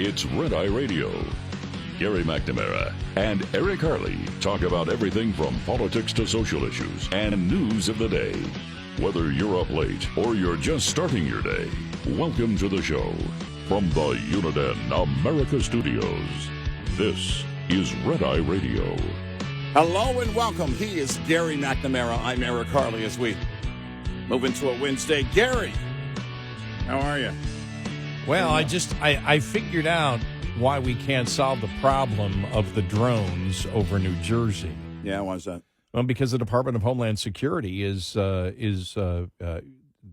It's Red Eye Radio. Gary McNamara and Eric Harley talk about everything from politics to social issues and news of the day. Whether you're up late or you're just starting your day, welcome to the show. From the Uniden America Studios, this is Red Eye Radio. Hello and welcome. He is Gary McNamara. I'm Eric Harley as we move into a Wednesday. Gary, how are you? Well, I figured out why we can't solve the problem of the drones over New Jersey. Yeah, why is that? Well, because the Department of Homeland Security is the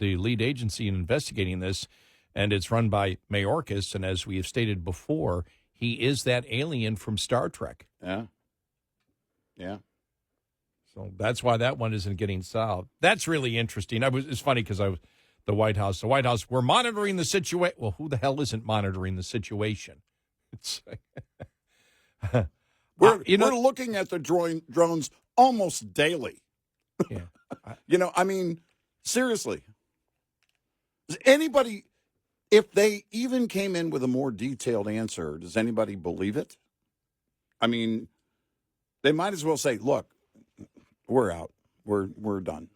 lead agency in investigating this, and it's run by Mayorkas, and as we have stated before, he is that alien from Star Trek. Yeah. So that's why that one isn't getting solved. That's really interesting. It's funny because the White House, we're monitoring the situation. Well, who the hell isn't monitoring the situation? It's we're looking at the drones almost daily. Yeah. Seriously. Does anybody, if they even came in with a more detailed answer, does anybody believe it? I mean, they might as well say, look, we're out. We're done.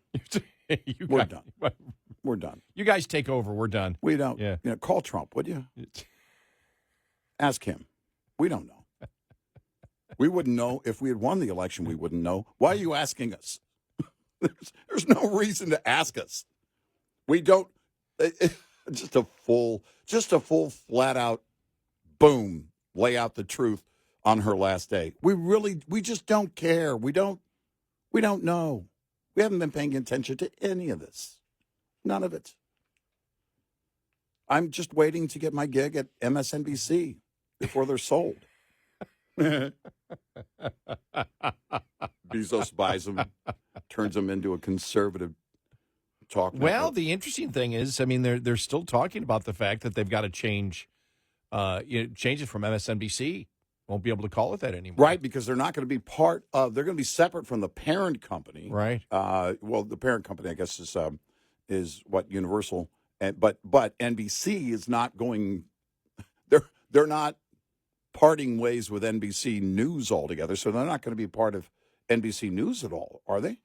We're done. We're done. You guys take over. We're done. We don't. Yeah. Call Trump, would you? Ask him. We don't know. We wouldn't know if we had won the election. We wouldn't know. Why are you asking us? There's no reason to ask us. We don't. Just a full flat out, boom, lay out the truth on her last day. We just don't care. We don't know. We haven't been paying attention to any of this. None of it. I'm just waiting to get my gig at MSNBC before they're sold. Bezos buys them, turns them into a conservative talk network. Well, the interesting thing is, they're still talking about the fact that they've got to change it from MSNBC. Won't be able to call it that anymore. Right, because they're not going to be they're going to be separate from the parent company. Right. Well, the parent company, I guess, is what, Universal. But NBC is not going, they're not parting ways with NBC News altogether, so they're not going to be part of NBC News at all, are they?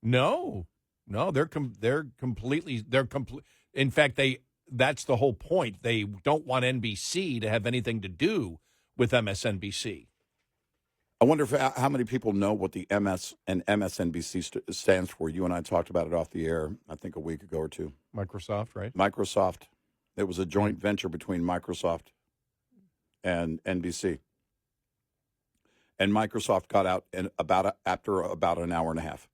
No, they're completely. In fact, that's the whole point. They don't want NBC to have anything to do with MSNBC. I wonder how many people know what the MS and MSNBC stands for. You and I talked about it off the air, I think, a week ago or two. Microsoft, right? Microsoft. It was a joint venture between Microsoft and NBC. And Microsoft got out after about an hour and a half.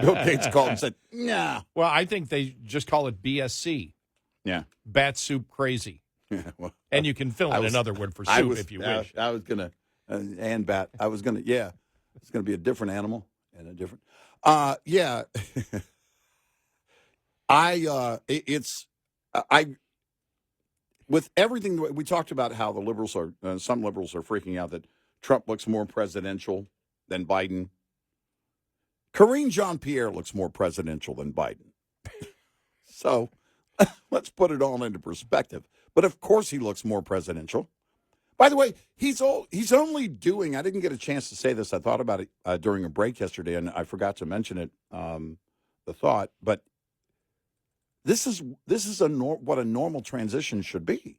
Bill Gates called and said, nah. Well, I think they just call it BSC. Yeah. Bat soup crazy. Yeah, well, and you can fill in another word for soup if you wish. I was going to, and bat. I was going to, yeah. It's going to be a different animal and a different, yeah. With everything, we talked about how the liberals some liberals are freaking out that Trump looks more presidential than Biden. Karine Jean-Pierre looks more presidential than Biden. So let's put it all into perspective. But of course he looks more presidential. By the way, he's only doing, I didn't get a chance to say this. I thought about it during a break yesterday, and I forgot to mention it, the thought. But this is what a normal transition should be.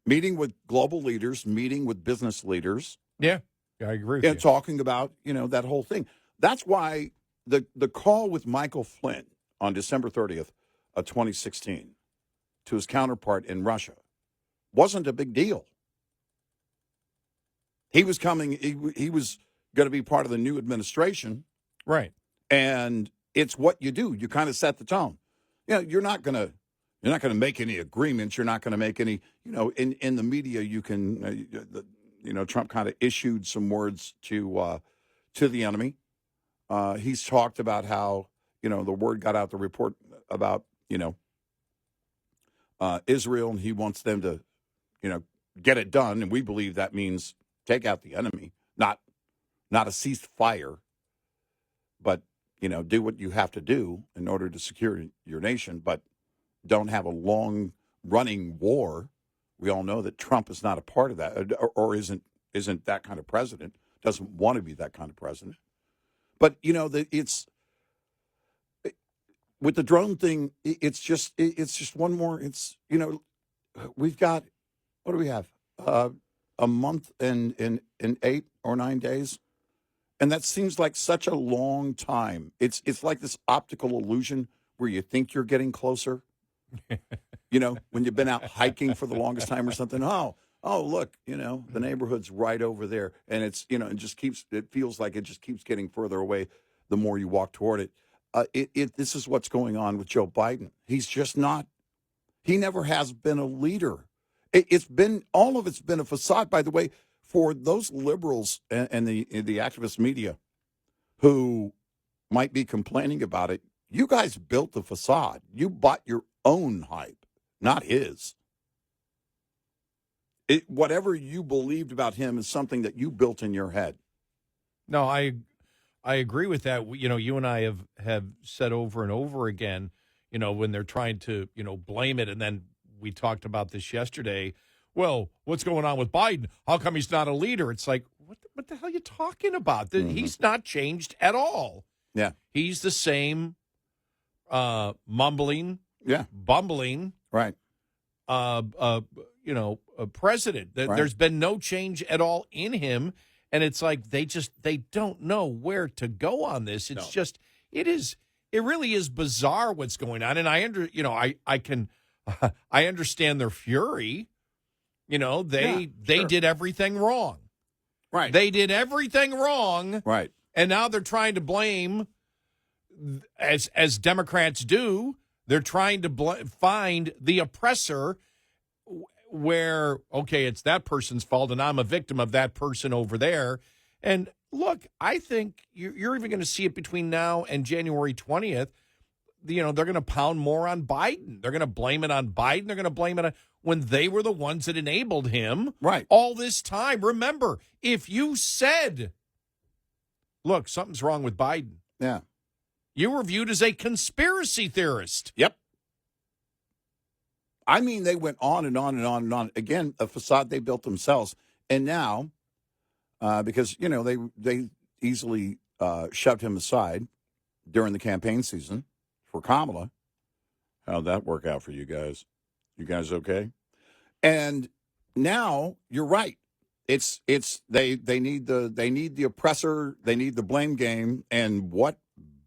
Meeting with global leaders, meeting with business leaders. Yeah, I agree with you. Talking about, that whole thing. That's why the call with Michael Flynn on December 30th of 2016 to his counterpart in Russia wasn't a big deal. He was coming, he was going to be part of the new administration. Right. And it's what you do. You kind of set the tone. You're not going to make any agreements. You're not going to make any, in the media you can, Trump kind of issued some words to the enemy. He's talked about how, the word got out, the report about, Israel, and he wants them to, get it done. And we believe that means take out the enemy, not a ceasefire, but, do what you have to do in order to secure your nation, but don't have a long running war. We all know that Trump is not a part of that, or isn't that kind of president. Doesn't want to be that kind of president. But it's with the drone thing. It's just one more. We've got, what do we have? A month and 8 or 9 days, and that seems like such a long time. It's like this optical illusion where you think you're getting closer. When you've been out hiking for the longest time or something. Oh, look, the neighborhood's right over there, and it feels like it just keeps getting further away the more you walk toward it. This is what's going on with Joe Biden. He's just not. He never has been a leader. All of it's been a facade. By the way, for those liberals and the activist media who might be complaining about it, you guys built the facade. You bought your own hype, not his. Whatever you believed about him is something that you built in your head. No, I agree with that. You and I have said over and over again, when they're trying to, blame it, and then we talked about this yesterday. Well, what's going on with Biden? How come he's not a leader? It's like, what the hell are you talking about? He's not changed at all. Yeah. He's the same mumbling, bumbling, right. President. Right. There's been no change at all in him, and it's like they don't know where to go on this. It's just it really is bizarre what's going on, and I understand their fury. They did everything wrong. Right. They did everything wrong. Right. And now they're trying to blame, as Democrats do, they're trying to find the oppressor where, okay, it's that person's fault and I'm a victim of that person over there. And look, I think you're even going to see it between now and January 20th. They're going to pound more on Biden. They're going to blame it on Biden. They're going to blame it on when they were the ones that enabled him all this time. Remember, if you said, look, something's wrong with Biden. Yeah. You were viewed as a conspiracy theorist. Yep. I mean, they went on and on and on and on. Again, a facade they built themselves. And now, because, they easily shoved him aside during the campaign season for Kamala. How'd that work out for you guys? You guys okay? And now you're right. It's they need the oppressor. They need the blame game. And what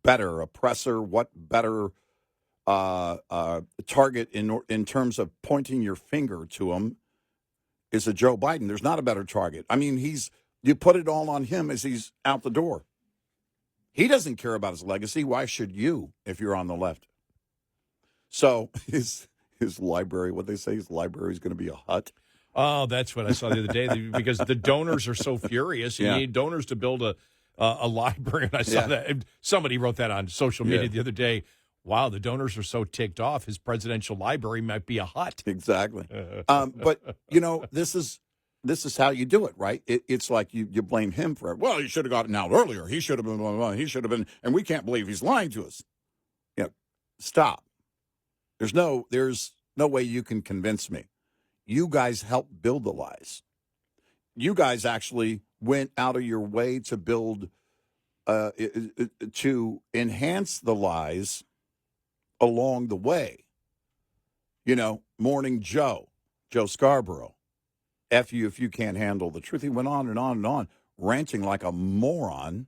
better oppressor? What better target in terms of pointing your finger to him is a Joe Biden. There's not a better target. I mean, you put it all on him as he's out the door. He doesn't care about his legacy. Why should you if you're on the left? So his library, what they say, his library is going to be a hut. Oh, that's what I saw the other day, because the donors are so furious. You need donors to build a library, and I saw that. Somebody wrote that on social media the other day. Wow, the donors are so ticked off, his presidential library might be a hut. Exactly. But, this is how you do it, right? It's like you blame him for it. Well, he should have gotten out earlier. He should have been, blah, blah, blah. He should have been, and we can't believe he's lying to us. Stop. There's no way you can convince me. You guys helped build the lies. You guys actually went out of your way to build, to enhance the lies along the way. Morning Joe Scarborough. F you if you can't handle the truth. He went on and on and on, ranting like a moron,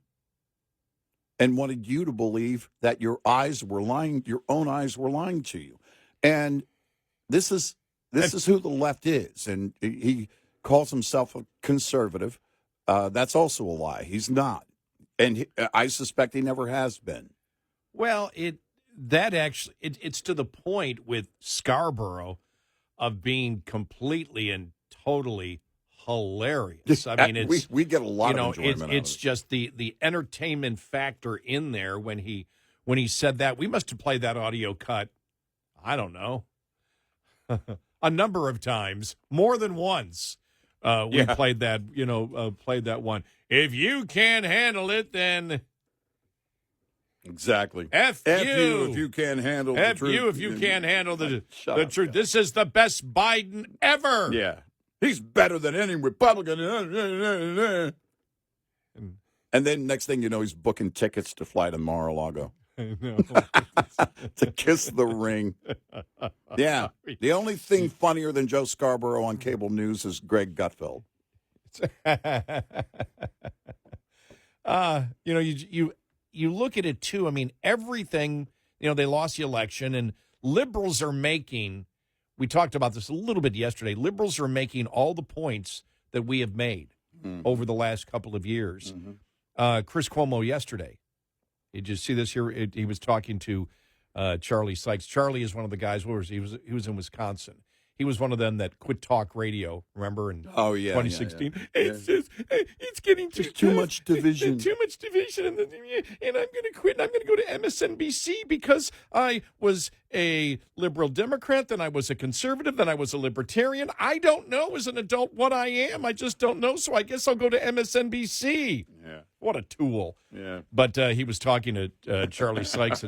and wanted you to believe that your eyes were lying, your own eyes were lying to you. And this is who the left is. And he calls himself a conservative. That's also a lie. He's not. And I suspect he never has been. Well, it's to the point with Scarborough of being completely and totally hilarious. I mean, we get a lot of enjoyment out of it. It's just the entertainment factor in there when he said that. We must have played that audio cut, I don't know, a number of times, more than once. We played that, played that one. If you can't handle it, then Exactly. F you you if you can't handle the F truth. you if you can't handle the Shut up, truth. Bill. This is the best Biden ever. Yeah. He's better than any Republican. And then next thing you know, he's booking tickets to fly to Mar-a-Lago. I know. To kiss the ring. Yeah. The only thing funnier than Joe Scarborough on cable news is Greg Gutfeld. You look at it too. I mean, everything, they lost the election, and liberals are making, we talked about this a little bit yesterday, liberals are making all the points that we have made over the last couple of years. Chris Cuomo yesterday, did you see this here? He was talking to Charlie Sykes. Charlie is one of the guys, where was he? He was in Wisconsin. He was one of them that quit talk radio, remember, in 2016. Yeah. It's getting too much division. Too much division, and I'm going to quit, and I'm going to go to MSNBC because I was a liberal Democrat, then I was a conservative, then I was a libertarian. I don't know as an adult what I am. I just don't know, so I guess I'll go to MSNBC. Yeah. What a tool. Yeah. But he was talking to Charlie Sykes,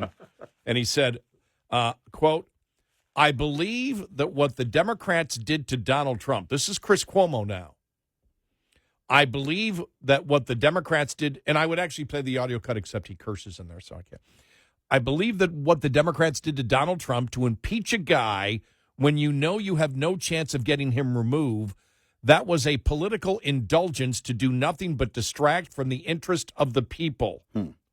and he said, quote, I believe that what the Democrats did to Donald Trump, this is Chris Cuomo now. I believe that what the Democrats did, and I would actually play the audio cut except he curses in there, so I can't. I believe that what the Democrats did to Donald Trump to impeach a guy when you know you have no chance of getting him removed, that was a political indulgence to do nothing but distract from the interest of the people.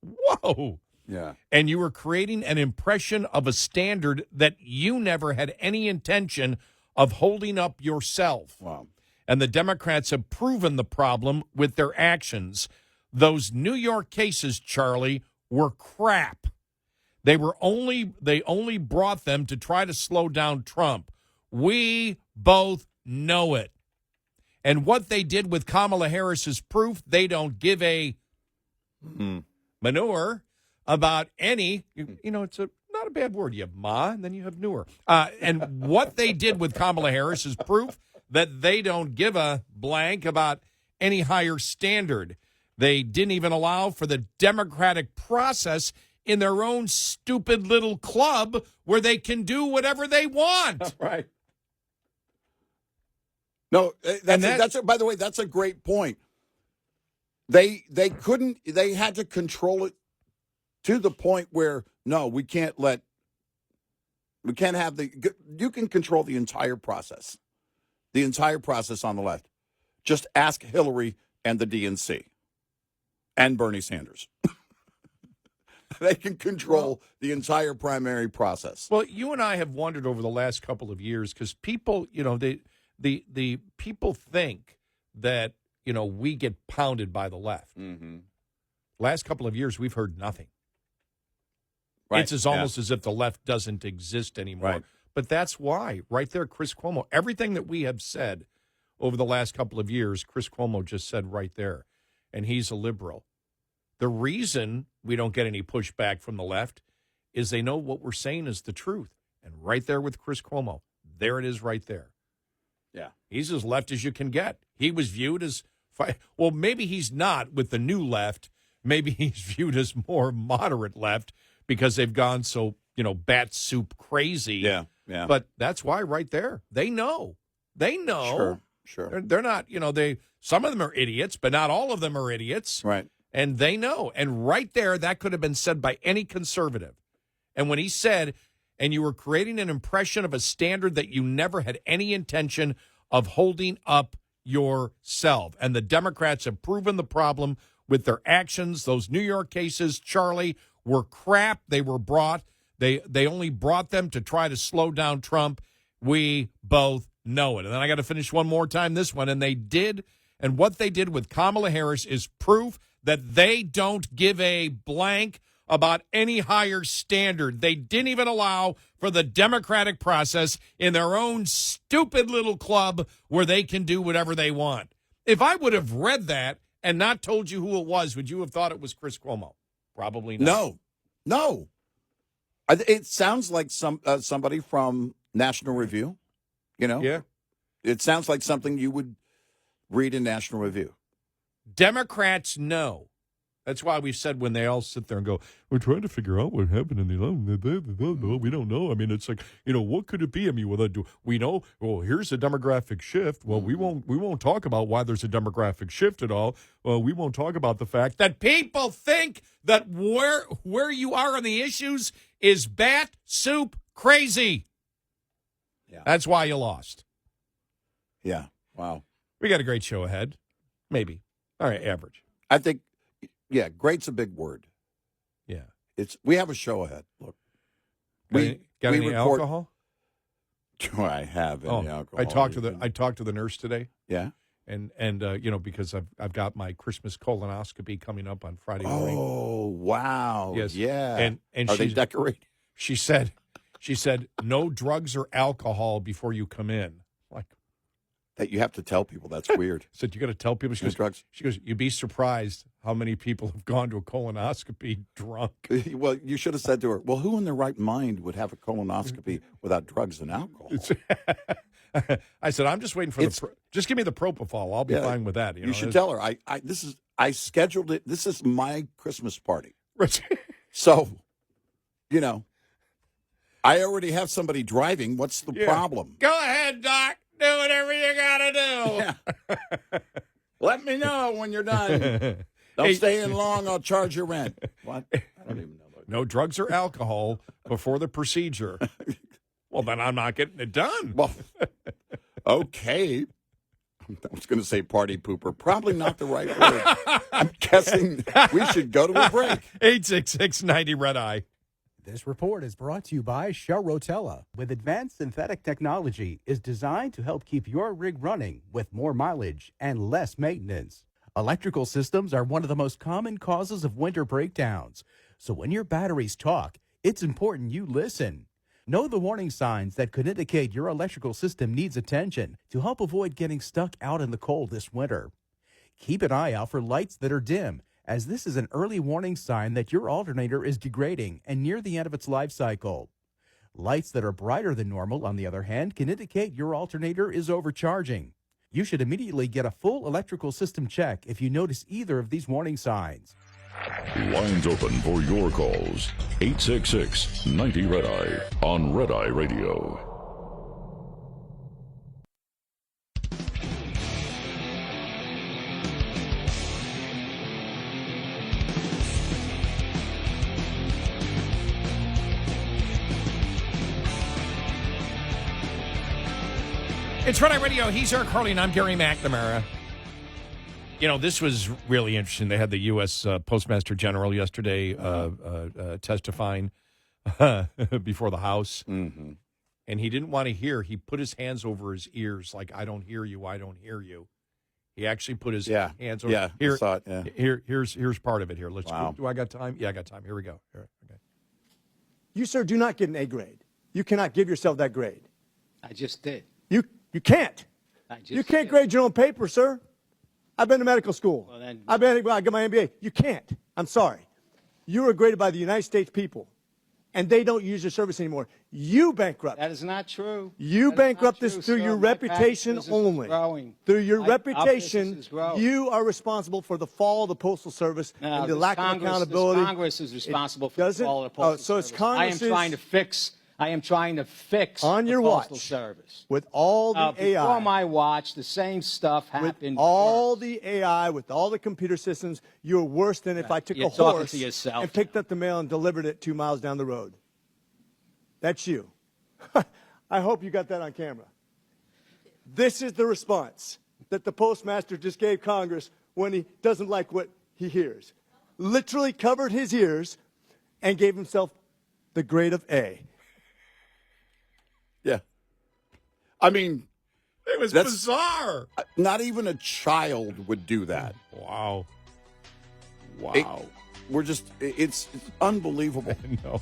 Whoa. Yeah. And you were creating an impression of a standard that you never had any intention of holding up yourself. Wow. And the Democrats have proven the problem with their actions. Those New York cases, Charlie, were crap. They only brought them to try to slow down Trump. We both know it. And what they did with Kamala Harris is proof they don't give a manure about any, it's not a bad word. You have ma, and then you have newer. And what they did with Kamala Harris is proof that they don't give a blank about any higher standard. They didn't even allow for the democratic process in their own stupid little club where they can do whatever they want. Right. No, by the way, that's a great point. They had to control it to the point where, no, you can control the entire process on the left. Just ask Hillary and the DNC and Bernie Sanders. They can control the entire primary process. Well, you and I have wondered over the last couple of years because people, the people think that, we get pounded by the left. Mm-hmm. Last couple of years, we've heard nothing. Right. It's almost as if the left doesn't exist anymore. Right. But that's why, right there, Chris Cuomo, everything that we have said over the last couple of years, Chris Cuomo just said right there. And he's a liberal. The reason we don't get any pushback from the left is they know what we're saying is the truth. And right there with Chris Cuomo, there it is right there. Yeah. He's as left as you can get. He was viewed as, well, maybe he's not with the new left. Maybe he's viewed as more moderate left because they've gone so, bat soup crazy. Yeah. But that's why right there, they know. They know. Sure. They're not, some of them are idiots, but not all of them are idiots. Right. And they know. And right there, that could have been said by any conservative. And when he said, and you were creating an impression of a standard that you never had any intention of holding up yourself. And the Democrats have proven the problem with their actions. Those New York cases, Charlie, were crap. They were brought. They only brought them to try to slow down Trump. We both know it. And then I got to finish one more time this one. And they did. And what they did with Kamala Harris is proof that they don't give a blank about any higher standard. They didn't even allow for the democratic process in their own stupid little club where they can do whatever they want. If I would have read that and not told you who it was, would you have thought it was Chris Cuomo? Probably not. No. It sounds like somebody from National Review, Yeah. It sounds like something you would read in National Review. Democrats know That's why we said when they all sit there and go, we're trying to figure out what happened in the 11th. We don't know. I mean, it's like, what could it be? I mean, we know, well, here's a demographic shift. Well, we won't talk about why there's a demographic shift at all. Well, we won't talk about the fact that people think that where you are on the issues is bat soup crazy. Yeah. That's why you lost. Yeah. Wow. We got a great show ahead. Maybe. All right, average. I think, yeah, great's a big word. Yeah. We have a show ahead. Look. Got any alcohol? Do I have any alcohol? I talked to the nurse today. Yeah. And because I've got my Christmas colonoscopy coming up on Friday morning. Oh, wow. Yes. Yeah. And are they decorated? She said no drugs or alcohol before you come in. Like that you have to tell people. That's weird. Said you got to tell people. She goes, drugs. She goes, you'd be surprised how many people have gone to a colonoscopy drunk. Well, you should have said to her, well, who in their right mind would have a colonoscopy without drugs and alcohol? I said, I'm just waiting for just give me the propofol. I'll be fine with that. You should tell her. I scheduled it. This is my Christmas party. Right. So, I already have somebody driving. What's the problem? Go ahead, Doc. Do whatever you got to do. Yeah. Let me know when you're done. Don't stay in long. I'll charge your rent. What? I don't even know. No drugs or alcohol before the procedure. Well, then I'm not getting it done. Well, okay. I was going to say party pooper. Probably not the right word. I'm guessing we should go to a break. 866-90-RED-EYE. This report is brought to you by Shell Rotella. With advanced synthetic technology, is designed to help keep your rig running with more mileage and less maintenance. Electrical systems are one of the most common causes of winter breakdowns. So when your batteries talk, it's important you listen. Know the warning signs that could indicate your electrical system needs attention to help avoid getting stuck out in the cold this winter. Keep an eye out for lights that are dim, as this is an early warning sign that your alternator is degrading and near the end of its life cycle. Lights that are brighter than normal, on the other hand, can indicate your alternator is overcharging. You should immediately get a full electrical system check if you notice either of these warning signs. Lines open for your calls. 866-90-RED-EYE on Red Eye Radio. It's Red Eye Radio. He's Eric Harley, and I'm Gary McNamara. This was really interesting. They had the U.S. Postmaster General yesterday testifying before the House, and he didn't want to hear. He put his hands over his ears like, I don't hear you, I don't hear you. He actually put his hands over. Yeah, here, I saw it, yeah. Here's part of it here. Wow. Do I got time? Yeah, I got time. Here we go. Here, okay. You, sir, do not get an A grade. You cannot give yourself that grade. I just did. You can't. You can't did. grade your own paper, sir. I've been to medical school. Well, then, I got my MBA. You can't. I'm sorry. You are graded by the United States people, and they don't use your service anymore. You bankrupt. that is not true. You That is bankrupt not this true, through sir. your My reputation business is only. growing. Through your Our business reputation, is growing. you are responsible for the fall of the Postal Service Now, and the this lack Congress, of accountability. This Congress is responsible for the doesn't- fall of the Postal so it's Service. Congress's- I am trying to fix On your the Postal watch, Service. with all the AI. Before my watch, the same stuff With happened. all worse. the AI, with all the computer systems, you're worse than if I took You're a talking horse to yourself and picked up the mail and delivered it 2 miles down the road. That's you. I hope you got that on camera. This is the response that the postmaster just gave Congress when he doesn't like what he hears. Literally covered his ears and gave himself the grade of A. Yeah. I mean, It was That's- bizarre. not even a child would do that. Wow. It's unbelievable. No.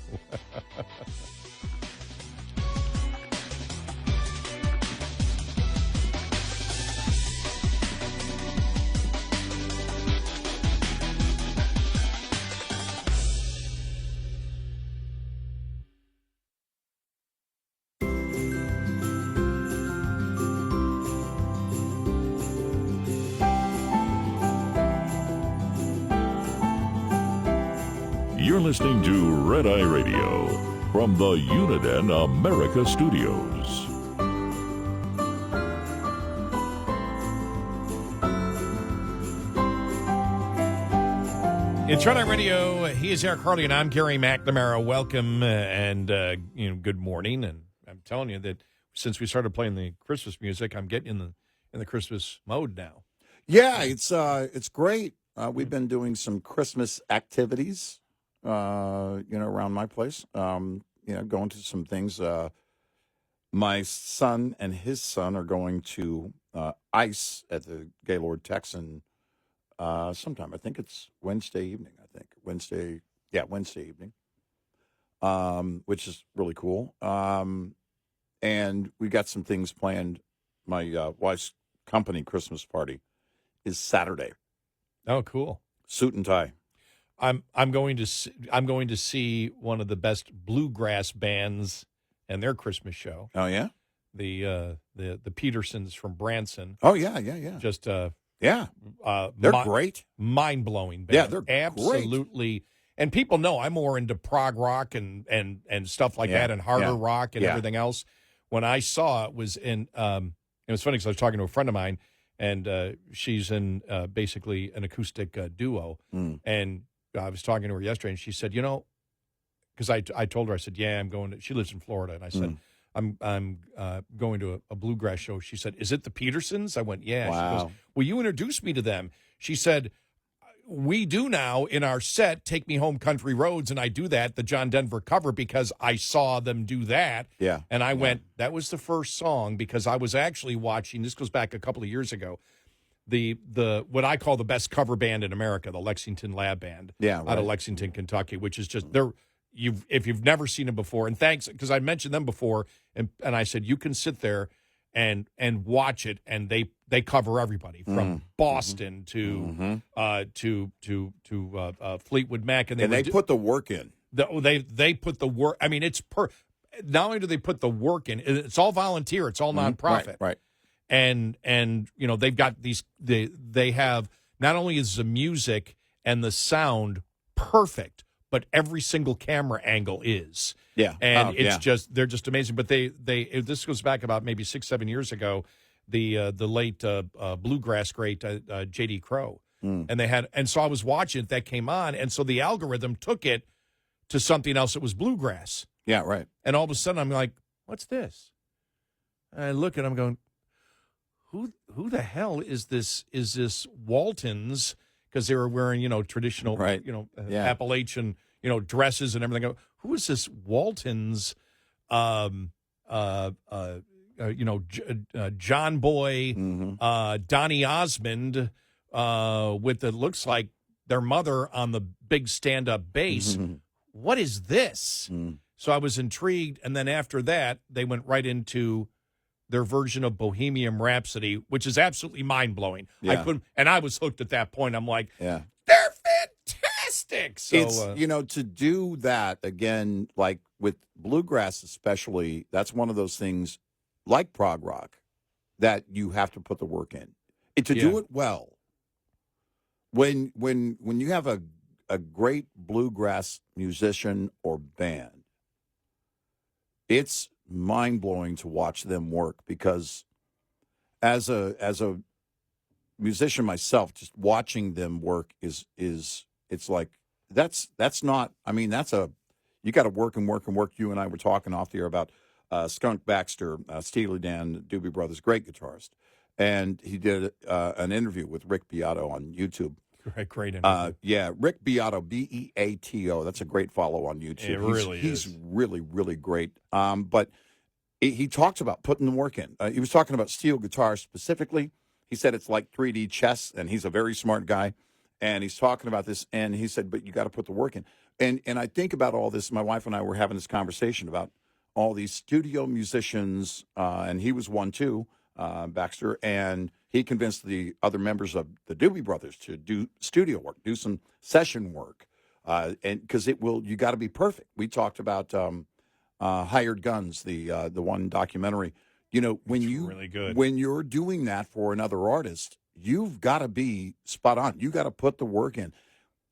You're listening to Red Eye Radio from the Uniden America Studios. It's Red Eye Radio. He is Eric Harley, and I'm Gary McNamara. Welcome and good morning. And I'm telling you that since we started playing the Christmas music, I'm getting in the Christmas mode now. Yeah, it's great. We've been doing some Christmas activities, around my place. Going to some things. My son and his son are going to ICE at the Gaylord Texan sometime. I think it's Wednesday evening. Wednesday evening, which is really cool. And we got some things planned. My wife's company Christmas party is Saturday. Oh, cool! Suit and tie. I'm going to see one of the best bluegrass bands and their Christmas show. Oh yeah, the Petersons from Branson. Oh yeah. Just they're great, mind blowing band. Yeah, they're absolutely. Great. And people know I'm more into prog rock and stuff like that, and harder rock and everything else. When I saw it was in, it was funny because I was talking to a friend of mine, and she's in basically an acoustic duo, and I was talking to her yesterday, and she said, because I told her, I said, yeah, I'm going to. She lives in Florida, and I said, I'm going to a bluegrass show. She said, is it the Petersons? I went, yeah. Wow. She goes, well, you introduced me to them. She said, we do now in our set, Take Me Home Country Roads, and I do that, the John Denver cover, because I saw them do that. Yeah. And I went, that was the first song, because I was actually watching, this goes back a couple of years ago, the what I call the best cover band in America, the Lexington Lab Band out of Lexington, Kentucky, which is just, if you've never seen them before, and thanks, because I mentioned them before, and I said, you can sit there and watch it, and they cover everybody from Boston to Fleetwood Mac, and they put the work in. They put the work. I mean, it's not only do they put the work in, it's all volunteer, it's all nonprofit, right? And they've got these. They have, not only is the music and the sound perfect, but every single camera angle is. Yeah. And they're just amazing. But this goes back about maybe 6-7 years ago, the late bluegrass great J.D. Crowe. And so I was watching it, that came on, and so the algorithm took it to something else that was bluegrass. Yeah, right. And all of a sudden I'm like, what's this? And I look and I'm going, who the hell is this? Is this Waltons? Because they were wearing, traditional, Appalachian, dresses and everything. Who is this Waltons? John Boy, Donny Osmond, with it looks like their mother on the big stand-up bass. What is this? So I was intrigued, and then after that, they went right into their version of Bohemian Rhapsody, which is absolutely mind-blowing. Yeah. I was hooked at that point. I'm like, yeah, they're fantastic. So, it's, to do that, again, like with bluegrass especially, that's one of those things, like prog rock, that you have to put the work in. And to do it well, when you have a great bluegrass musician or band, it's mind-blowing to watch them work, because as a musician myself, just watching them work is it's like that's not, I mean, you got to work and work and work. You and I were talking off the air about Skunk Baxter, Steely Dan, Doobie Brothers, great guitarist, and he did an interview with Rick Beato on YouTube. Great interview. Rick Beato, Beato. That's a great follow on YouTube. He's really, really great. But he talks about putting the work in. He was talking about steel guitar specifically. He said it's like 3D chess, and he's a very smart guy. And he's talking about this, and he said, but you got to put the work in. And I think about all this. My wife and I were having this conversation about all these studio musicians, and he was one too, Baxter, and he convinced the other members of the Doobie Brothers to do studio work, do some session work, and because you got to be perfect. We talked about Hired Guns, the one documentary. When you're doing that for another artist, you've got to be spot on. You got to put the work in.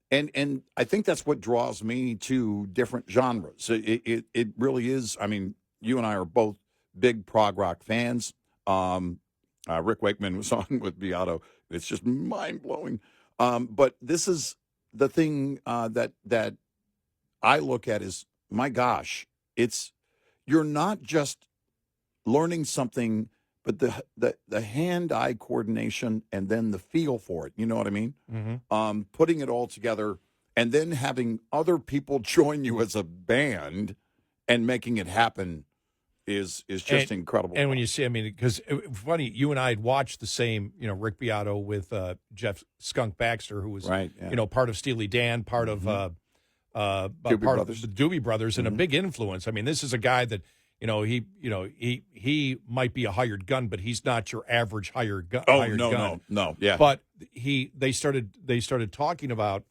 And I think that's what draws me to different genres. It really is. I mean, you and I are both big prog rock fans. Rick Wakeman was on with Beato. It's just mind blowing. But this is the thing that I look at is, my gosh, you're not just learning something, but the hand-eye coordination and then the feel for it. You know what I mean? Mm-hmm. Putting it all together and then having other people join you as a band and making it happen is just incredible. And when you see, I mean, because funny, you and I had watched the same, Rick Beato with Jeff Skunk Baxter, who was, right, yeah. Part of Steely Dan, part of Doobie part Brothers. of the Doobie Brothers, and a big influence. I mean, this is a guy that he might be a hired gun, but he's not your average hired gun. Oh, no, yeah. But they started talking about,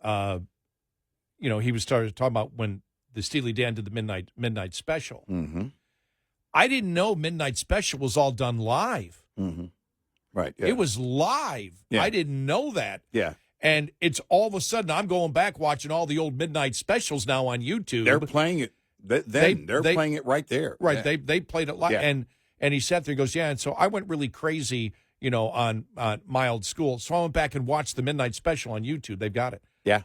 he started talking about when the Steely Dan did the Midnight Special. Mm-hmm. I didn't know Midnight Special was all done live. Mm-hmm. Right. Yeah. It was live. Yeah. I didn't know that. Yeah. And it's all of a sudden I'm going back watching all the old Midnight Specials now on YouTube. They're playing it. They're playing it right there. Right. Yeah. They played it live. Yeah. And he sat there and goes, yeah. And so I went really crazy, on my old school. So I went back and watched the Midnight Special on YouTube. They've got it. Yeah.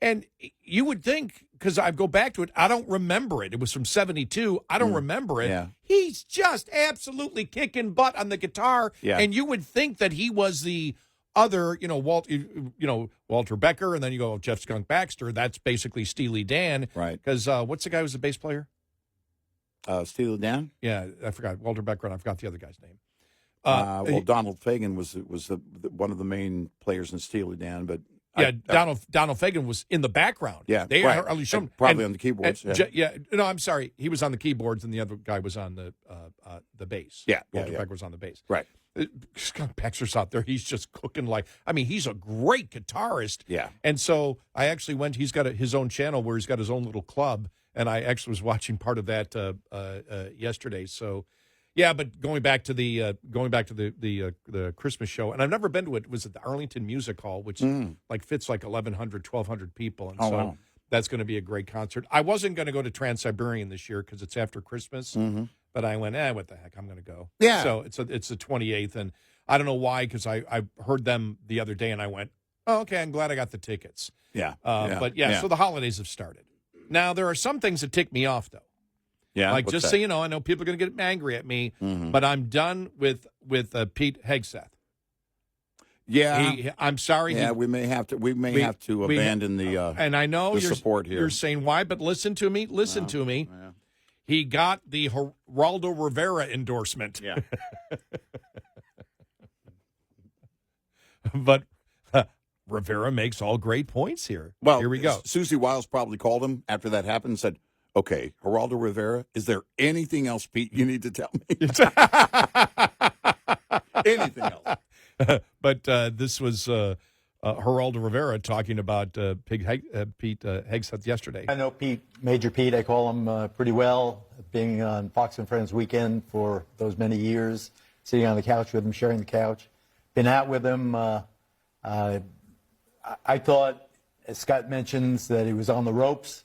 And you would think, because I go back to it, I don't remember it. It was from 72. I don't remember it. Yeah. He's just absolutely kicking butt on the guitar. Yeah. And you would think that he was the other, Walter Becker, and then you go Jeff Skunk Baxter. That's basically Steely Dan. Right. Because what's the guy who's the bass player? Steely Dan? Yeah, I forgot. Walter Becker, and I forgot the other guy's name. Donald Fagen was one of the main players in Steely Dan, but Donald Fagen was in the background. Yeah, they right. Probably on the keyboards. No, I'm sorry. He was on the keyboards, and the other guy was on the bass. Yeah, Walter Becker was on the bass. Right. Skunk Baxter's out there. He's just cooking he's a great guitarist. Yeah. And so I actually went. He's got his own channel where he's got his own little club, and I actually was watching part of that yesterday. So. Yeah, but going back to the Christmas show, and I've never been to it. It was at the Arlington Music Hall, which fits 1,100, 1,200 people, and wow. That's going to be a great concert. I wasn't going to go to Trans-Siberian this year because it's after Christmas, but I went, what the heck, I'm going to go. Yeah. So it's the 28th, and I don't know why, because I heard them the other day, and I went, oh, okay, I'm glad I got the tickets. Yeah. But so the holidays have started. Now there are some things that tick me off though. Yeah, just so you know, I know people are going to get angry at me, but I'm done with Pete Hegseth. Yeah, I'm sorry. Yeah, we may have to abandon the and I know the you're support here. You're saying why, but listen to me. Yeah. He got the Geraldo Rivera endorsement. Yeah, but Rivera makes all great points here. Well, here we go. Susie Wiles probably called him after that happened and said, okay, Geraldo Rivera, is there anything else, Pete, you need to tell me? Anything else? But this was Geraldo Rivera talking about Pete Hegseth yesterday. I know Pete, Major Pete, I call him pretty well, being on Fox and Friends weekend for those many years, sitting on the couch with him, sharing the couch. Been out with him. I thought, as Scott mentions, that he was on the ropes.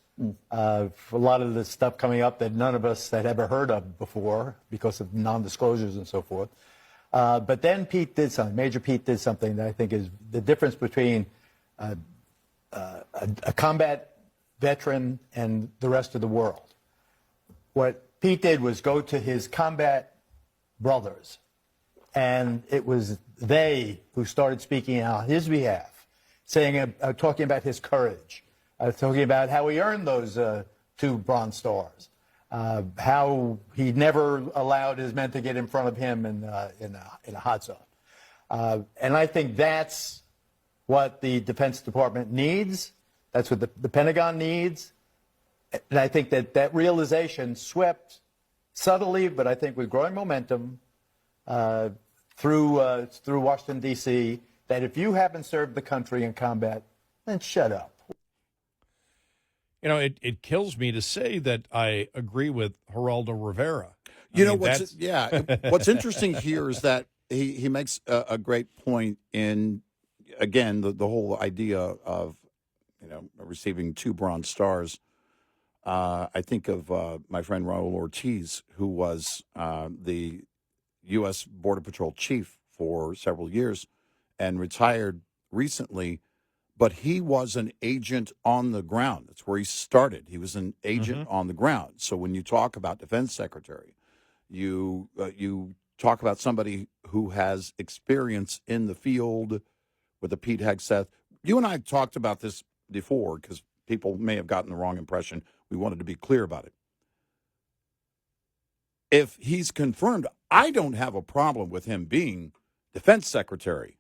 For a lot of the stuff coming up that none of us had ever heard of before because of non-disclosures and so forth. But then Pete did something, Major Pete did something that I think is the difference between a combat veteran and the rest of the world. What Pete did was go to his combat brothers, and it was they who started speaking on his behalf, saying, talking about his courage. Talking about how he earned those 2 Bronze Stars, how he never allowed his men to get in front of him in a hot zone. And I think that's what the Defense Department needs. That's what the Pentagon needs. And I think that realization swept subtly, but I think with growing momentum through Washington, D.C., that if you haven't served the country in combat, then shut up. It kills me to say that I agree with Geraldo Rivera. What's interesting here is that he makes a great point in again, the whole idea of, receiving 2 Bronze Stars, I think of my friend Raul Ortiz, who was the U.S. Border Patrol chief for several years and retired recently, but he was an agent on the ground. That's where he started. He was an agent on the ground. So when you talk about defense secretary, you talk about somebody who has experience in the field with a Pete Hegseth. You and I talked about this before because people may have gotten the wrong impression. We wanted to be clear about it. If he's confirmed, I don't have a problem with him being defense secretary.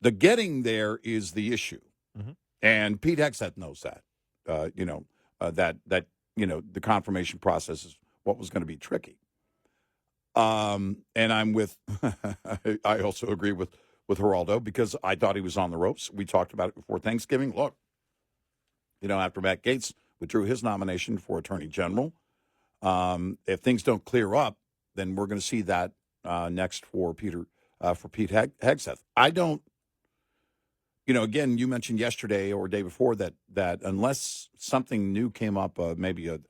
The getting there is the issue. And Pete Hegseth knows that. The confirmation process is what was going to be tricky. And I'm with, I also agree with Geraldo because I thought he was on the ropes. We talked about it before Thanksgiving. Look, after Matt Gaetz withdrew his nomination for Attorney General, if things don't clear up, then we're going to see that next for Pete Hegseth. I don't, again, you mentioned yesterday or day before that unless something new came up, maybe a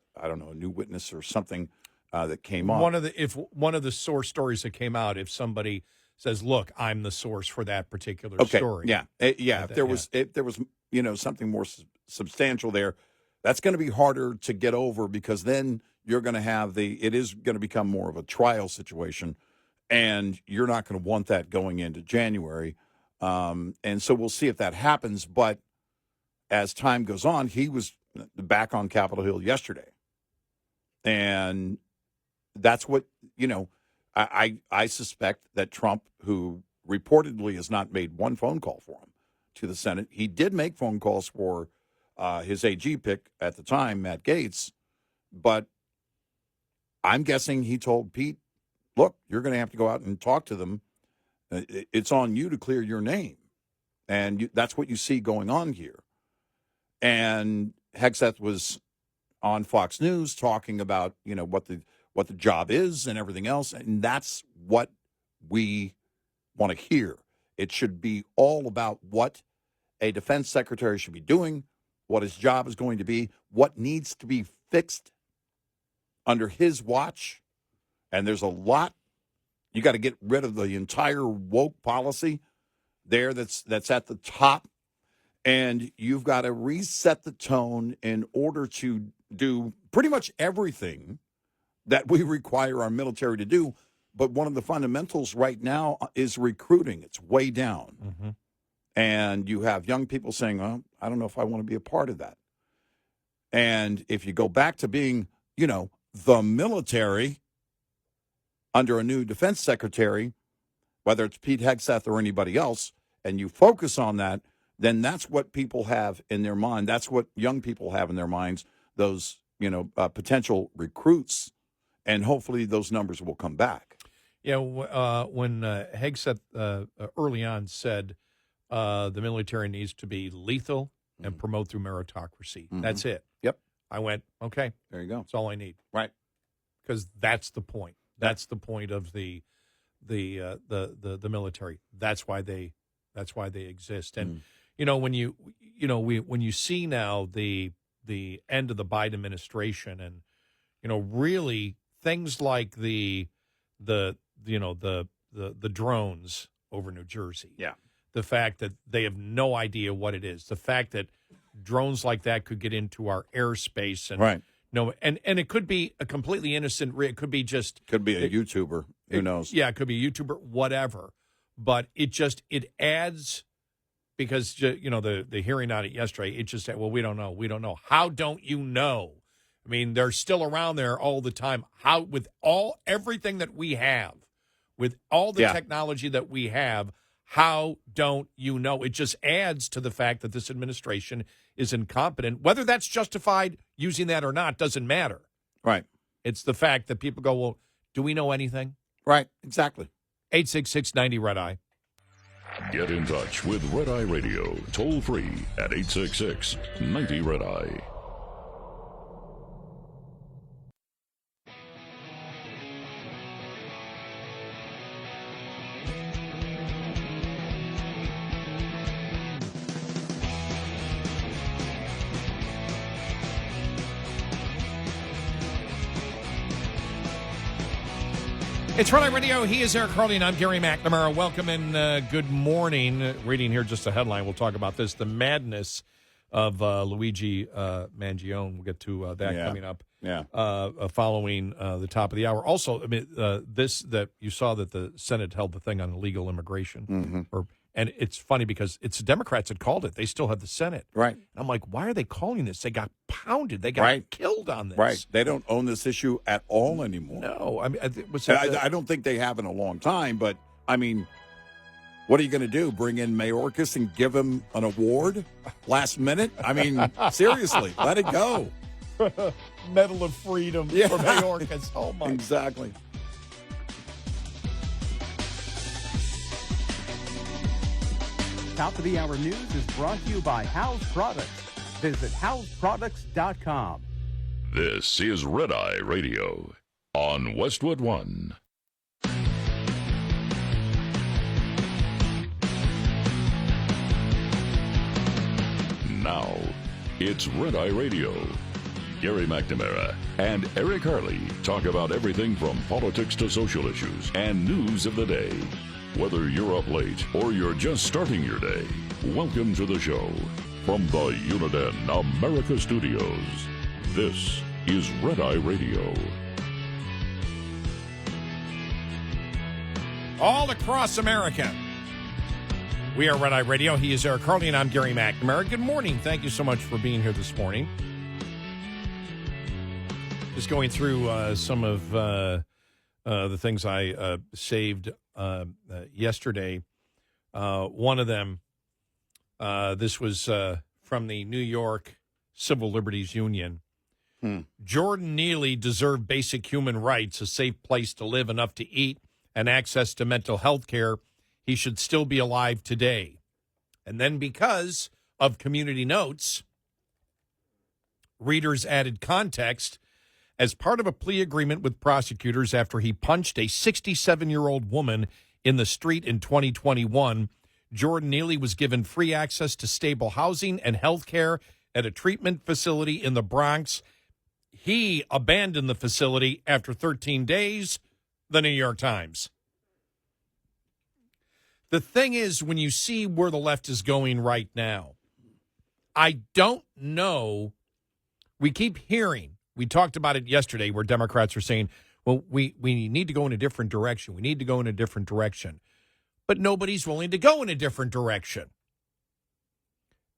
new witness or something that came up. One of the source stories that came out, if somebody says, "Look, I'm the source for that particular story." Yeah, if there was something more substantial there, that's going to be harder to get over because then you're going to have it is going to become more of a trial situation, and you're not going to want that going into January. And so we'll see if that happens. But as time goes on, he was back on Capitol Hill yesterday. And that's what, I suspect that Trump, who reportedly has not made one phone call for him to the Senate, he did make phone calls for his AG pick at the time, Matt Gaetz. But I'm guessing he told Pete, look, you're going to have to go out and talk to them. It's on you to clear your name. And that's what you see going on here. And Hegseth was on Fox News talking about, what the job is and everything else. And that's what we want to hear. It should be all about what a defense secretary should be doing, what his job is going to be, what needs to be fixed under his watch. And there's a lot. You got to get rid of the entire woke policy there that's at the top. And you've got to reset the tone in order to do pretty much everything that we require our military to do. But one of the fundamentals right now is recruiting. It's way down. And you have young people saying, well, I don't know if I want to be a part of that. And if you go back to being, the military under a new defense secretary, whether it's Pete Hegseth or anybody else, and you focus on that, then that's what people have in their mind. That's what young people have in their minds, those, potential recruits, and hopefully those numbers will come back. Yeah, when Hegseth early on said the military needs to be lethal and promote through meritocracy. That's it. Yep. I went, okay. There you go. That's all I need. Right. Because that's the point. That's the point of the military. That's why they exist. And when you see now the end of the Biden administration, and really things like the drones over New Jersey. Yeah. The fact that they have no idea what it is. The fact that drones like that could get into our airspace and right. And it could be a completely innocent. It could be just a YouTuber. Who knows? Yeah, it could be a YouTuber, whatever. But it adds, because the hearing on it yesterday. It just said, well, we don't know. How don't you know? I mean, they're still around there all the time. How, with everything that we have, with all the technology that we have, how don't you know? It just adds to the fact that this administration is incompetent. Whether that's justified using that or not doesn't matter. Right. It's the fact that people go, well, do we know anything? Right. Exactly. 866-90-RED-EYE. Get in touch with Red Eye Radio, toll free at 866-90-RED-EYE. It's Red Eye Radio. He is Eric Harley, and I'm Gary McNamara. Welcome and good morning. Reading here just a headline. We'll talk about this. The madness of Luigi Mangione. We'll get to that coming up. Yeah. Following the top of the hour. Also, I mean, this that you saw that the Senate held the thing on illegal immigration. And it's funny because it's the Democrats that called it. They still have the Senate. Right. And I'm like, why are they calling this? They got pounded. They got killed on this. Right. They don't own this issue at all anymore. No. I mean, I don't think they have in a long time, but, I mean, what are you going to do? Bring in Mayorkas and give him an award last minute? I mean, seriously, let it go. Medal of Freedom for Mayorkas. Oh, my. Exactly. Top of the hour news is brought to you by House Products. Visit houseproducts.com. This is Red Eye Radio on Westwood One. Now, it's Red Eye Radio. Gary McNamara and Eric Harley talk about everything from politics to social issues and news of the day. Whether you're up late or you're just starting your day, welcome to the show. From the Uniden America Studios, this is Red Eye Radio. All across America, we are Red Eye Radio. He is Eric Harley, and I'm Gary McNamara. Good morning. Thank you so much for being here this morning. Just going through some of the things I saved yesterday. One of them, this was from the New York Civil Liberties Union. Jordan Neely deserved basic human rights, a safe place to live, enough to eat, and access to mental health care. He should still be alive today. And then because of community notes, readers added context. As part of a plea agreement with prosecutors after he punched a 67-year-old woman in the street in 2021, Jordan Neely was given free access to stable housing and health care at a treatment facility in the Bronx. He abandoned the facility after 13 days, the New York Times. The thing is, when you see where the left is going right now, I don't know. We keep hearing. We talked about it yesterday where Democrats are saying, well, we need to go in a different direction. We need to go in a different direction. But nobody's willing to go in a different direction.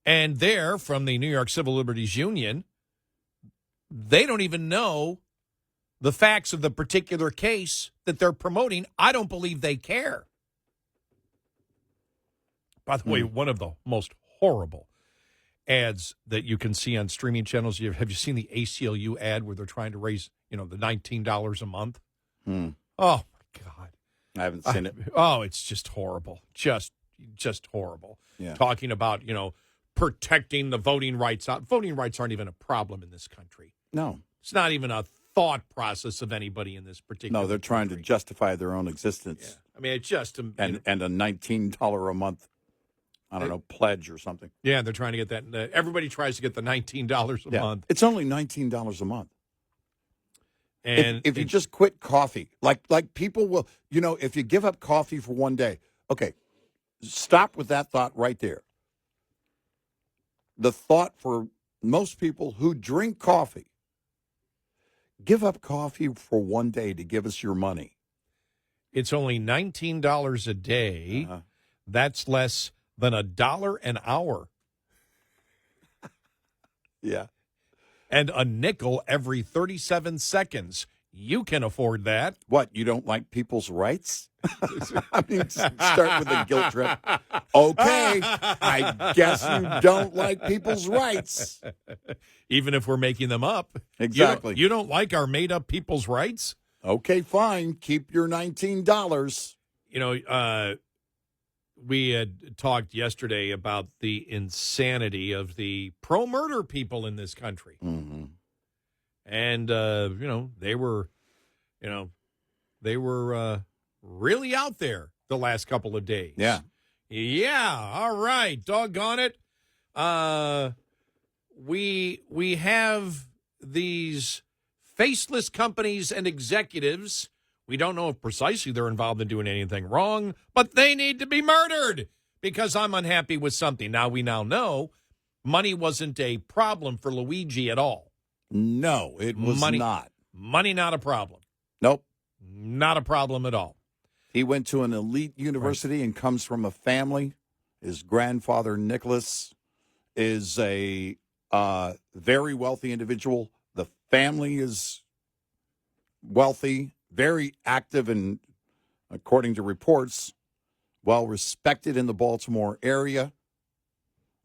And they're from the New York Civil Liberties Union. They don't even know the facts of the particular case that they're promoting. I don't believe they care. By the way, one of the most horrible ads that you can see on streaming channels. Have you seen the ACLU ad where they're trying to raise, the $19 a month? Oh, my God. I haven't seen it. Oh, it's just horrible. Just horrible. Yeah. Talking about, protecting the voting rights. Voting rights aren't even a problem in this country. No. It's not even a thought process of anybody in this particular No, they're trying to justify their own existence. Yeah. I mean, it's just... And a $19 a month, pledge or something. Yeah, they're trying to get that. Everybody tries to get the $19 a month. It's only $19 a month. And if you just quit coffee, like people will, if you give up coffee for one day, okay, stop with that thought right there. The thought for most people who drink coffee, give up coffee for one day to give us your money. It's only $19 a day. That's less than $1 an hour. Yeah. And a nickel every 37 seconds. You can afford that. What, you don't like people's rights? I mean, start with a guilt trip. Okay, I guess you don't like people's rights. Even if we're making them up. Exactly. You don't like our made-up people's rights? Okay, fine. Keep your $19. We had talked yesterday about the insanity of the pro-murder people in this country. Mm-hmm. And, they were really out there the last couple of days. Yeah. Yeah. All right. Doggone it. We have these faceless companies and executives We don't know if precisely they're involved in doing anything wrong, but they need to be murdered because I'm unhappy with something. Now, we now know money wasn't a problem for Luigi at all. No, it was not. Money, not a problem. Nope. Not a problem at all. He went to an elite university and comes from a family. His grandfather, Nicholas, is a very wealthy individual. The family is wealthy, very active, and according to reports, well respected in the Baltimore area.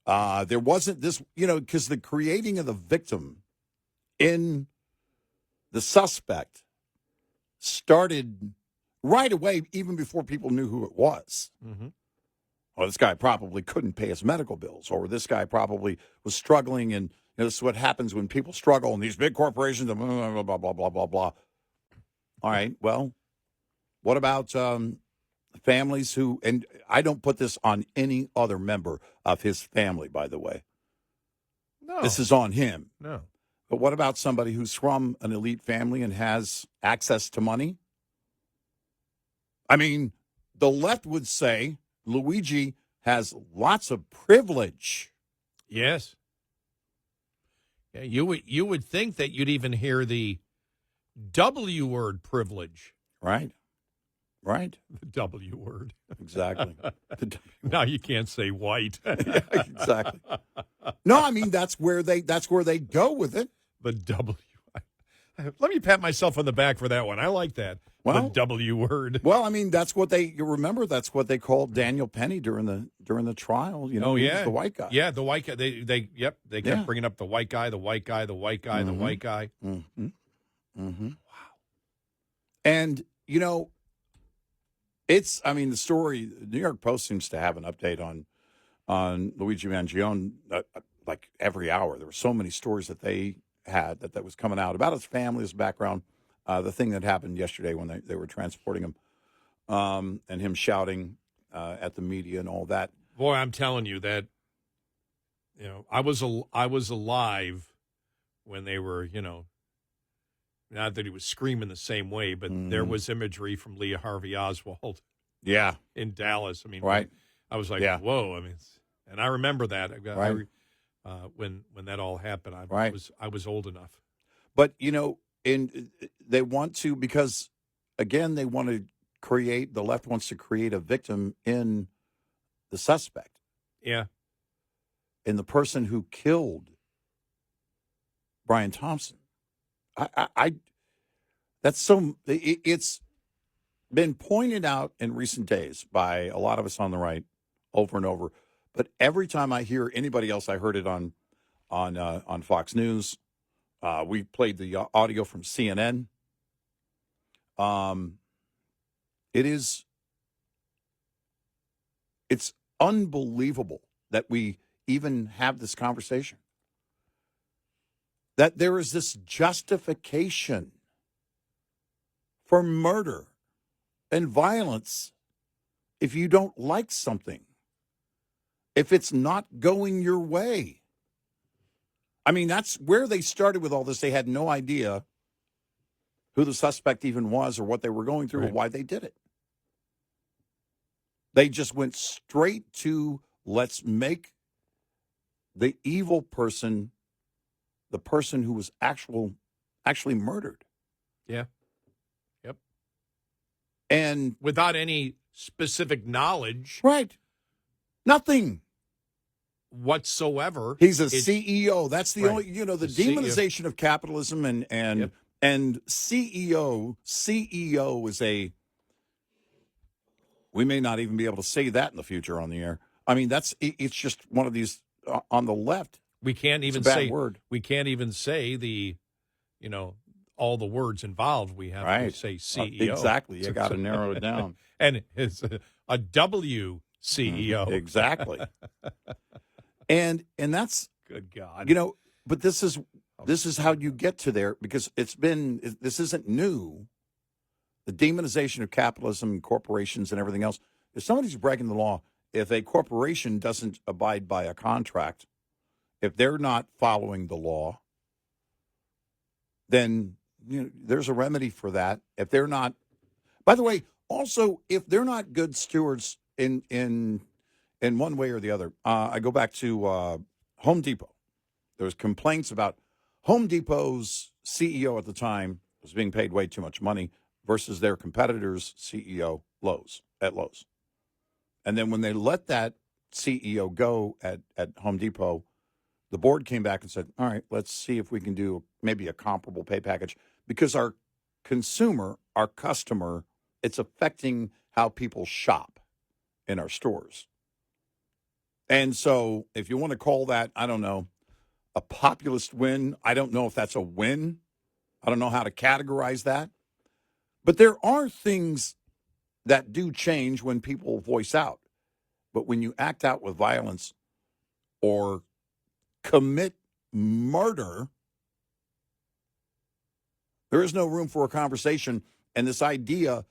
There wasn't this, because the creating of the victim in the suspect started right away, even before people knew who it was. Mm-hmm. Well, this guy probably couldn't pay his medical bills, or this guy probably was struggling, and this is what happens when people struggle, and these big corporations, blah, blah, blah, blah, blah, blah, blah. All right, well, what about families who, and I don't put this on any other member of his family, by the way. No. This is on him. No. But what about somebody who's from an elite family and has access to money? I mean, the left would say Luigi has lots of privilege. Yes. Yeah, you would think that you'd even hear the W word, privilege. Right. Right. The W word. Exactly. Now you can't say white. Yeah, exactly. No, I mean that's where they go with it. The W. Let me pat myself on the back for that one. I like that. Well, the W word. Well, I mean that's what you remember. That's what they called Daniel Penny during the trial. Oh yeah, he was the white guy. Yeah, the white guy. They kept bringing up the white guy, the white guy, the white guy, the white guy. Mm-hmm. Mm-hmm. Wow. And it's. I mean, the story. The New York Post seems to have an update on Luigi Mangione like every hour. There were so many stories that they had that was coming out about his family, his background, the thing that happened yesterday when they were transporting him, and him shouting at the media and all that. Boy, I'm telling you that, I was alive when they were, not that he was screaming the same way, but there was imagery from Lee Harvey Oswald. Yeah. In Dallas. I mean, right. I was like, whoa. I mean, and I remember that. Right. When that all happened, I was old enough. But they want to, because again they want to create, the left wants to create a victim in the suspect. Yeah. In the person who killed Brian Thompson. It's been pointed out in recent days by a lot of us on the right over and over. But every time I hear anybody else, I heard it on Fox News. We played the audio from CNN. It's unbelievable that we even have this conversation. That there is this justification for murder and violence if you don't like something. If it's not going your way. I mean, that's where they started with all this. They had no idea who the suspect even was or what they were going through or why they did it. They just went straight to, let's make the evil person the person who was actually murdered. Yeah. Yep. And without any specific knowledge. Right. Nothing whatsoever. He's a CEO. That's the only, the demonization CEO. Of capitalism and CEO is we may not even be able to say that in the future on the air. I mean, it's just one of these on the left. We can't even say word. We can't even say the, all the words involved. We have to say CEO. Exactly. You got to narrow it down. And it's a W CEO. Exactly. And that's good God. But this is how you get to there, because this isn't new. The demonization of capitalism and corporations and everything else. If somebody's breaking the law, if a corporation doesn't abide by a contract, if they're not following the law, then there's a remedy for that. If they're not By the way, also, if they're not good stewards in one way or the other, I go back to Home Depot. There was complaints about Home Depot's CEO at the time was being paid way too much money versus their competitor's CEO, Lowe's. And then when they let that CEO go at Home Depot, the board came back and said, all right, let's see if we can do maybe a comparable pay package, because our consumer, our customer, it's affecting how people shop in our stores. And so if you want to call that, I don't know, a populist win, I don't know if that's a win. I don't know how to categorize that. But there are things that do change when people voice out. But when you act out with violence or commit murder, there is no room for a conversation. And this idea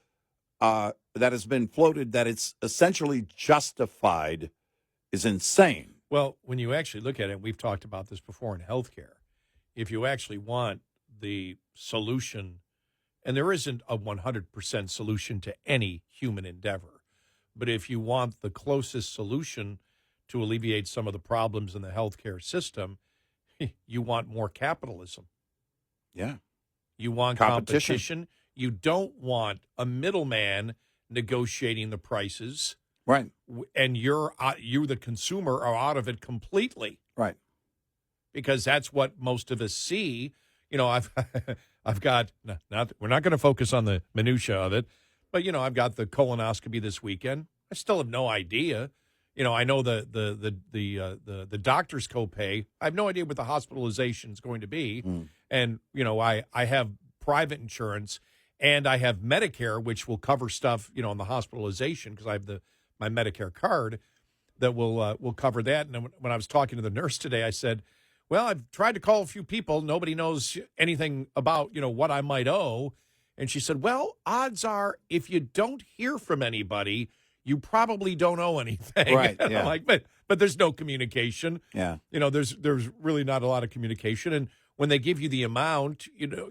that has been floated that it's essentially justified is insane. Well, when you actually look at it, we've talked about this before in healthcare. If you actually want the solution, and there isn't a 100% solution to any human endeavor, but if you want the closest solution to alleviate some of the problems in the healthcare system, you want more capitalism. Yeah. You want competition. You don't want a middleman negotiating the prices. Right. And you, the consumer, are out of it completely. Right. Because that's what most of us see. You know, I've got, we're not going to focus on the minutia of it, but, you know, I've got the colonoscopy this weekend. I still have no idea. You know, I know the doctor's copay. I have no idea what the hospitalization is going to be. And, you know, I have private insurance and I have Medicare, which will cover stuff, you know, on the hospitalization, because I have my Medicare card that will cover that. And when I was talking to the nurse today, I said, well, I've tried to call a few people. Nobody knows anything about, you know, what I might owe. And she said, well, odds are if you don't hear from anybody, you probably don't owe anything. Right. And Yeah. I'm like, but there's no communication. Yeah. You know, there's really not a lot of communication. And when they give you the amount, you know,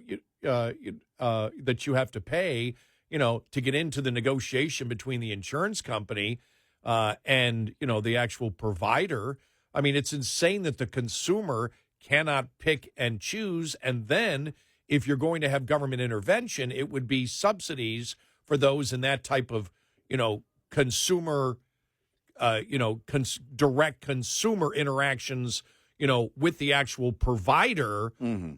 that you have to pay, you know, to get into the negotiation between the insurance company and, you know, the actual provider, I mean, it's insane that the consumer cannot pick and choose. And then if you're going to have government intervention, it would be subsidies for those in that type of, you know, consumer, direct consumer interactions, you know, with the actual provider, you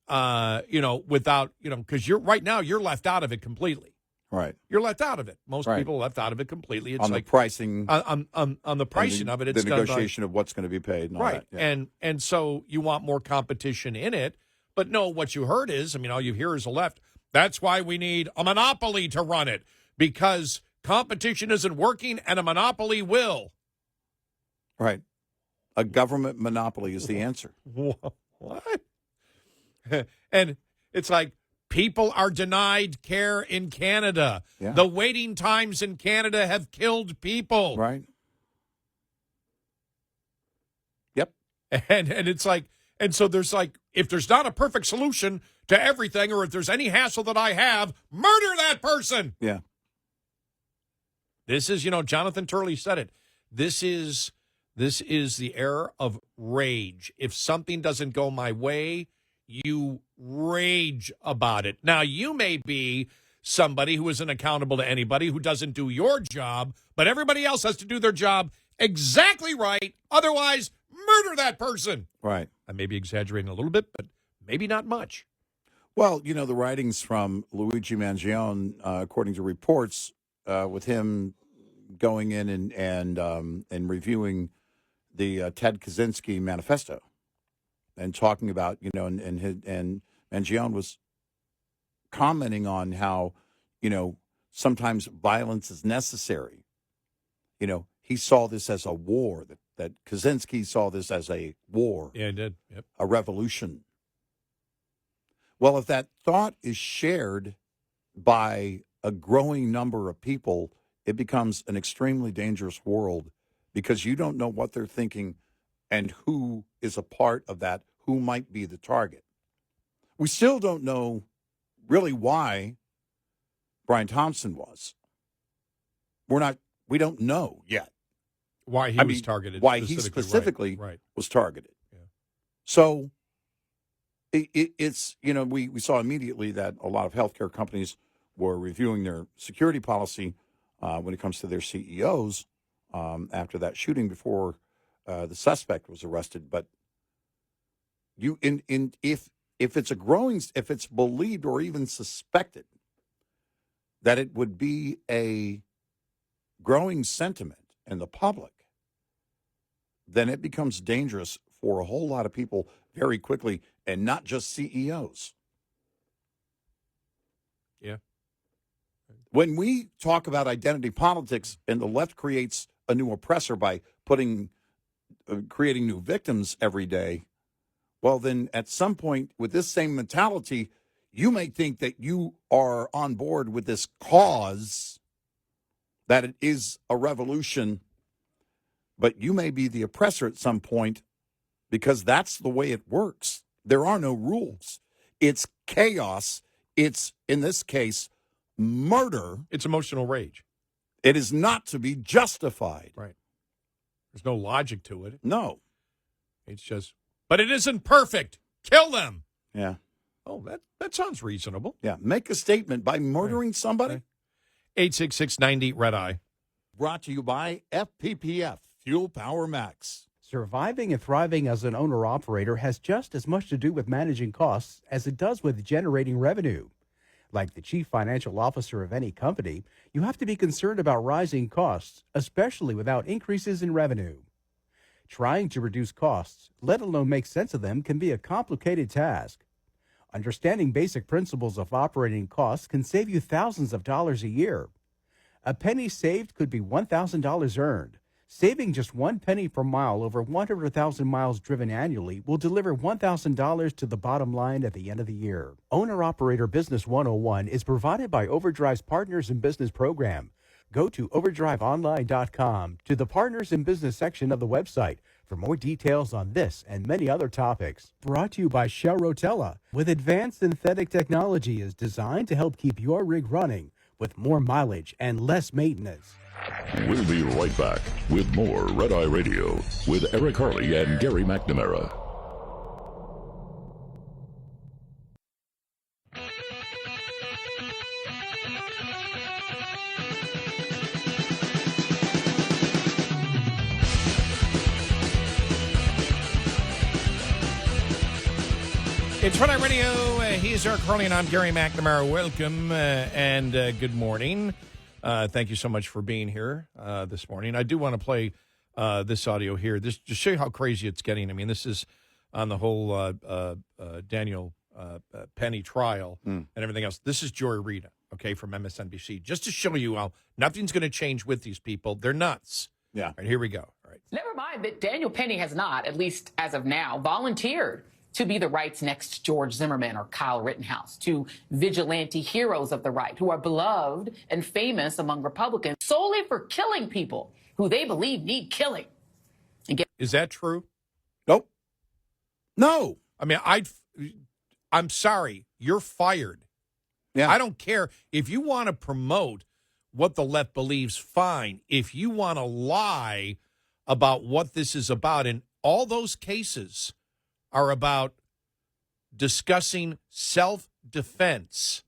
know, without, you know, because right now you're left out of it completely. Right. You're left out of it. Most Right. people are left out of it completely. It's On like the pricing. on the pricing of it. It's the done by- negotiation of what's going to be paid. And all right. that. Yeah. And so you want more competition in it. But no, what you heard is, I mean, all you hear is the left. That's why we need a monopoly to run it, because competition isn't working and a monopoly will. Right. A government monopoly is the answer. What? And it's like, people are denied care in Canada. Yeah. The waiting times in Canada have killed people. Right. Yep. And it's like, and so there's like, if there's not a perfect solution to everything, or if there's any hassle that I have, murder that person. Yeah. This is, you know, Jonathan Turley said it. This is the era of rage. If something doesn't go my way, you rage about it. Now, you may be somebody who isn't accountable to anybody, who doesn't do your job, but everybody else has to do their job exactly right. Otherwise, murder that person. Right. I may be exaggerating a little bit, but maybe not much. Well, you know, the writings from Luigi Mangione, according to reports, with him going in and reviewing the Ted Kaczynski manifesto and talking about, you know, and Mangione was commenting on how, you know, sometimes violence is necessary. You know, he saw this as a war, that Kaczynski saw this as a war. Yeah, I did. Yep. A revolution. Well, if that thought is shared by a growing number of people, it becomes an extremely dangerous world, because you don't know what they're thinking and who is a part of that, who might be the target. We still don't know really why Brian Thompson was. We don't know yet. Why he was targeted. Why he specifically right. was targeted. Yeah. So it's, we saw immediately that a lot of healthcare companies were reviewing their security policy when it comes to their CEOs after that shooting before the suspect was arrested. But if it's believed or even suspected that it would be a growing sentiment in the public, then it becomes dangerous for a whole lot of people very quickly, and not just CEOs. Yeah. When we talk about identity politics and the left creates a new oppressor by creating new victims every day, well, then at some point with this same mentality, you may think that you are on board with this cause, that it is a revolution, but you may be the oppressor at some point because that's the way it works. There are no rules. It's chaos. It's, in this case, murder. It's emotional rage. It is not to be justified. Right. There's no logic to it. No. It's just, but it isn't perfect. Kill them. Yeah. Oh, that sounds reasonable. Yeah. Make a statement by murdering somebody. 866-90-RED-EYE. Brought to you by FPPF, Fuel Power Max. Surviving and thriving as an owner-operator has just as much to do with managing costs as it does with generating revenue. Like the chief financial officer of any company, you have to be concerned about rising costs, especially without increases in revenue. Trying to reduce costs, let alone make sense of them, can be a complicated task. Understanding basic principles of operating costs can save you thousands of dollars a year. A penny saved could be $1,000 earned. Saving just 1 penny per mile over 100,000 miles driven annually will deliver $1,000 to the bottom line at the end of the year. Owner-Operator Business 101 is provided by Overdrive's Partners in Business program. Go to overdriveonline.com to the Partners in Business section of the website for more details on this and many other topics. Brought to you by Shell Rotella, with advanced synthetic technology is designed to help keep your rig running with more mileage and less maintenance. We'll be right back with more Red Eye Radio with Eric Harley and Gary McNamara. It's Red Eye Radio. He's Eric Harley and I'm Gary McNamara. Welcome and good morning. Thank you so much for being here this morning. I do want to play this audio here. This just show you how crazy it's getting. I mean, this is on the whole Daniel Penny trial and everything else. This is Joy Reid, okay, from MSNBC, just to show you how nothing's going to change with these people. They're nuts. Yeah. All right, here we go. All right. Never mind that Daniel Penny has not, at least as of now, volunteered to be the right's next George Zimmerman or Kyle Rittenhouse, to vigilante heroes of the right who are beloved and famous among Republicans solely for killing people who they believe need killing. Is that true? Nope. No. I mean, I'm sorry. You're fired. Yeah. I don't care. If you want to promote what the left believes, fine. If you want to lie about what this is about, and all those cases are about discussing self-defense.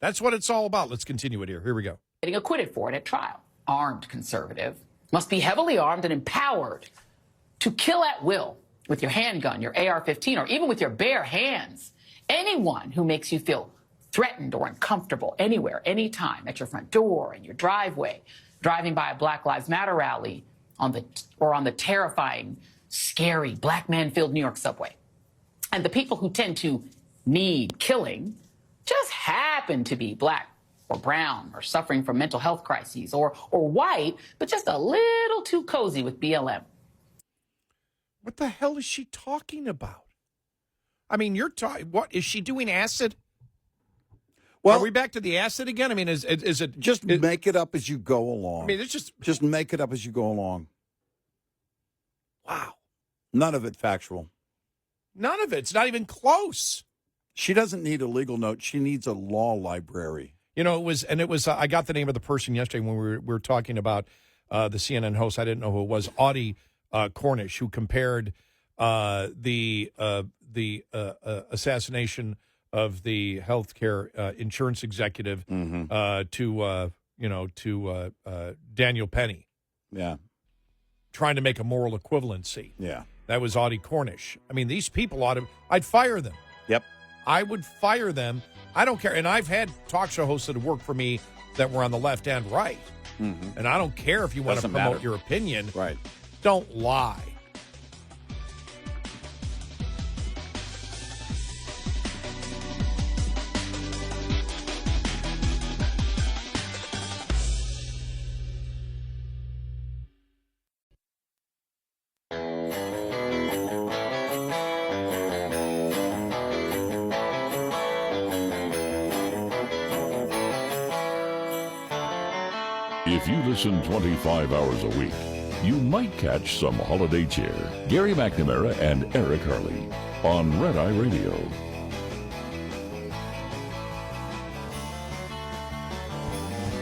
That's what it's all about. Let's continue it here. Here we go. Getting acquitted for it at trial. Armed conservative must be heavily armed and empowered to kill at will with your handgun, your AR-15, or even with your bare hands. Anyone who makes you feel threatened or uncomfortable anywhere, anytime, at your front door, in your driveway, driving by a Black Lives Matter rally, on the terrifying, scary black man-filled New York subway. And the people who tend to need killing just happen to be black or brown or suffering from mental health crises or white, but just a little too cozy with BLM. What the hell is she talking about? I mean, what is she doing? Acid? Well, are we back to the acid again? I mean, is it just make it up as you go along? I mean, it's just make it up as you go along. Wow. None of it factual. None of it. It's not even close. She doesn't need a legal note. She needs a law library. You know, it was. I got the name of the person yesterday when we were talking about the CNN host. I didn't know who it was. Audie Cornish, who compared the assassination of the healthcare insurance executive to Daniel Penny. Yeah. Trying to make a moral equivalency. Yeah. That was Audie Cornish. I mean, these people I'd fire them. Yep. I would fire them. I don't care. And I've had talk show hosts that have worked for me that were on the left and right. Mm-hmm. And I don't care if you want to promote your opinion. Right. Don't lie. If you listen 25 hours a week, you might catch some holiday cheer. Gary McNamara and Eric Harley on Red Eye Radio.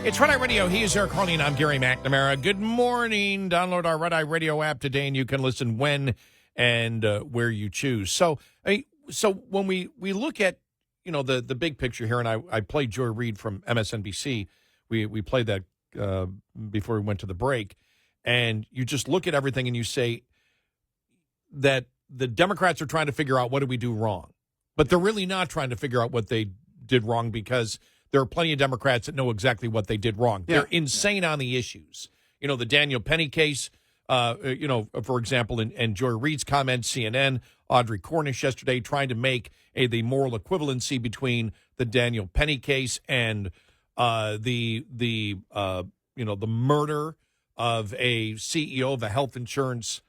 It's Red Eye Radio. He is Eric Harley, and I'm Gary McNamara. Good morning. Download our Red Eye Radio app today, and you can listen when and where you choose. So when we look at the big picture here, and I played Joy Reid from MSNBC. We played that before we went to the break, and you just look at everything and you say that the Democrats are trying to figure out what did we do wrong, but they're really not trying to figure out what they did wrong because there are plenty of Democrats that know exactly what they did wrong. Yeah. They're insane on the issues. The Daniel Penny case, for example, and Joy Reid's comments, CNN, Audrey Cornish yesterday trying to make the moral equivalency between the Daniel Penny case and the murder of a CEO of a health insurance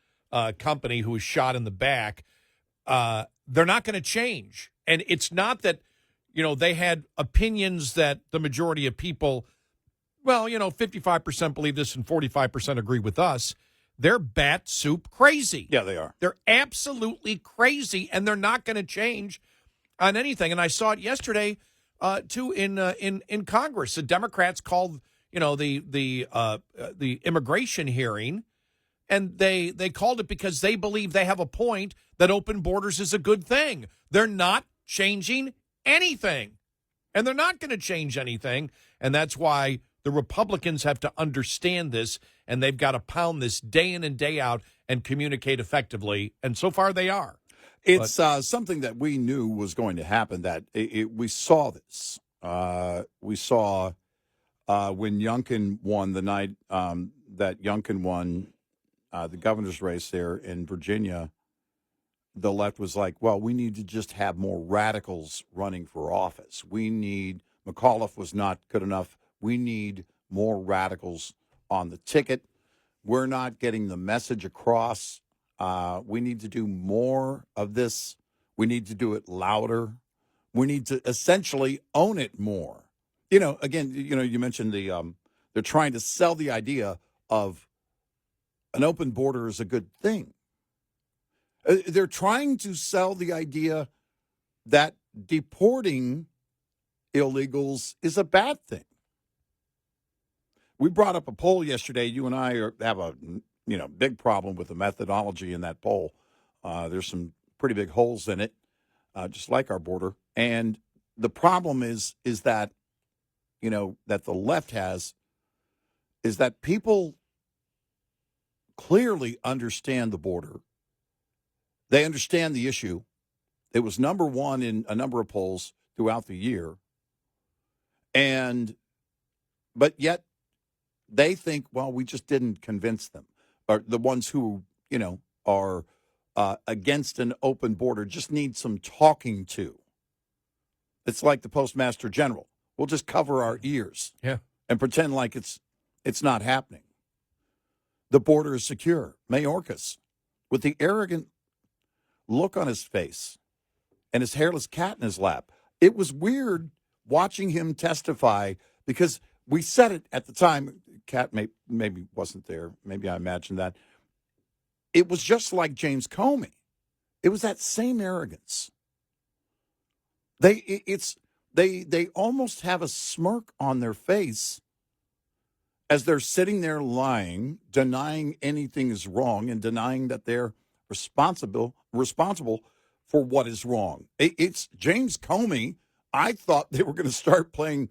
company who was shot in the back. They're not going to change. And it's not that, they had opinions that the majority of people, 55% believe this and 45% agree with us. They're bat soup crazy. Yeah, they are. They're absolutely crazy, and they're not going to change on anything. And I saw it yesterday. Too in Congress, the Democrats called the immigration hearing, and they called it because they believe they have a point that open borders is a good thing. They're not changing anything, and they're not going to change anything, and that's why the Republicans have to understand this, and they've got to pound this day in and day out and communicate effectively, and so far they are. It's something that we knew was going to happen, that we saw this. We saw when Youngkin won the night that Youngkin won the governor's race there in Virginia, the left was like, well, we need to just have more radicals running for office. McAuliffe was not good enough. We need more radicals on the ticket. We're not getting the message across. We need to do more of this. We need to do it louder. We need to essentially own it more. Again, you mentioned they're trying to sell the idea of an open border is a good thing. They're trying to sell the idea that deporting illegals is a bad thing. We brought up a poll yesterday. You and I have a big problem with the methodology in that poll. There's some pretty big holes in it, just like our border. And the problem is that, that the left has, is that people clearly understand the border. They understand the issue. It was number one in a number of polls throughout the year. But yet they think, well, we just didn't convince them. Or the ones who, are against an open border just need some talking to. It's like the Postmaster General. We'll just cover our ears and pretend like it's not happening. The border is secure. Mayorkas, with the arrogant look on his face and his hairless cat in his lap. It was weird watching him testify because we said it at the time. Cat maybe wasn't there. Maybe I imagined that. It was just like James Comey. It was that same arrogance. they almost have a smirk on their face as they're sitting there lying, denying anything is wrong, and denying that they're responsible for what is wrong. It's James Comey. I thought they were going to start playing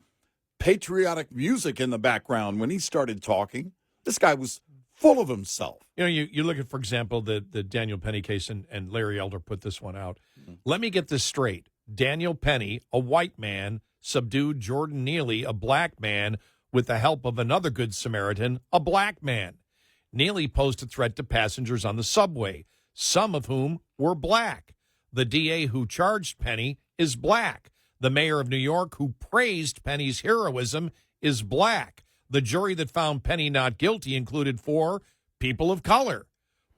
patriotic music in the background when he started talking. This guy was full of himself. You know, you look at, for example, the Daniel Penny case, and Larry Elder put this one out. Let me get this straight. Daniel Penny, a white man, subdued Jordan Neely, a black man, with the help of another Good Samaritan, a black man. Neely posed a threat to passengers on the subway, some of whom were black. The DA who charged Penny is black. The mayor of New York who praised Penny's heroism is black. The jury that found Penny not guilty included 4 people of color.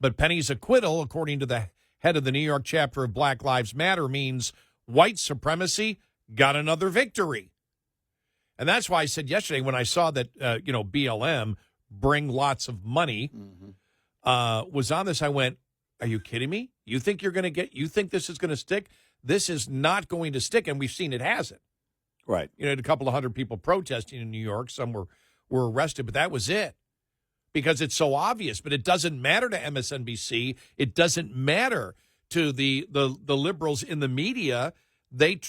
But Penny's acquittal, according to the head of the New York chapter of Black Lives Matter, means white supremacy got another victory. And that's why I said yesterday when I saw that, BLM, bring lots of money, was on this, I went, are you kidding me? You think you think this is going to stick? This is not going to stick, and we've seen it hasn't. Right. You know, a couple of hundred people protesting in New York. Some were arrested, but that was it. Because it's so obvious, but it doesn't matter to MSNBC. It doesn't matter to the liberals in the media. They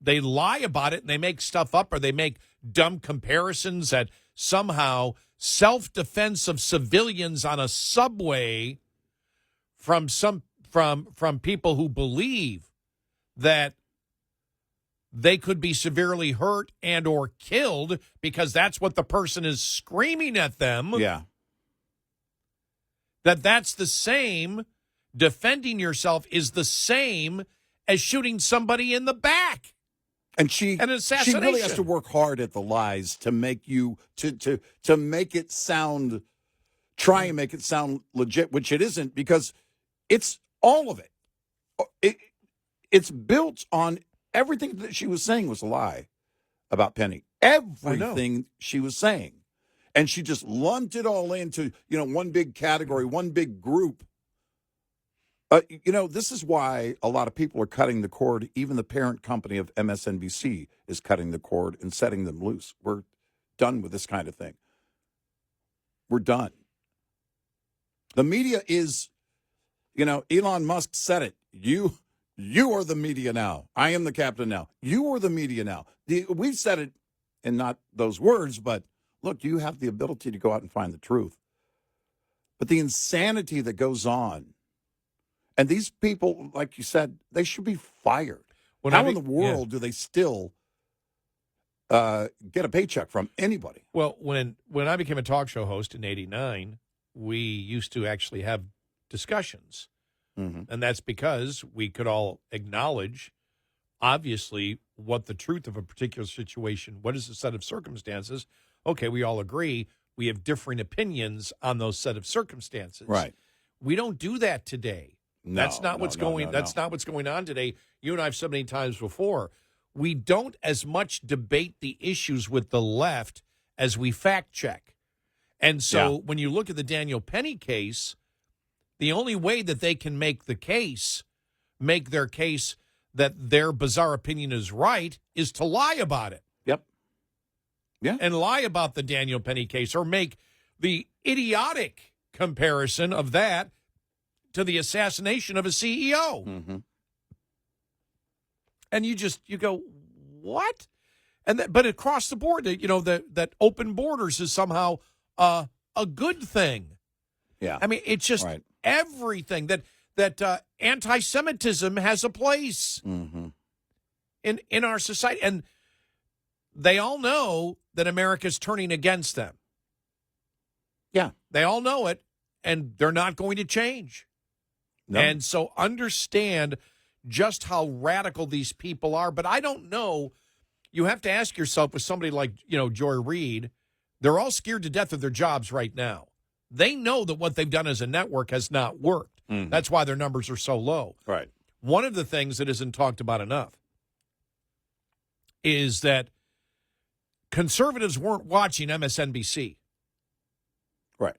lie about it and they make stuff up, or they make dumb comparisons that somehow self-defense of civilians on a subway from people who believe that they could be severely hurt and or killed because that's what the person is screaming at them. Yeah. That's the same. Defending yourself is the same as shooting somebody in the back. And she really has to work hard at the lies to make you to make it sound, try and make it sound legit, which it isn't, because it's all of it. It's built on everything that she was saying was a lie about Penny. Everything she was saying. And she just lumped it all into, one big category, one big group. This is why a lot of people are cutting the cord. Even the parent company of MSNBC is cutting the cord and setting them loose. We're done with this kind of thing. We're done. The media is, Elon Musk said it. You are the media now. I am the captain now. You are the media now. We've said it in not those words, but look, you have the ability to go out and find the truth. But the insanity that goes on, and these people, like you said, they should be fired. How in the world do they still get a paycheck from anybody? Well, when I became a talk show host in '89, we used to actually have discussions. Mm-hmm. And that's because we could all acknowledge, obviously, what the truth of a particular situation, what is the set of circumstances. Okay, we all agree. We have differing opinions on those set of circumstances. Right. We don't do that today. That's not what's going on today. You and I have said many times before, we don't as much debate the issues with the left as we fact check. And so when you look at the Daniel Penny case, the only way that they can make their case that their bizarre opinion is right is to lie about it. Yep. Yeah. And lie about the Daniel Penny case, or make the idiotic comparison of that to the assassination of a CEO. Mm-hmm. And you go, what? But across the board, that open borders is somehow a good thing. Yeah. I mean, it's just everything that anti-Semitism has a place in our society. And they all know that America's turning against them. Yeah. They all know it, and they're not going to change. No. And so understand just how radical these people are. But I don't know. You have to ask yourself, with somebody like, Joy Reid, they're all scared to death of their jobs right now. They know that what they've done as a network has not worked. Mm-hmm. That's why their numbers are so low. Right. One of the things that isn't talked about enough is that conservatives weren't watching MSNBC. Right.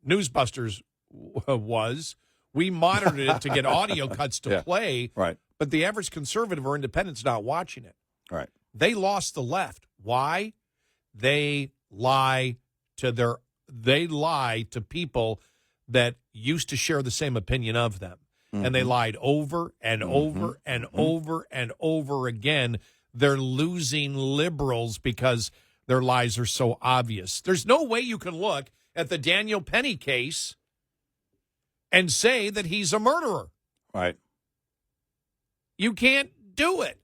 Newsbusters was. We monitored it to get audio cuts to play. Right. but the average conservative or independent's not watching it. All right. They lost the left. Why? They lie to people that used to share the same opinion of them. Mm-hmm. And they lied over and over and over and over again. They're losing liberals because their lies are so obvious. There's no way you can look at the Daniel Penny case and say that he's a murderer. Right. You can't do it.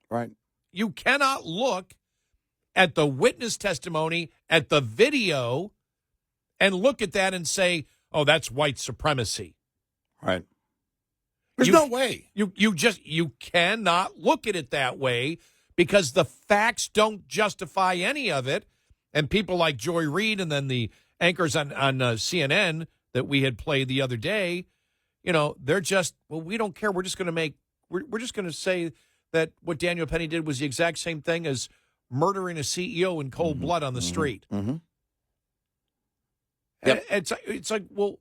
Right. You cannot look at the witness testimony, at the video, and look at that and say, oh, that's white supremacy. Right. There's no way. You cannot look at it that way because the facts don't justify any of it. And people like Joy Reid and then the anchors on CNN that we had played the other day, they're just, well, we don't care. We're just going to say that what Daniel Penny did was the exact same thing as murdering a CEO in cold blood on the street. Mm-hmm. Yep. It's like, well,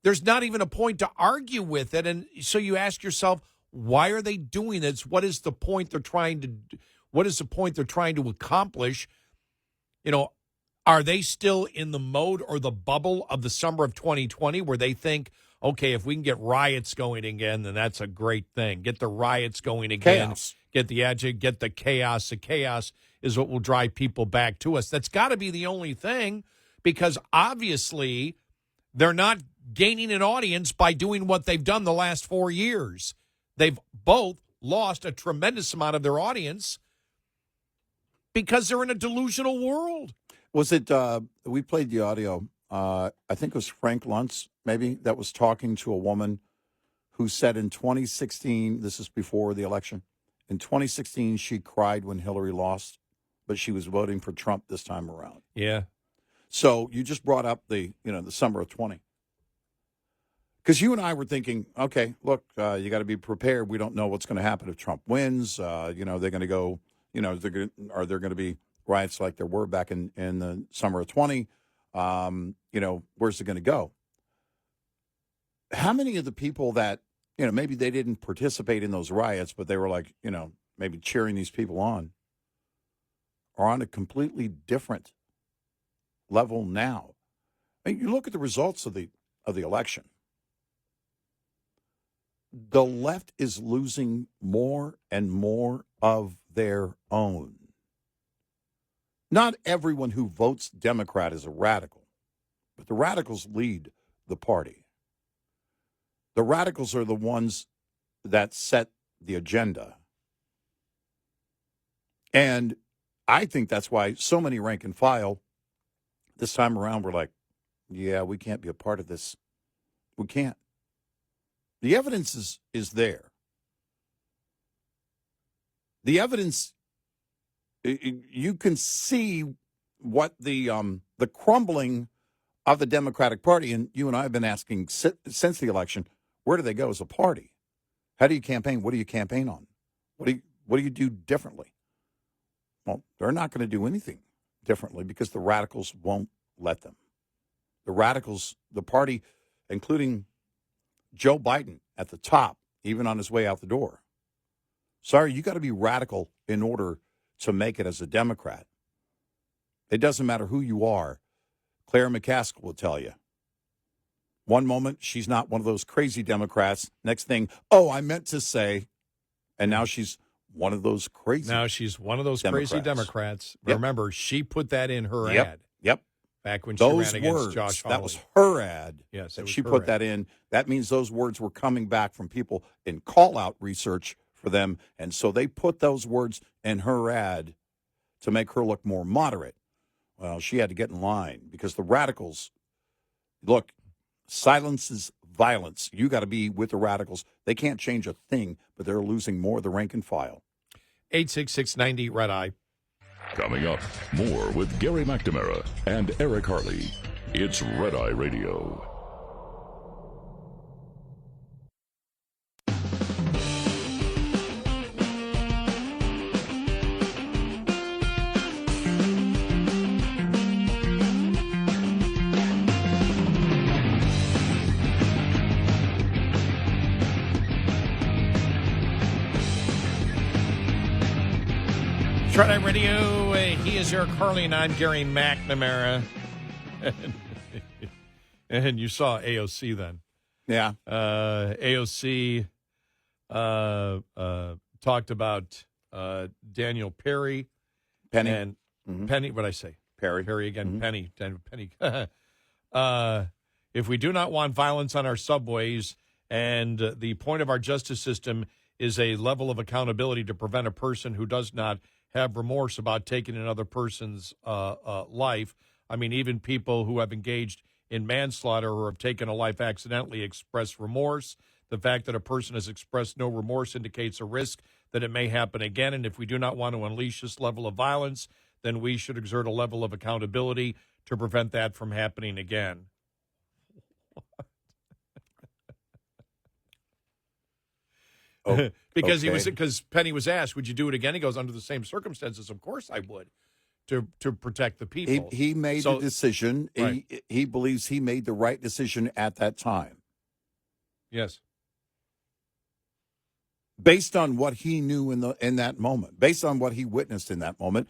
there's not even a point to argue with it. And so you ask yourself, why are they doing this? What is the point they're trying to accomplish? Are they still in the mode or the bubble of the summer of 2020 where they think, okay, if we can get riots going again, then that's a great thing. Get the riots going again. Chaos. Get the chaos. The chaos is what will drive people back to us. That's got to be the only thing, because obviously they're not gaining an audience by doing what they've done the last 4 years. They've both lost a tremendous amount of their audience because they're in a delusional world. Was it, we played the audio, I think it was Frank Luntz, maybe, that was talking to a woman who said in 2016, this is before the election, in 2016 she cried when Hillary lost, but she was voting for Trump this time around. Yeah. So you just brought up the summer of 20. Because you and I were thinking, okay, look, you got to be prepared. We don't know what's going to happen if Trump wins. They're going to go, are there going to be riots like there were back in the summer of 20? Where's it going to go? How many of the people that, maybe they didn't participate in those riots, but they were like, maybe cheering these people on, are on a completely different level now? I mean, you look at the results of the election. The left is losing more and more of their own. Not everyone who votes Democrat is a radical, but the radicals lead the party. The radicals are the ones that set the agenda. And I think that's why so many rank and file this time around were like, yeah, we can't be a part of this. We can't. The evidence is there. The evidence, you can see what the crumbling of the Democratic Party, and you and I have been asking since the election, where do they go as a party? How do you campaign? What do you campaign on? What do you do differently? Well, they're not going to do anything differently because the radicals won't let them. The radicals, the party, including Joe Biden at the top, even on his way out the door. Sorry, you got to be radical in order to make it as a Democrat. It doesn't matter who you are. Claire McCaskill will tell you. One moment, she's not one of those crazy Democrats. Next thing, I meant to say, and now she's one of those crazy Now she's one of those Democrats. crazy Democrats. Yep. Remember, she put that in her Yep. ad. Yep. Back when she Those ran against words, Josh that Hawley. was her ad. Yes, that it was she her put ad. that in. That means those words were coming back from people in call-out research for them, and so they put those words in her ad to make her look more moderate. Well, she had to get in line because the radicals, look, silence is violence. You got to be with the radicals. They can't change a thing, but they're losing more of the rank and file. 866-90 Red Eye. Coming up, more with Gary McNamara and Eric Harley. It's Red Eye Radio. Shred Radio. He is Eric Harley, and I'm Gary McNamara. And you saw AOC then. Yeah. AOC talked about Daniel Perry. Penny. And Penny, what'd I say? Perry. Perry again. Penny. Daniel Penny. If we do not want violence on our subways, and the point of our justice system is a level of accountability to prevent a person who does not have remorse about taking another person's life. I mean, even people who have engaged in manslaughter or have taken a life accidentally express remorse. The fact that a person has expressed no remorse indicates a risk that it may happen again. And if we do not want to unleash this level of violence, then we should exert a level of accountability to prevent that from happening again. Because Penny was asked, would you do it again? He goes, under the same circumstances, of course I would, to protect the people. He made a decision. Right. He believes he made the right decision at that time. Yes. Based on what he knew in that moment, based on what he witnessed in that moment,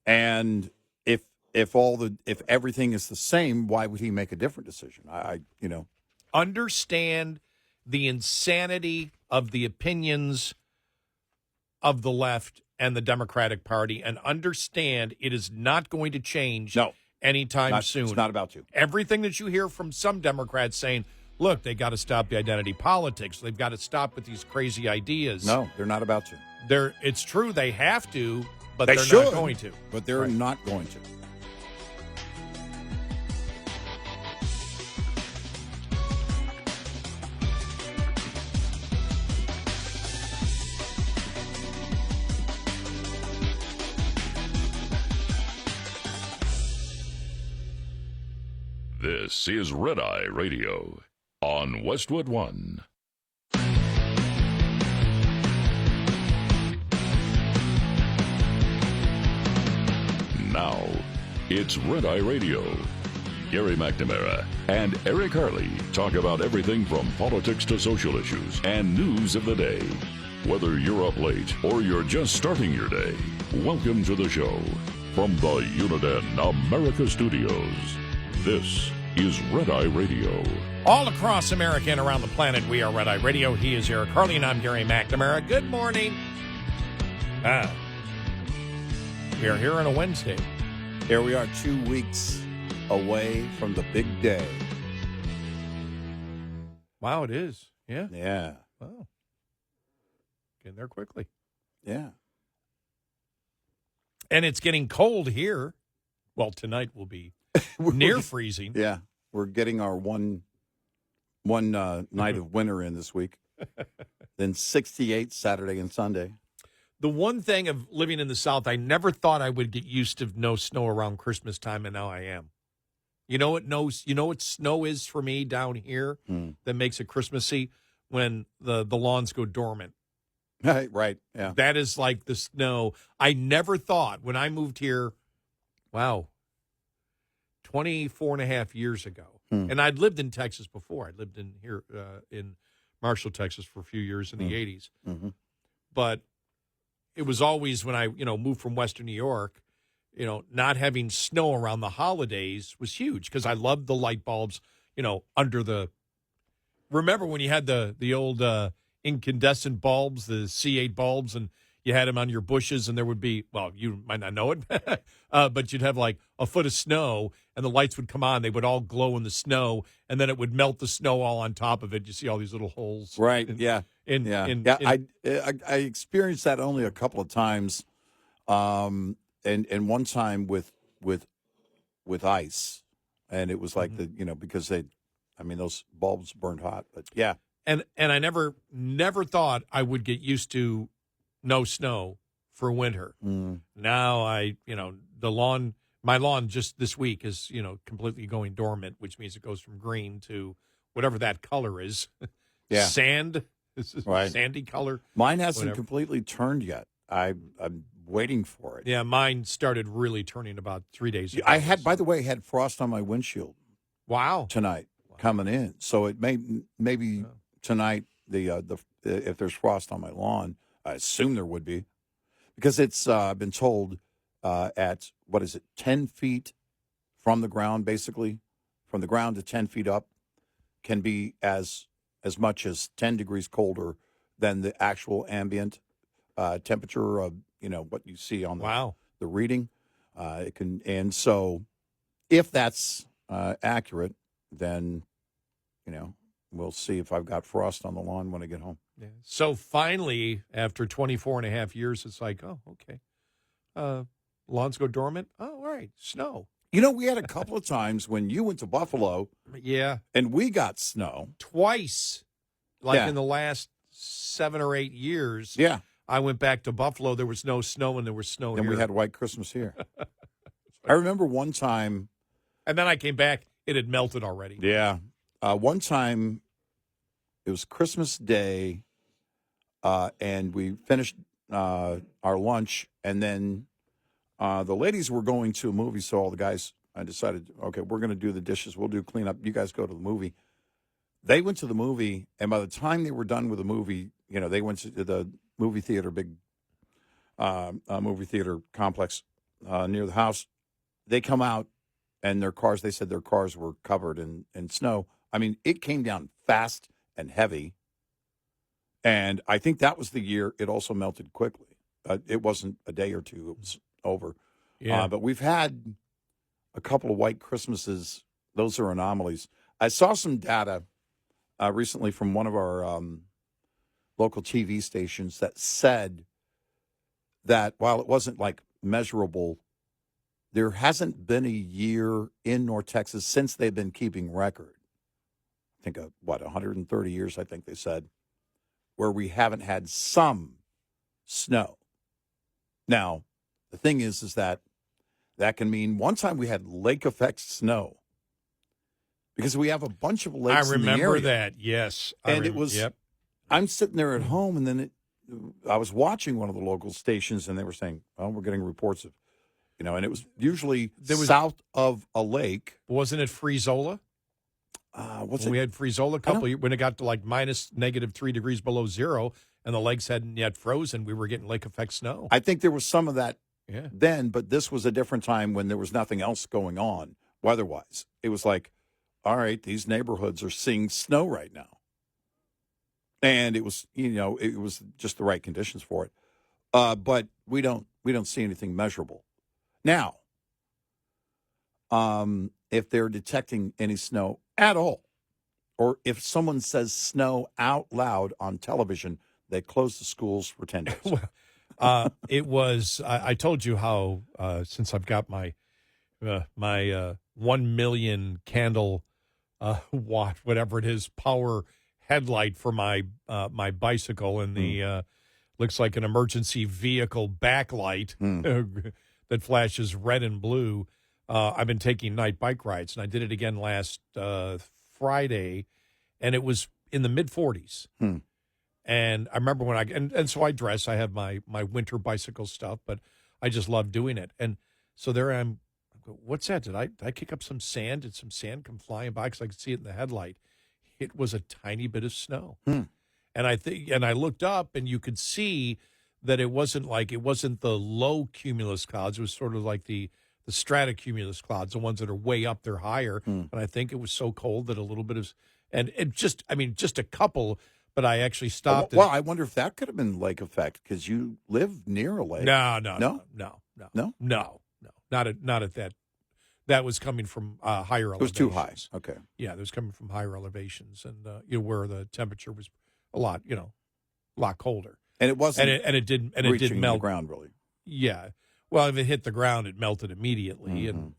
and if everything is the same, why would he make a different decision? Understand the insanity of the opinions of the left and the Democratic Party, and understand it is not going to change anytime soon. It's not about to. Everything that you hear from some Democrats saying, look, they got to stop the identity politics. They've got to stop with these crazy ideas. No, they're not about to. It's true they have to, but they're not going to. But they're not going to. This is Red Eye Radio on Westwood One. Now, it's Red Eye Radio. Gary McNamara and Eric Harley talk about everything from politics to social issues and news of the day. Whether you're up late or you're just starting your day, welcome to the show. From the Uniden America Studios, this is Red Eye Radio. All across America and around the planet, we are Red Eye Radio. He is Eric Harley, and I'm Gary McNamara. Good morning. We are here on a Wednesday. Here we are 2 weeks away from the big day. Wow, it is. Yeah. Yeah. Wow. Getting there quickly. Yeah. And it's getting cold here. Well, tonight will be near freezing. Yeah. We're getting our one night of winter in this week. Then 68 Saturday and Sunday. The one thing of living in the South, I never thought I would get used to no snow around Christmas time, and now I am. You know what snow is for me down here that makes it Christmassy? When the lawns go dormant. Right, yeah. That is like the snow. I never thought when I moved here, 24 and a half years ago. And I'd lived in Texas before. I'd lived in here in Marshall, Texas for a few years in the 80s. Mm-hmm. But it was always when I, moved from Western New York, not having snow around the holidays was huge because I loved the light bulbs, under the. Remember when you had the old incandescent bulbs, the C8 bulbs, and you had them on your bushes, and there would be, you might not know it, but you'd have like a foot of snow, and the lights would come on. They would all glow in the snow, and then it would melt the snow all on top of it. You see all these little holes. Right, I experienced that only a couple of times, and one time with ice, and it was like because those bulbs burned hot, but yeah. And I never thought I would get used to no snow for winter. Now my lawn just this week is, completely going dormant, which means it goes from green to whatever that color is. Yeah. Sand. This is right. Sandy color. Mine hasn't completely turned yet. I'm waiting for it. Yeah, mine started really turning about 3 days ago. I had frost on my windshield. Wow. Tonight coming in. So it maybe tonight if there's frost on my lawn, I assume there would be. because it's been told at, 10 feet from the ground, basically, from the ground to 10 feet up, can be as much as 10 degrees colder than the actual ambient temperature of, what you see on the reading. It can, and so if that's accurate, then, we'll see if I've got frost on the lawn when I get home. Yeah. So finally, after 24 and a half years, it's like, oh, okay. Lawns go dormant. Oh, all right. Snow. We had a couple of times when you went to Buffalo. Yeah. And we got snow. Twice. In the last 7 or 8 years. Yeah. I went back to Buffalo. There was no snow, and there was snow and here. We had White Christmas here. I remember one time. And then I came back. It had melted already. Yeah. One time, it was Christmas Day, and we finished our lunch, and then the ladies were going to a movie, so all the guys, I decided, okay, we're going to do the dishes. We'll do cleanup. You guys go to the movie. They went to the movie, and by the time they were done with the movie, they went to the movie theater, big movie theater complex near the house. They come out, and they said their cars were covered in snow. I mean, it came down fast and heavy, and I think that was the year it also melted quickly. It wasn't a day or two. It was over. Yeah. But we've had a couple of white Christmases. Those are anomalies. I saw some data recently from one of our local TV stations that said that while it wasn't like measurable, there hasn't been a year in North Texas since they've been keeping record. I think 130 years, I think they said, where we haven't had some snow. Now, the thing is that can mean one time we had lake effect snow because we have a bunch of lakes. I remember that. Yes. It was, yep. I'm sitting there at home, and then I was watching one of the local stations, and they were saying, oh, we're getting reports of, and it was usually south of a lake. Wasn't it Frizola? We had Frizola a couple years, when it got to like -3 degrees below zero, and the lakes hadn't yet frozen, we were getting lake effect snow. I think there was some of that then, but this was a different time when there was nothing else going on weather-wise. It was like, all right, these neighborhoods are seeing snow right now. And it was, it was just the right conditions for it. But we don't see anything measurable. Now, if they're detecting any snow at all, or if someone says snow out loud on television, they close the schools for 10 days. It was, I told you how, since I've got my 1 million candle watt, whatever it is, power headlight for my bicycle, and the looks like an emergency vehicle backlight that flashes red and blue. I've been taking night bike rides, and I did it again last Friday, and it was in the mid-40s. And I remember when and so I dress. I have my winter bicycle stuff, but I just love doing it. And so there I'm. What's that? Did I kick up some sand? Did some sand come flying by? Because I could see it in the headlight. It was a tiny bit of snow. And I looked up, and you could see that it wasn't the low cumulus clouds. It was sort of like the stratocumulus clouds, the ones that are way up there higher. And I think it was so cold that a little bit of, and it just a couple. But I actually stopped. Well, I wonder if that could have been lake effect because you live near a lake. No. Not at that. That was coming from higher elevations. It was too high. Okay. Yeah, it was coming from higher elevations, and where the temperature was a lot colder. And it wasn't. And it did reaching melt the ground really. Yeah. Well, if it hit the ground, it melted immediately, and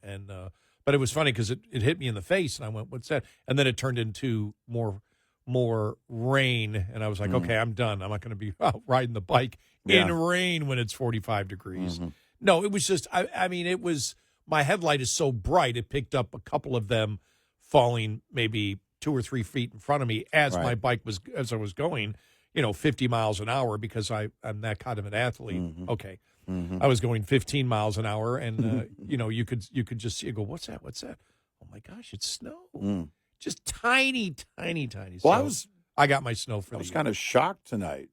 but it was funny because it hit me in the face, and I went, "What's that?" And then it turned into more rain, and I was like, okay, I'm done. I'm not going to be out riding the bike in rain when it's 45 degrees. No, it was just, I mean, it was, my headlight is so bright, it picked up a couple of them falling maybe 2 or 3 feet in front of me as my bike as I was going, 50 miles an hour because I'm that kind of an athlete. Okay. I was going 15 miles an hour, and, you could just see it go, what's that? Oh my gosh, it's snow. Just tiny. Well, I got my snow for the I was kind of shocked tonight.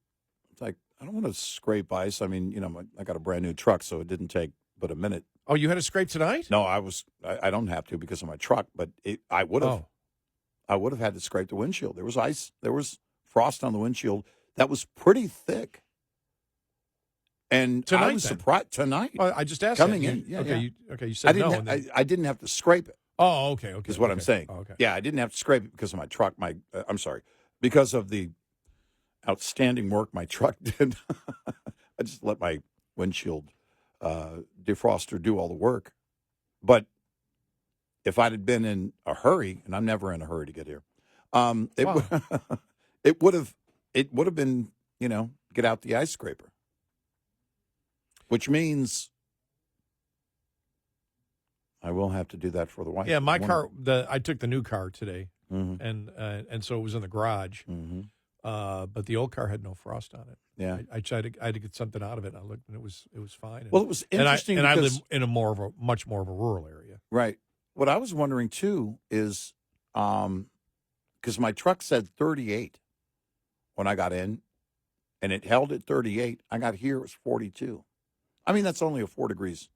It's like, I don't want to scrape ice. I mean, I got a brand new truck, so it didn't take but a minute. Oh, you had a scrape tonight? No, I don't have to because of my truck, but I would have. Oh. I would have had to scrape the windshield. There was ice. There was frost on the windshield that was pretty thick. And Tonight, I was surprised tonight. Well, I just asked coming that. in. Yeah, okay, yeah. You said no. I didn't have to scrape it. Oh, okay. Is what I'm saying. Oh, okay. Yeah, I didn't have to scrape it because of my truck. I'm sorry, because of the outstanding work my truck did. I just let my windshield defroster do all the work. But if I'd have been in a hurry, and I'm never in a hurry to get here, it would have been, get out the ice scraper, which means I will have to do that for the wife. Yeah, my car. I took the new car today, and so it was in the garage. Mm-hmm. But the old car had no frost on it. Yeah, I tried to get something out of it. And I looked, and it was fine. Well, it was interesting, and I live in much more of a rural area. Right. What I was wondering too is, because my truck said 38 when I got in, and it held at 38. I got here, it was 42. I mean, that's only a 4 degrees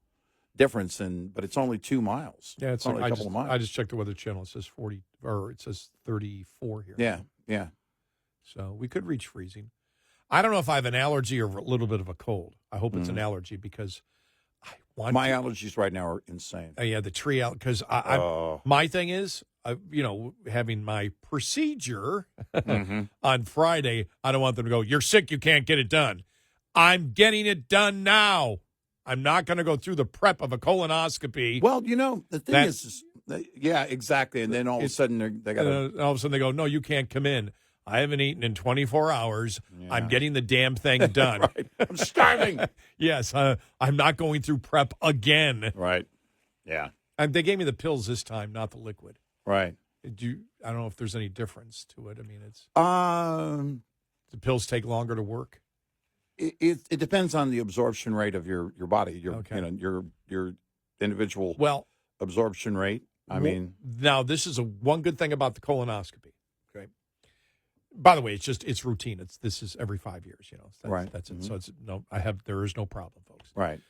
difference, but it's only 2 miles. Yeah, it's only a couple of miles. I just checked the Weather Channel. It says 40, or it says 34 here. Yeah, yeah. So we could reach freezing. I don't know if I have an allergy or a little bit of a cold. I hope it's an allergy because I want my allergies right now are insane. Yeah, the tree out because my thing is, having my procedure on Friday. I don't want them to go, "You're sick, you can't get it done." I'm getting it done now. I'm not going to go through the prep of a colonoscopy. Well, the thing is, yeah, exactly. And then all of a sudden they got all of a sudden they go, "No, you can't come in. I haven't eaten in 24 hours. Yeah. I'm getting the damn thing done." Right. I'm starving. Yes, I'm not going through prep again. Right. Yeah. And they gave me the pills this time, not the liquid. Right. I don't know if there's any difference to it. I mean, it's the pills take longer to work. It depends on the absorption rate of your body. Your individual absorption rate. I mean, now this is one good thing about the colonoscopy. Okay. By the way, it's routine. This is every 5 years. Right. That's it. So there is no problem, folks. Right.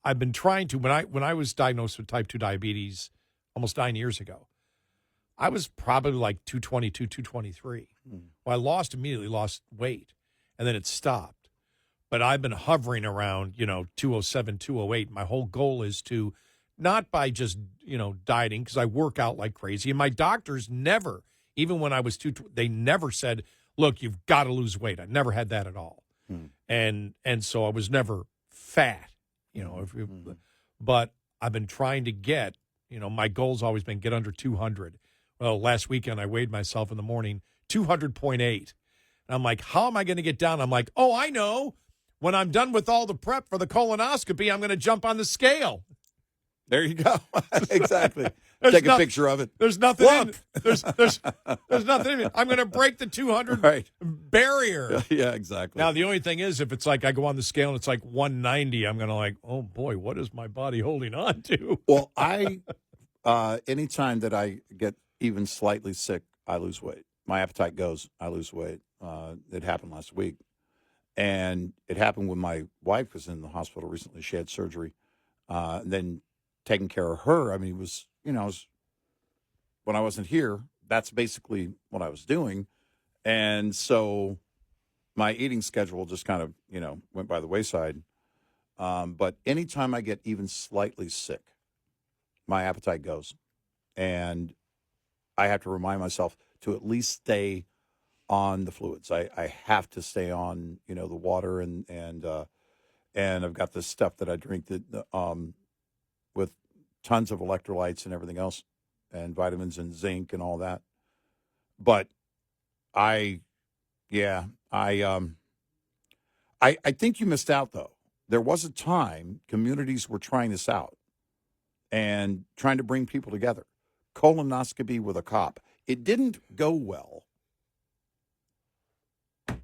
I've been trying to when I was diagnosed with type 2 diabetes almost 9 years ago, I was probably like 222, 223. Well, I immediately lost weight, and then it stopped. But I've been hovering around, 207, 208. My whole goal is to, not by just, dieting, because I work out like crazy. And my doctors never, even when I was they never said, "Look, you've got to lose weight." I never had that at all. And so I was never fat, but I've been trying to get, my goal's always been get under 200. Well, last weekend I weighed myself in the morning, 200.8. And I'm like, how am I going to get down? I'm like, oh, I know. When I'm done with all the prep for the colonoscopy, I'm going to jump on the scale. There you go. Exactly. Take a picture of it. There's nothing in it. There's nothing in it. I'm going to break the 200 barrier. Yeah, exactly. Now, the only thing is, if it's like I go on the scale and it's like 190, I'm going to oh, boy, what is my body holding on to? Well, anytime that I get even slightly sick, I lose weight. My appetite goes, I lose weight. It happened last week. And it happened when my wife was in the hospital recently. She had surgery. And then taking care of her, I mean, it was, when I wasn't here, that's basically what I was doing. And so my eating schedule just kind of, went by the wayside. But anytime I get even slightly sick, my appetite goes. And I have to remind myself to at least stay on the fluids. I have to stay on, the water and I've got this stuff that I drink that with tons of electrolytes and everything else and vitamins and zinc and all that. But I think you missed out though. There was a time communities were trying this out and trying to bring people together. Colonoscopy with a cop. It didn't go well.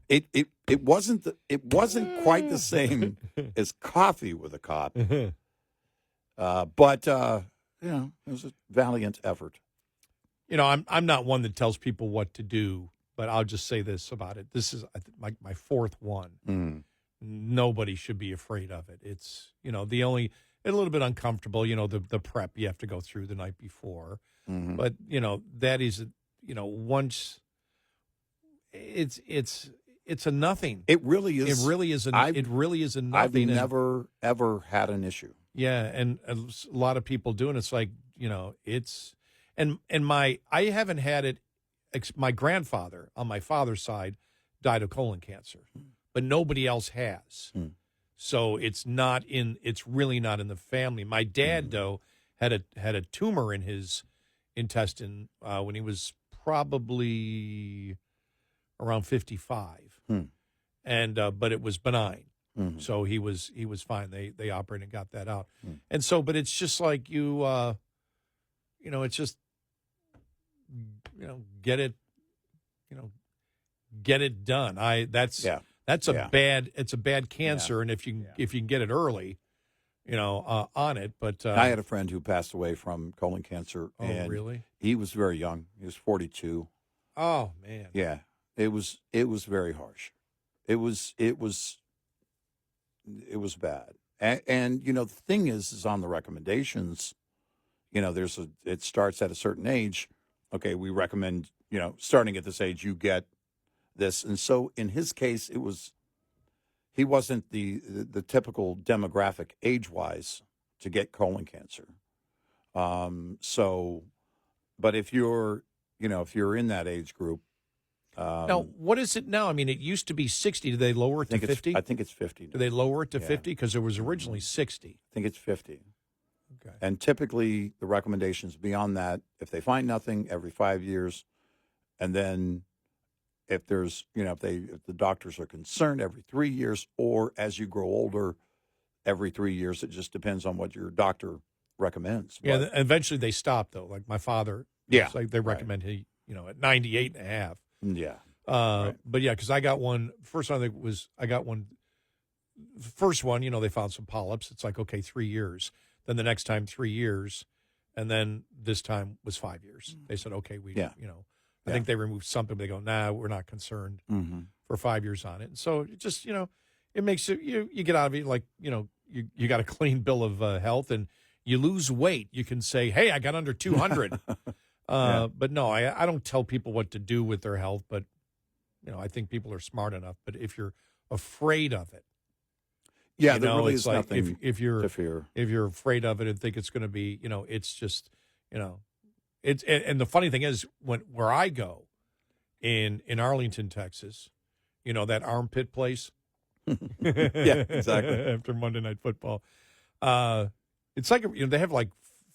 It wasn't quite the same as coffee with a cop. But it was a valiant effort. You know, I'm not one that tells people what to do, but I'll just say this about it. This is my fourth one. Nobody should be afraid of it. It's, you know, a little bit uncomfortable, you know, the prep you have to go through the night before. But, you know, that is, you know, once it's a nothing. It really is. It really is a nothing. I've never, ever had an issue. Yeah, and a lot of people do, and it's like, you know, it's and I haven't had it. My grandfather on my father's side died of colon cancer, but nobody else has. So it's really not in the family. My dad though had a tumor in his intestine when he was probably around 55, and but it was benign. So he was fine. They operated and got that out. And so, but it's just like you know, it's just, you know, get it done. It's a bad cancer. And if you can get it early, you know, on it. But I had a friend who passed away from colon cancer. Oh, and really? He was very young. He was 42. Oh, man. Yeah. It was very harsh. It was bad. And you know, the thing is on the recommendations, you know, it starts at a certain age. Okay, we recommend, you know, starting at this age, you get this. And so in his case, he wasn't the typical demographic age-wise to get colon cancer. But if you're in that age group. Now, what is it now? I mean, it used to be 60. Did they lower it to 50? I think it's 50. Do they lower it to 50? Because it was originally 60. I think it's 50. Okay. And typically the recommendations beyond that, if they find nothing, every 5 years, and then if there's, you know, if the doctors are concerned, every 3 years, or as you grow older, every 3 years. It just depends on what your doctor recommends. Yeah, But, eventually they stopped, though. Like my father, Yeah, it's like they recommend he, you know, at 98 and a half. yeah. But yeah, because I got one, first one I got one, first one, you know, they found some polyps. It's like, okay, 3 years. Then the next time, 3 years. And then this time was 5 years. They said, okay, you know, I think they removed something, but they go, nah, we're not concerned for 5 years on it. And so it just, you know, it makes it, you get out of it like, you know, you got a clean bill of health and you lose weight. You can say, hey, I got under 200. But no, I don't tell people what to do with their health, but, you know, I think people are smart enough. But if you're afraid of it, Yeah, you there know, really it's is like nothing if you're to fear. if you're afraid of it and think it's going to be, you know, it's just, you know, it's and the funny thing is where I go in Arlington, Texas, you know, that armpit place. Yeah, exactly. After Monday Night Football, it's like, you know, they have like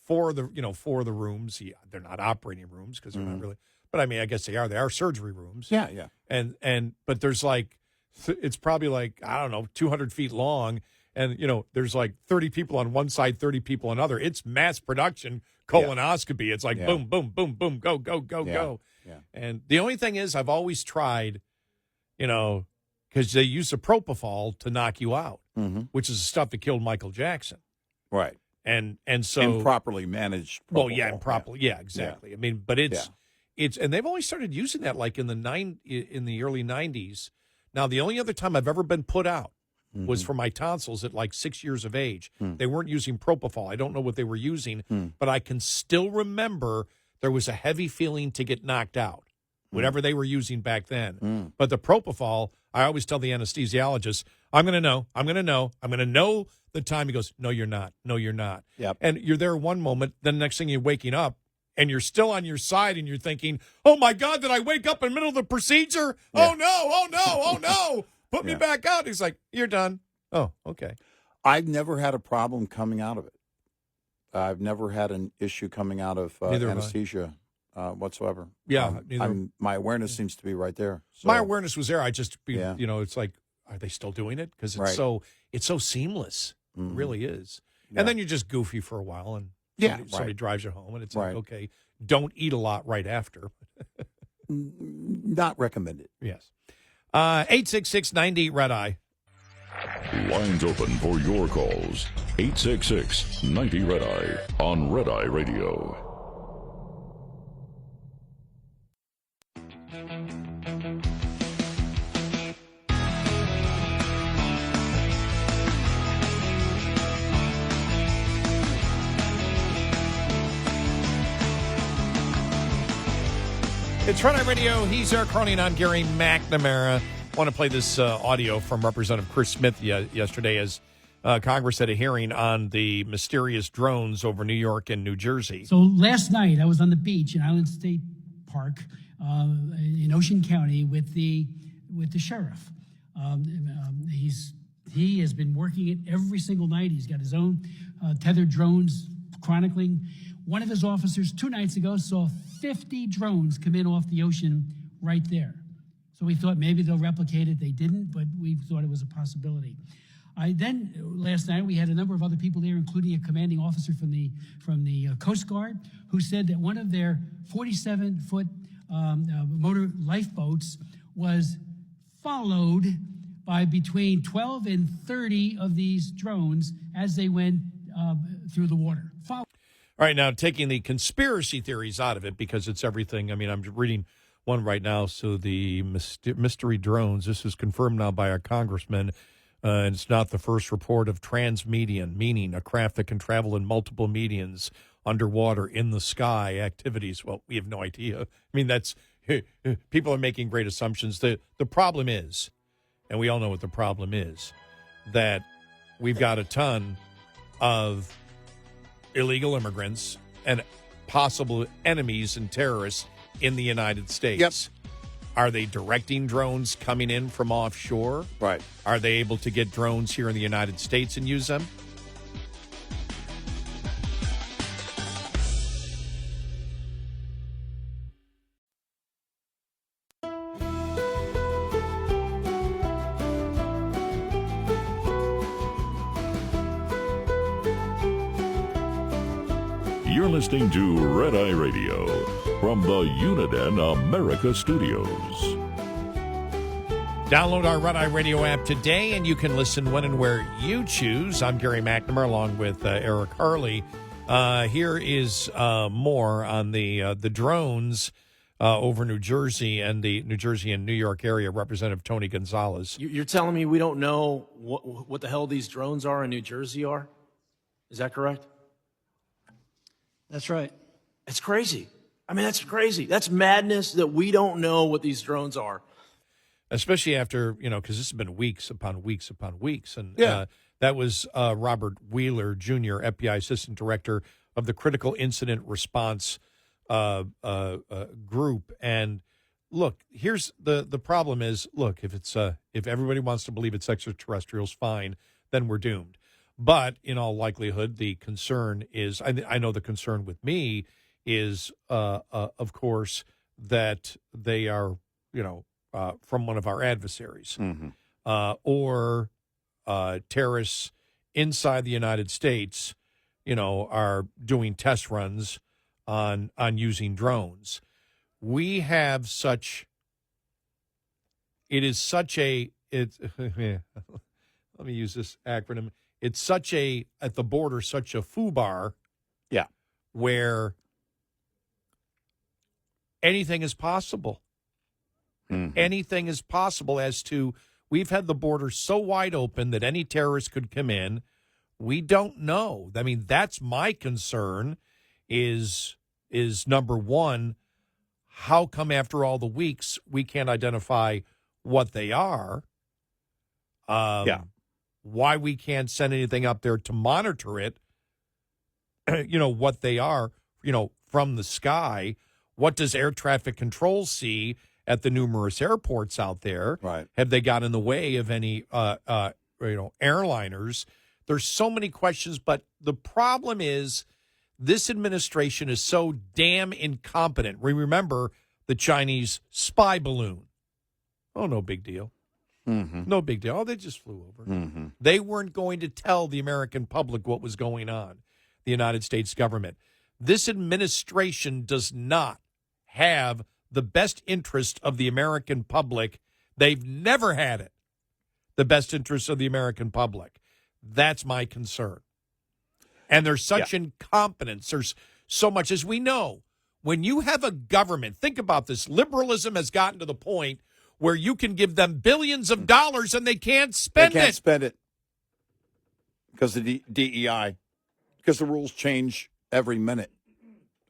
four of the rooms. Yeah, they're not operating rooms because they're not really. But I mean, I guess they are. They are surgery rooms. Yeah, yeah. And but there's like, it's probably like, I don't know, 200 feet long. And, you know, there's like 30 people on one side, 30 people on another. It's mass production colonoscopy. It's like boom, boom, boom, boom, go, go, go, go. Yeah. And the only thing is I've always tried, you know, because they use the propofol to knock you out, which is the stuff that killed Michael Jackson. Right. And so improperly managed. Well, yeah, improperly. Yeah, exactly. I mean, but it's and they've only started using that like in the early 90s. Now, the only other time I've ever been put out was for my tonsils at like 6 years of age. They weren't using propofol. I don't know what they were using, but I can still remember there was a heavy feeling to get knocked out, whatever they were using back then. But the propofol, I always tell the anesthesiologist, I'm going to know. I'm going to know the time. He goes, no, you're not. No, you're not. Yep. And you're there one moment, then the next thing you're waking up, and you're still on your side, and you're thinking, oh, my God, did I wake up in the middle of the procedure? Yeah. Oh, no, oh, no, oh, no. Put me back out. He's like, you're done. Oh, okay. I've never had a problem coming out of it. I've never had an issue coming out of anesthesia whatsoever. Yeah. My awareness seems to be right there. So. My awareness was there. I just, you know, it's like, are they still doing it? Because it's so seamless. It really is. Yeah. And then you're just goofy for a while, and somebody drives you home, and it's like, okay, don't eat a lot right after. Not recommended. Yes. 866-90 Red Eye. Lines open for your calls. 866-90-RED-EYE on Red Eye Radio. It's Red Eye Radio. He's Eric Harley and I'm Gary McNamara. I want to play this audio from Representative Chris Smith yesterday as Congress had a hearing on the mysterious drones over New York and New Jersey. So last night I was on the beach in Island State Park in Ocean County with the sheriff. He has been working it every single night. He's got his own tethered drones chronicling. One of his officers 2 nights ago saw 50 drones come in off the ocean right there. So we thought maybe they'll replicate it. They didn't, but we thought it was a possibility. Last night we had a number of other people there, including a commanding officer from the Coast Guard, who said that one of their 47-foot motor lifeboats was followed by between 12 and 30 of these drones as they went through the water. All right, now taking the conspiracy theories out of it, because it's everything. I mean, I'm reading one right now. So the mystery drones, this is confirmed now by our congressman, and it's not the first report of transmedian, meaning a craft that can travel in multiple medians, underwater, in the sky, activities. Well, we have no idea. I mean, that's people are making great assumptions. The problem is, and we all know what the problem is, that we've got a ton of illegal immigrants and possible enemies and terrorists in the United States. Yep. Are they directing drones coming in from offshore? Right. Are they able to get drones here in the United States and use them? You're listening to Red Eye Radio from the Uniden America Studios. Download our Red Eye Radio app today, and you can listen when and where you choose. I'm Gary McNamara, along with Eric Harley. Here is more on the drones over New Jersey and the New Jersey and New York area. Representative Tony Gonzalez. You're telling me we don't know what the hell these drones are in New Jersey are? Is that correct? That's right. It's crazy. I mean, that's crazy. That's madness that we don't know what these drones are. Especially after, because this has been weeks upon weeks upon weeks. And that was Robert Wheeler, Jr., FBI Assistant Director of the Critical Incident Response Group. And look, here's the problem is, look, if everybody wants to believe it's extraterrestrials, fine, then we're doomed. But in all likelihood, the concern is, I know the concern with me is, of course, that they are, from one of our adversaries, or terrorists inside the United States, are doing test runs on using drones. We have let me use this acronym. It's at the border, such a foobar, where anything is possible. Anything is possible we've had the border so wide open that any terrorist could come in. We don't know. I mean, that's my concern is number one, how come after all the weeks we can't identify what they are? Why we can't send anything up there to monitor it, what they are, from the sky. What does air traffic control see at the numerous airports out there? Right. Have they got in the way of any, airliners? There's so many questions, but the problem is this administration is so damn incompetent. We remember the Chinese spy balloon. Oh, no big deal. No big deal. Oh, they just flew over. They weren't going to tell the American public what was going on, the United States government. This administration does not have the best interest of the American public. They've never had it. the best interests of the American public. That's my concern. And there's such incompetence. There's so much, as we know, when you have a government, think about this, liberalism has gotten to the point where you can give them billions of dollars and they can't spend it. They can't spend it because of the DEI, because the rules change every minute.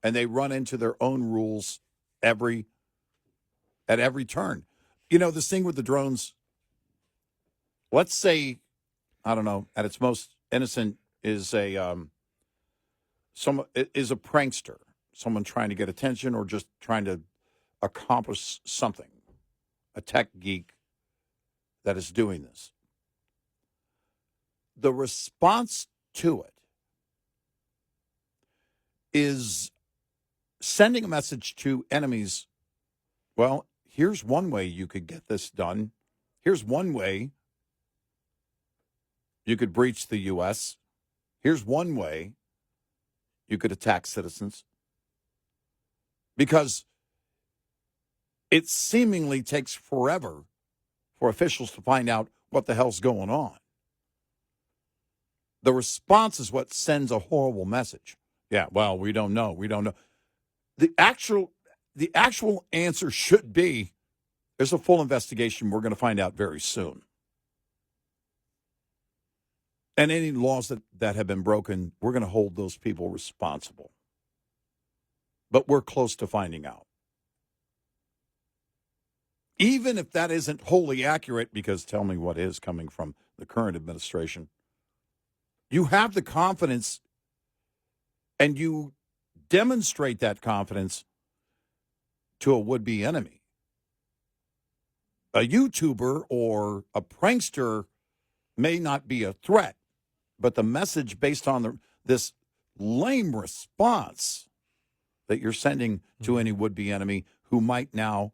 And they run into their own rules at every turn. You know, this thing with the drones, let's say, I don't know, at its most innocent is a prankster, someone trying to get attention or just trying to accomplish something, a tech geek that is doing this. The response to it is sending a message to enemies. Well, here's one way you could get this done. Here's one way you could breach the U.S. Here's one way you could attack citizens. Because it seemingly takes forever for officials to find out what the hell's going on. The response is what sends a horrible message. Yeah, well, we don't know. We don't know. The actual answer should be, there's a full investigation. We're going to find out very soon. And any laws that have been broken, we're going to hold those people responsible. But we're close to finding out. Even if that isn't wholly accurate, because tell me what is coming from the current administration, you have the confidence and you demonstrate that confidence to a would-be enemy. A YouTuber or a prankster may not be a threat, but the message based on this lame response that you're sending to any would-be enemy who might now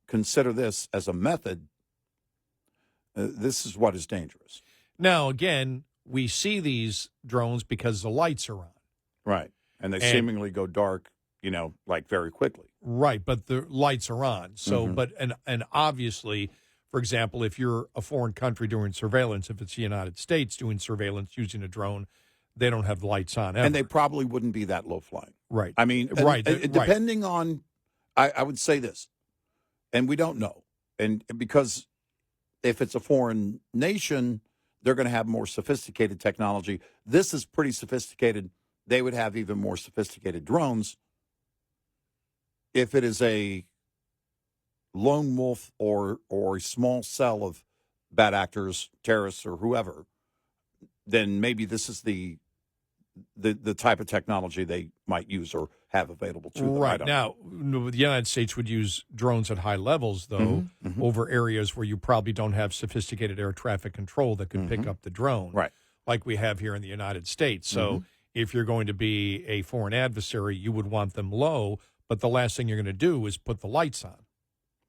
consider this as a method, this is what is dangerous. Now, again, we see these drones because the lights are on. Right. And they seemingly go dark, like very quickly. Right, but the lights are on. So, but obviously, for example, if you're a foreign country doing surveillance, if it's the United States doing surveillance using a drone, they don't have the lights on ever. And they probably wouldn't be that low flying. Right. I mean, depending on, I would say this, and we don't know. And because if it's a foreign nation, they're going to have more sophisticated technology. This is pretty sophisticated. They would have even more sophisticated drones. If it is a lone wolf or a small cell of bad actors, terrorists, or whoever, then maybe this is the type of technology they might use or have available to them. Right. Now, the United States would use drones at high levels, though, over areas where you probably don't have sophisticated air traffic control that could pick up the drone, right, like we have here in the United States. So if you're going to be a foreign adversary, you would want them low, but the last thing you're going to do is put the lights on.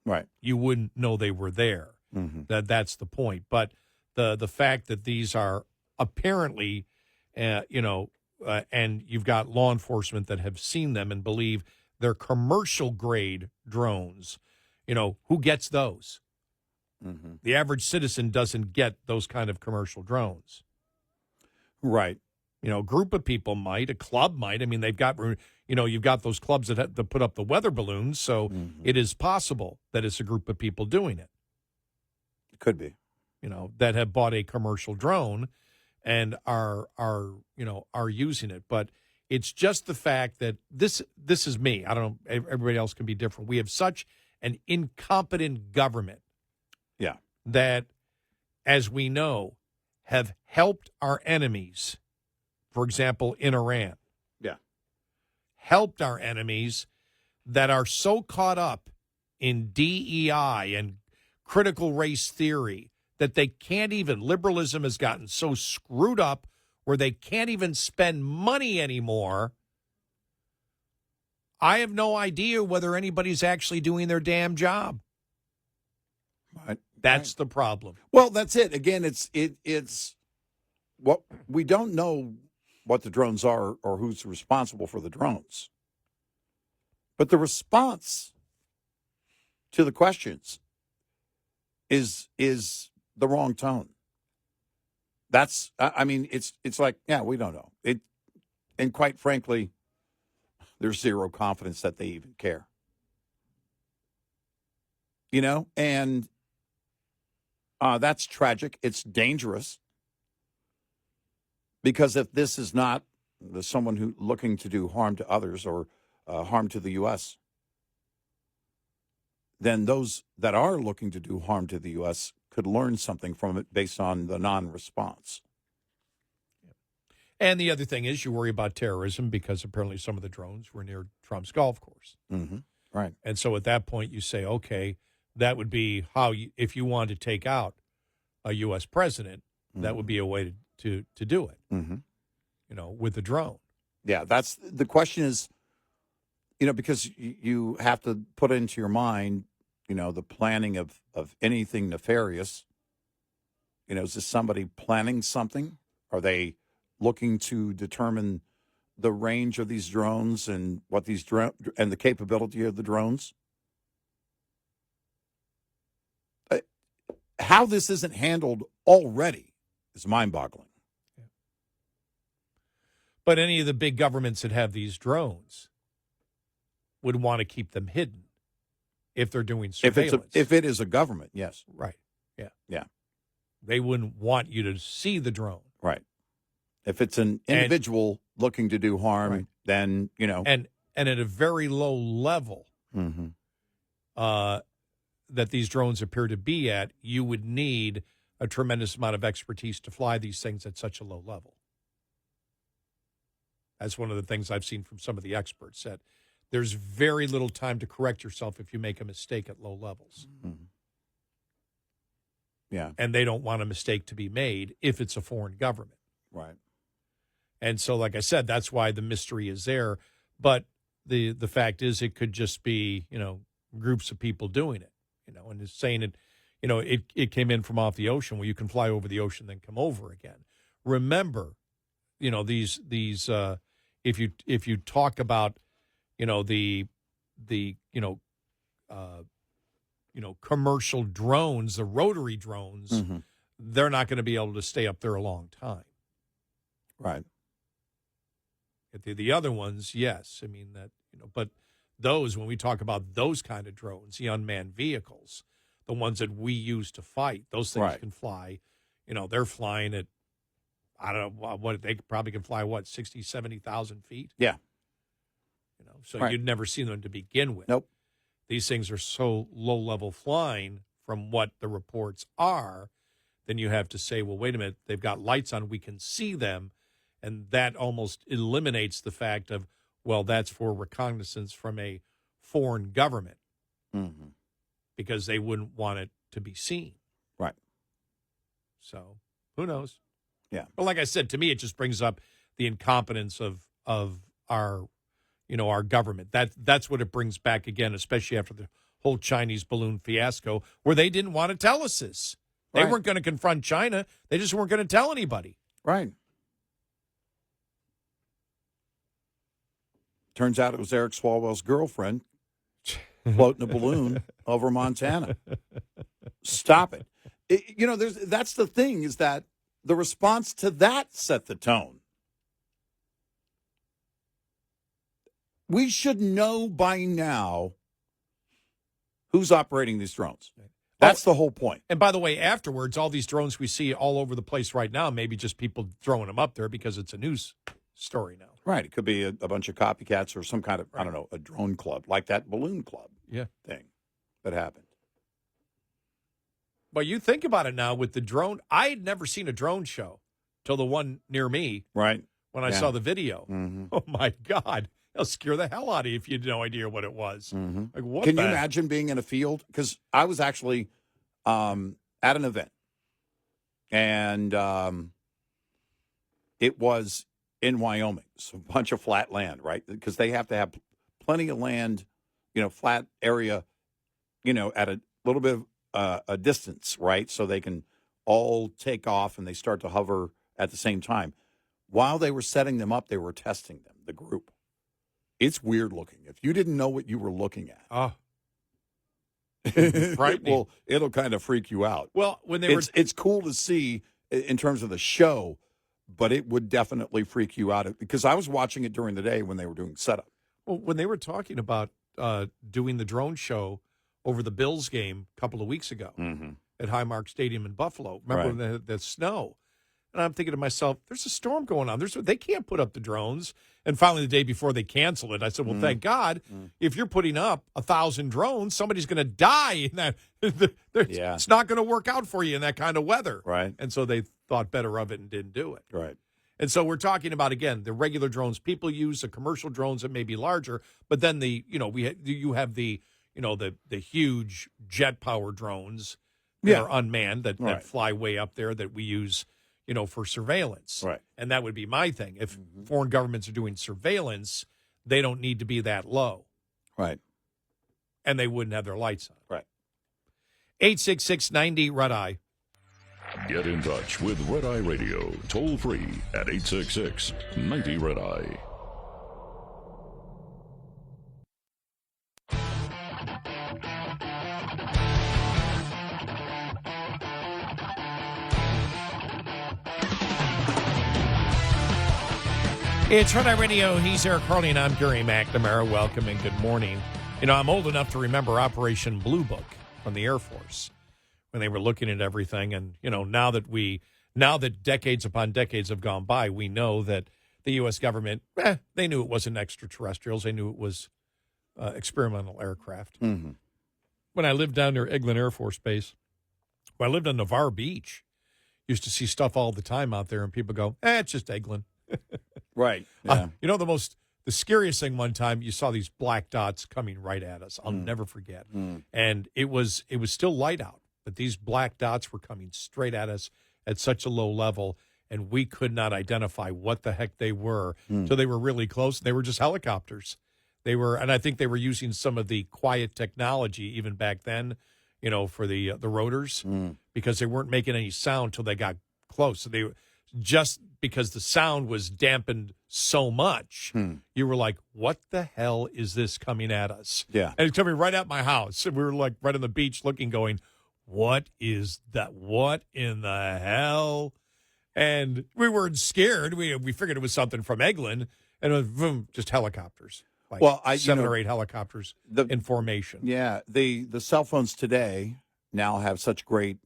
Right. You wouldn't know they were there. That's the point. But the fact that these are apparently, and you've got law enforcement that have seen them and believe they're commercial grade drones. Who gets those? The average citizen doesn't get those kind of commercial drones. Right. A group of people might, a club might. I mean, they've got, you've got those clubs that put up the weather balloons. So it is possible that it's a group of people doing it. It could be. That have bought a commercial drone and are using it. But it's just the fact that this is me. I don't know. Everybody else can be different. We have such an incompetent government. Yeah. That, as we know, have helped our enemies. For example, in Iran. Yeah. Helped our enemies that are so caught up in DEI and critical race theory that they can't even, liberalism has gotten so screwed up where they can't even spend money anymore. I have no idea whether anybody's actually doing their damn job. Right. That's the problem. Well, that's it. Again, it's what we don't know what the drones are or who's responsible for the drones. But the response to the questions is the wrong tone. That's, I mean, it's like, yeah, we don't know. And quite frankly, there's zero confidence that they even care. And that's tragic. It's dangerous. Because if this is not someone who looking to do harm to others or harm to the U.S., then those that are looking to do harm to the U.S. could learn something from it based on the non-response. And the other thing is you worry about terrorism because apparently some of the drones were near Trump's golf course. Mm-hmm. Right. And so at that point you say, okay, that would be how if you want to take out a U.S. president, that would be a way to do it, with the drone. Yeah, that's the question is, because you have to put into your mind, the planning of anything nefarious. Is this somebody planning something? Are they looking to determine the range of these drones and what these and the capability of the drones? How this isn't handled already is mind-boggling. But any of the big governments that have these drones would want to keep them hidden if they're doing surveillance. If it is a government, yes. Right. Yeah. Yeah. They wouldn't want you to see the drone. Right. If it's an individual looking to do harm, then, And at a very low level that these drones appear to be at, you would need a tremendous amount of expertise to fly these things at such a low level. That's one of the things I've seen from some of the experts, that there's very little time to correct yourself if you make a mistake at low levels. Mm-hmm. Yeah. And they don't want a mistake to be made if it's a foreign government. Right. And so, like I said, that's why the mystery is there. But the fact is it could just be, groups of people doing it, and it's saying it, it came in from off the ocean. Well, you can fly over the ocean, then come over again. Remember, these if you talk about, the commercial drones, the rotary drones, they're not going to be able to stay up there a long time. Right. The other ones, yes. I mean, but those, when we talk about those kind of drones, the unmanned vehicles, the ones that we use to fight, those things can fly, they're flying at, I don't know, what they probably can fly, 60, 70,000 feet? Yeah. So you'd never see them to begin with. Nope. These things are so low-level flying from what the reports are, then you have to say, well, wait a minute, they've got lights on, we can see them, and that almost eliminates the fact of, well, that's for reconnaissance from a foreign government because they wouldn't want it to be seen. Right. So who knows? Yeah. But like I said, to me, it just brings up the incompetence of our, our government. That's what it brings back again, especially after the whole Chinese balloon fiasco, where they didn't want to tell us this. They weren't going to confront China. They just weren't going to tell anybody. Right. Turns out it was Eric Swalwell's girlfriend floating a balloon over Montana. Stop it. That's the thing, is that the response to that set the tone. We should know by now who's operating these drones. That's the whole point. And by the way, afterwards, all these drones we see all over the place right now, maybe just people throwing them up there because it's a news story now. Right. It could be a bunch of copycats or some kind of, I don't know, a drone club, like that balloon club thing that happened. But you think about it now with the drone. I had never seen a drone show till the one near me. Right. When I saw the video. Oh, my God. It'll scare the hell out of you if you had no idea what it was. Like, what Can you imagine being in a field? Because I was actually at an event, and it was in Wyoming. So a bunch of flat land, right? Because they have to have plenty of land, flat area, at a little bit of a distance, right? So they can all take off and they start to hover at the same time. While they were setting them up, they were testing them, the group. It's weird looking. If you didn't know what you were looking at, frightening. Well, it'll kind of freak you out. Well, when they were, it's cool to see in terms of the show, but it would definitely freak you out because I was watching it during the day when they were doing setup. well, when they were talking about doing the drone show over the Bills game a couple of weeks ago at Highmark Stadium in Buffalo. Remember when they had that snow? And I'm thinking to myself, there's a storm going on. They can't put up the drones. And finally, the day before they cancel it, I said, well, thank God. If you're putting up 1,000 drones, somebody's going to die in that. It's not going to work out for you in that kind of weather. Right. And so they thought better of it and didn't do it. Right. And so we're talking about, again, the regular drones people use, the commercial drones that may be larger, but then you have the huge jet power drones that are unmanned that fly way up there that we use, for surveillance. Right. And that would be my thing. If foreign governments are doing surveillance, they don't need to be that low. Right. And they wouldn't have their lights on. Right. 866-90-RED-EYE. Get in touch with Red Eye Radio, toll free at 866-90-RED-EYE. It's Red Eye Radio. He's Eric Harley, and I'm Gary McNamara. Welcome and good morning. I'm old enough to remember Operation Blue Book from the Air Force when they were looking at everything. And, now that decades upon decades have gone by, we know that the U.S. government, they knew it wasn't extraterrestrials. They knew it was experimental aircraft. Mm-hmm. When I lived down near Eglin Air Force Base, when I lived on Navarre Beach, used to see stuff all the time out there, and people go, it's just Eglin. Right. Yeah. The scariest thing one time, you saw these black dots coming right at us. I'll never forget. And it was still light out, but these black dots were coming straight at us at such a low level, and we could not identify what the heck they were. So they were really close. They were just helicopters. And I think they were using some of the quiet technology even back then, for the rotors, because they weren't making any sound till they got close. So they just because the sound was dampened so much, you were like, what the hell is this coming at us? Yeah. And it's coming right at my house. And we were like right on the beach looking, going, what is that? What in the hell? And we weren't scared. We figured it was something from Eglin, and it was just helicopters. Like 7 or 8 helicopters in formation. Yeah. The cell phones today now have such great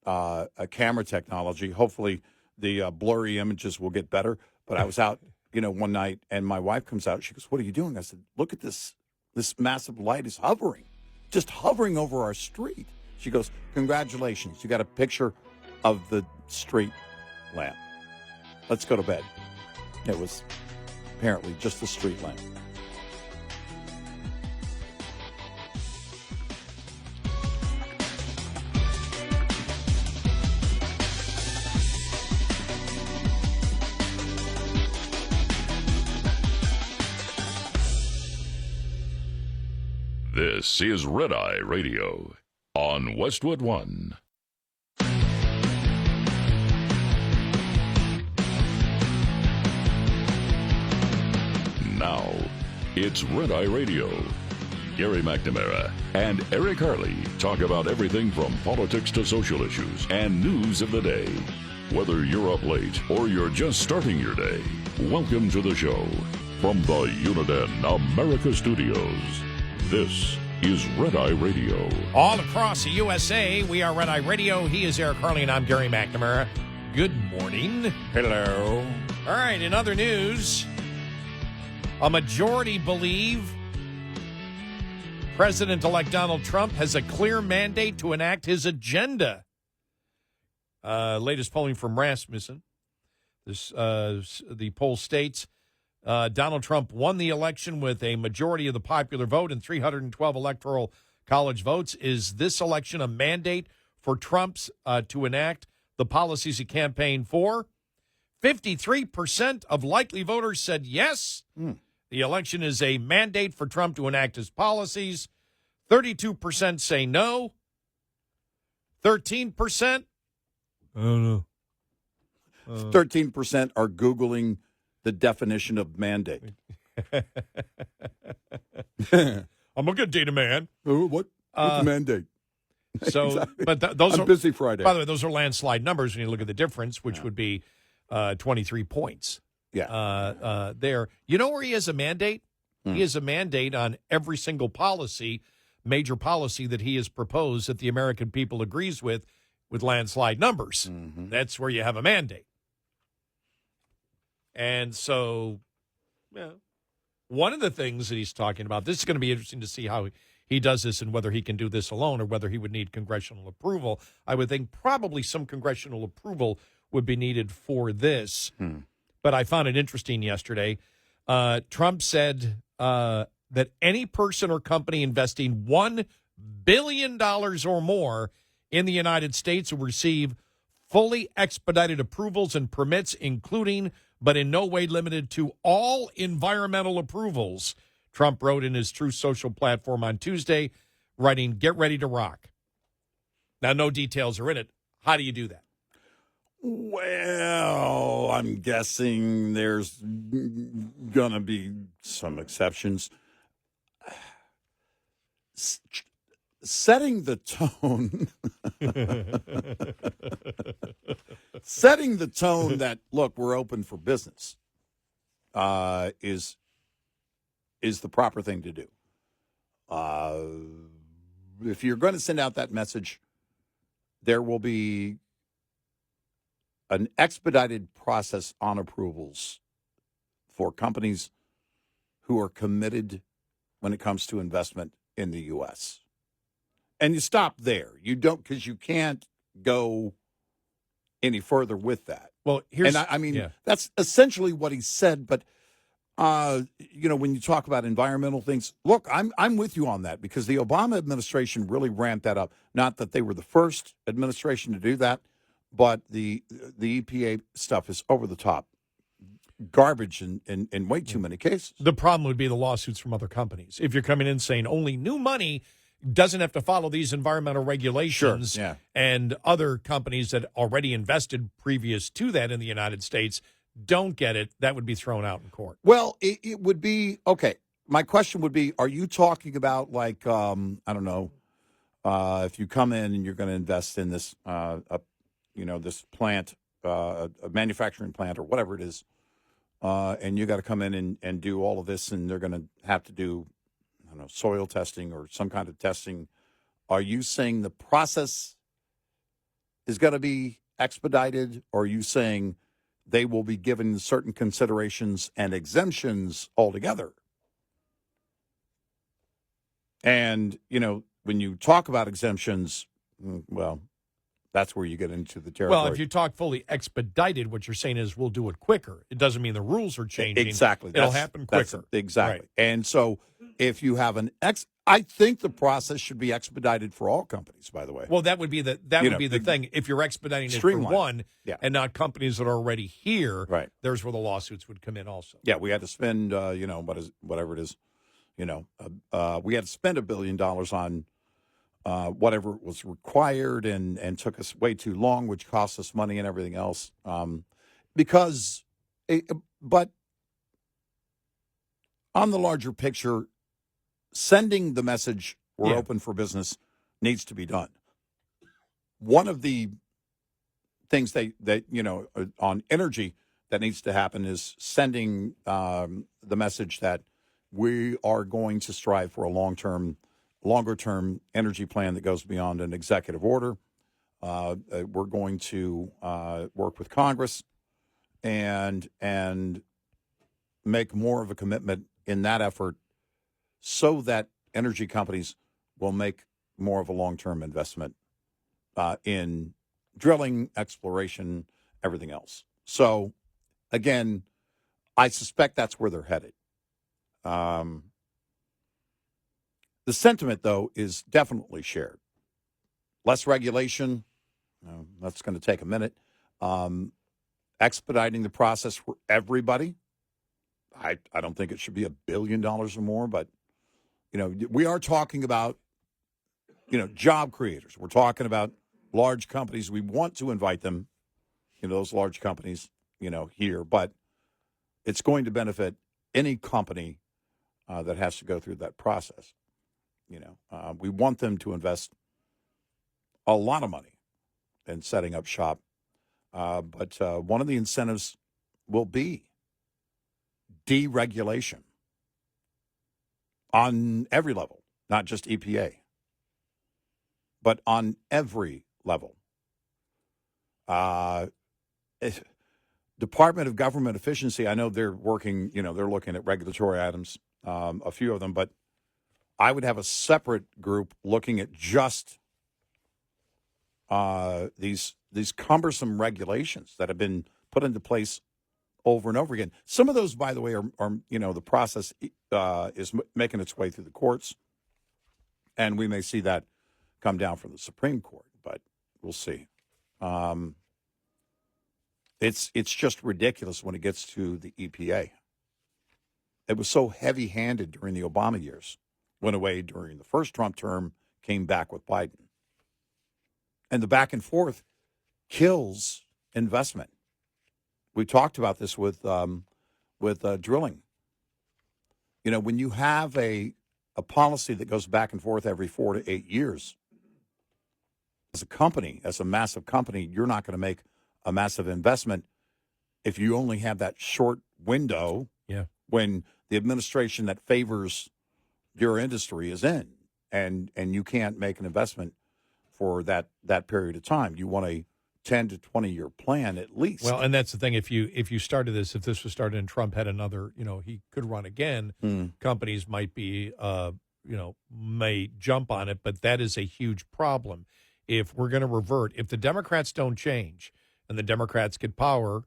camera technology. Hopefully the blurry images will get better. But I was out, one night, and my wife comes out. She goes, what are you doing? I said, look at this. This massive light is just hovering over our street. She goes, congratulations. You got a picture of the street lamp. Let's go to bed. It was apparently just the street lamp. This is Red Eye Radio on Westwood One. Now, it's Red Eye Radio. Gary McNamara and Eric Harley talk about everything from politics to social issues and news of the day. Whether you're up late or you're just starting your day, welcome to the show. From the Uniden America Studios, this is Red Eye Radio. All across the USA, we are Red Eye Radio. He is Eric Harley, and I'm Gary McNamara. Good morning. Hello. All right, in other news, a majority believe President-elect Donald Trump has a clear mandate to enact his agenda. Latest polling from Rasmussen. The poll states Donald Trump won the election with a majority of the popular vote and 312 electoral college votes. Is this election a mandate for Trump's to enact the policies he campaigned for? 53% of likely voters said yes. The election is a mandate for Trump to enact his policies. 32% say no. 13%? I don't know. 13% are Googling the definition of mandate. I'm a good data man. What? What's the mandate? So, Exactly. but those I'm are busy Friday. By the way, those are landslide numbers when you look at the difference, which would be 23 points. Yeah. There. You know where he has a mandate? He has a mandate on every single policy, major policy that he has proposed that the American people agrees with landslide numbers. That's where you have a mandate. And so, one of the things that he's talking about, this is going to be interesting to see how he does this and whether he can do this alone or whether he would need congressional approval. I would think probably some congressional approval would be needed for this. But I found it interesting yesterday. Trump said that any person or company investing $1 billion or more in the United States will receive fully expedited approvals and permits, including, but in no way limited to, all environmental approvals. Trump wrote in his Truth Social platform on Tuesday, writing, "Get ready to rock." Now, no details are in it. How do you do that? Well, I'm guessing there's going to be some exceptions. Setting the tone, setting the tone that, look, we're open for business is the proper thing to do. If you're going to send out that message, there will be an expedited process on approvals for companies who are committed when it comes to investment in the U.S. And you stop there. You don't, because you can't go any further with that. Well, here's, and I mean, that's essentially what he said. But when you talk about environmental things, look, I'm with you on that, because the Obama administration really ramped that up. Not that they were the first administration to do that, but the EPA stuff is over the top garbage in way too many cases. The problem would be the lawsuits from other companies. If you're coming in saying only new money doesn't have to follow these environmental regulations, Sure, yeah. And other companies that already invested previous to that in the United States don't get it, that would be thrown out in court. Well, it would be, okay, my question would be, are you talking about, like, I don't know, if you come in and you're going to invest in this, this plant, a manufacturing plant or whatever it is, and you got to come in and do all of this, and they're going to have to do, I don't know, soil testing or some kind of testing. Are you saying the process is going to be expedited, or are you saying they will be given certain considerations and exemptions altogether? And, when you talk about exemptions, well, that's where you get into the territory. Well, if you talk fully expedited, what you're saying is we'll do it quicker. It doesn't mean the rules are changing. Exactly. It'll happen quicker. Exactly. Right. And so if you have I think the process should be expedited for all companies, by the way. Well, that would be the thing. If you're expediting it for one, and not companies that are already here, right, there's where the lawsuits would come in also. Yeah, we had to spend, whatever it is, we had to spend $1 billion on whatever was required, and took us way too long, which cost us money and everything else. But on the larger picture, sending the message we're open for business needs to be done. One of the things that on energy that needs to happen is sending the message that we are going to strive for a longer-term energy plan that goes beyond an executive order. We're going to work with Congress and make more of a commitment in that effort, so that energy companies will make more of a long-term investment in drilling, exploration, everything else. So, again, I suspect that's where they're headed. The sentiment, though, is definitely shared. Less regulation, that's going to take a minute. Expediting the process for everybody. I don't think it should be $1 billion or more, but we are talking about, job creators. We're talking about large companies. We want to invite them, those large companies, here. But it's going to benefit any company that has to go through that process. We want them to invest a lot of money in setting up shop. But one of the incentives will be deregulation on every level, not just EPA, but on every level. Department of Government Efficiency, I know they're working, they're looking at regulatory items, a few of them, but I would have a separate group looking at just these cumbersome regulations that have been put into place over and over again. Some of those, by the way, are the process is making its way through the courts, and we may see that come down from the Supreme Court, but we'll see. It's just ridiculous when it gets to the EPA. It was so heavy-handed during the Obama years, went away during the first Trump term, came back with Biden. And the back and forth kills investment. We talked about this with drilling. When you have a policy that goes back and forth every 4 to 8 years, as a company, as a massive company, you're not going to make a massive investment if you only have that short window when the administration that favors your industry is in, and you can't make an investment for that period of time. You want a 10 to 20-year plan at least. Well, and that's the thing. If you started this, if this was started and Trump had another, he could run again, companies might be, may jump on it, but that is a huge problem. If we're going to revert, if the Democrats don't change and the Democrats get power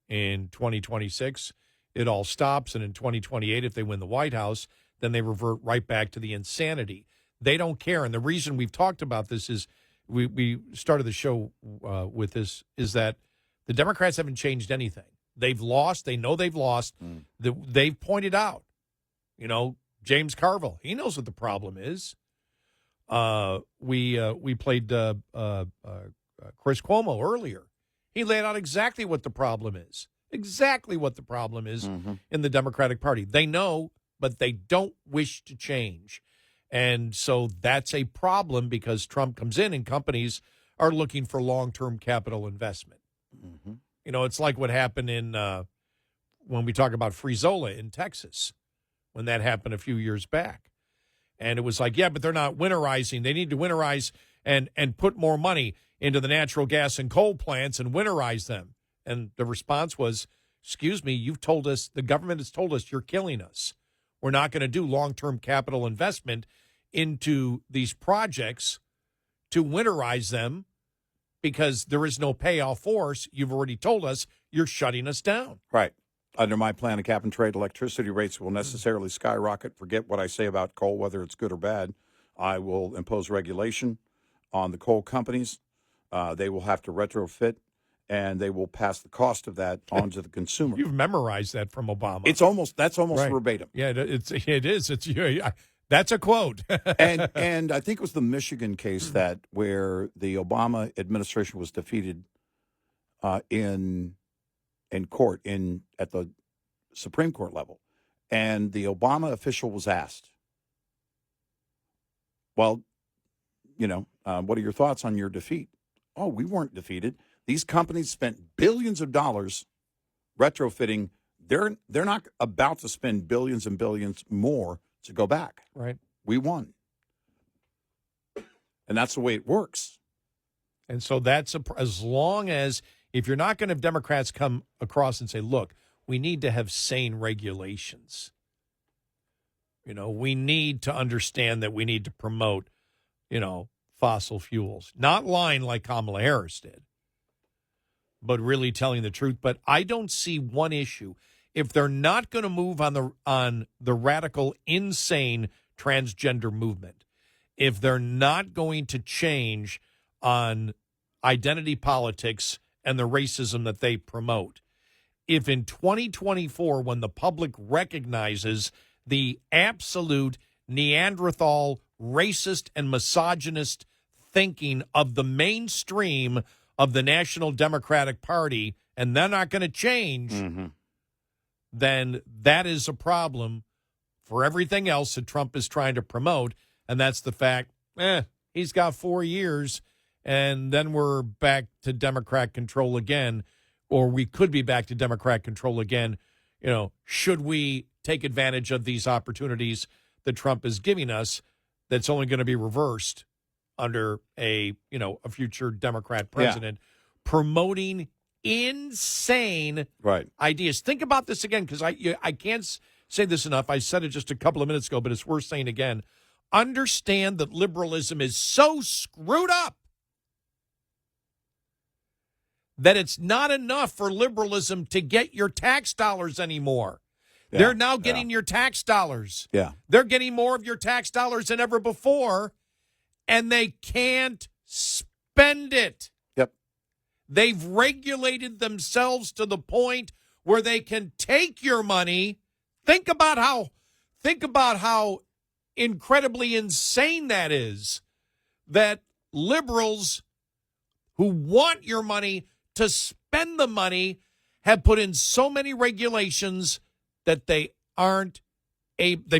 in 2026, it all stops. And in 2028, if they win the White House, then they revert right back to the insanity. They don't care. And the reason we've talked about this is we started the show with this, is that the Democrats haven't changed anything. They've lost. They know they've lost. They've pointed out, James Carville, he knows what the problem is. We played Chris Cuomo earlier. He laid out exactly what the problem is. Exactly what the problem is in the Democratic Party. They know, but they don't wish to change. And so that's a problem because Trump comes in and companies are looking for long-term capital investment. It's like what happened in when we talk about Frizola in Texas, when that happened a few years back. And it was like, yeah, but they're not winterizing. They need to winterize and put more money into the natural gas and coal plants and winterize them. And the response was, excuse me, you've told us, the government has told us you're killing us. We're not going to do long-term capital investment into these projects to winterize them because there is no payoff for us. You've already told us you're shutting us down. Right. Under my plan of cap and trade, electricity rates will necessarily skyrocket. Forget what I say about coal, whether it's good or bad. I will impose regulation on the coal companies. They will have to retrofit, and they will pass the cost of that on to the consumer. You've memorized that from Obama. That's almost right. Verbatim. Yeah, it is. That's a quote. and I think it was the Michigan case where the Obama administration was defeated in court at the Supreme Court level, and the Obama official was asked, "Well, what are your thoughts on your defeat?" "Oh, we weren't defeated. These companies spent billions of dollars retrofitting. They're not about to spend billions and billions more to go back. Right. We won." And that's the way it works. And so that's as long as, if you're not going to have Democrats come across and say, look, we need to have sane regulations. We need to understand that we need to promote, fossil fuels. Not lying like Kamala Harris did, but really telling the truth. But I don't see one issue. If they're not going to move on the radical, insane transgender movement, if they're not going to change on identity politics and the racism that they promote, if in 2024, when the public recognizes the absolute Neanderthal racist and misogynist thinking of the mainstream of the National Democratic Party, and they're not going to change, then that is a problem for everything else that Trump is trying to promote. and that's the fact, he's got 4 years, and then we're back to Democrat control again, or we could be back to Democrat control again. Should we take advantage of these opportunities that Trump is giving us that's only going to be reversed under a future Democrat president promoting insane ideas. Think about this again, because I can't say this enough. I said it just a couple of minutes ago, but it's worth saying again. Understand that liberalism is so screwed up that it's not enough for liberalism to get your tax dollars anymore. Yeah, they're now getting your tax dollars. Yeah. They're getting more of your tax dollars than ever before, and they can't spend it. Yep. They've regulated themselves to the point where they can take your money. Think about how incredibly insane that is, that liberals who want your money to spend the money have put in so many regulations that they've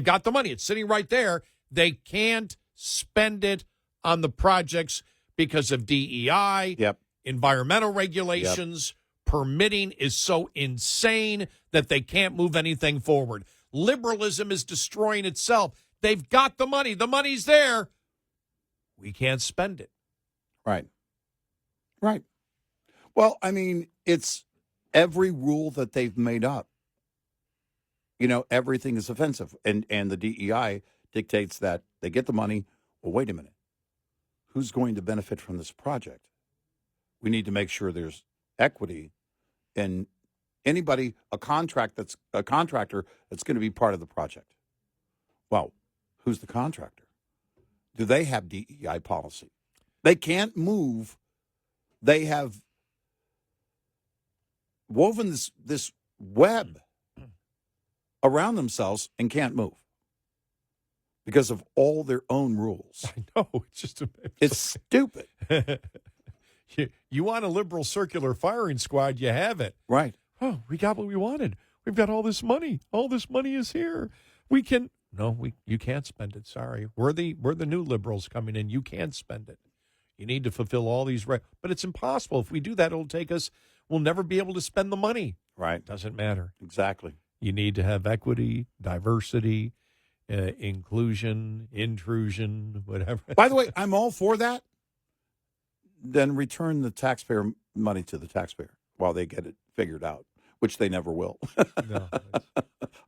got the money. It's sitting right there. They can't spend it on the projects because of DEI, environmental regulations, permitting is so insane that they can't move anything forward. Liberalism is destroying itself. They've got the money. The money's there. We can't spend it. Right. Well, I mean, it's every rule that they've made up. Everything is offensive. And the DEI dictates that they get the money. Well, wait a minute. Who's going to benefit from this project? We need to make sure there's equity in anybody, a contractor that's going to be part of the project. Well, who's the contractor? Do they have DEI policy? They can't move. They have woven this web around themselves and can't move because of all their own rules. I know. It's stupid. You want a liberal circular firing squad, you have it. Right. Oh, we got what we wanted. We've got all this money. All this money is here. You can't spend it. Sorry. We're the new liberals coming in. You can't spend it. You need to fulfill all these but it's impossible. If we do that, we'll never be able to spend the money. Right. Doesn't matter. Exactly. You need to have equity, diversity, inclusion, intrusion, whatever. By the way, I'm all for that. Then return the taxpayer money to the taxpayer while they get it figured out, which they never will. No,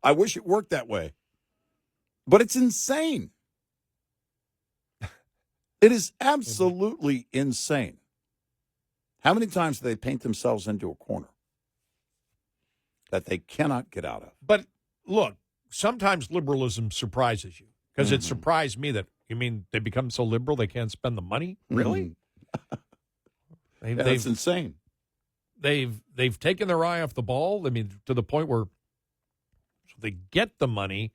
I wish it worked that way. But it's insane. It is absolutely insane. How many times do they paint themselves into a corner that they cannot get out of? But look, sometimes liberalism surprises you, because it surprised me that, they become so liberal they can't spend the money? Really? That's insane. They've taken their eye off the ball. To the point where they get the money,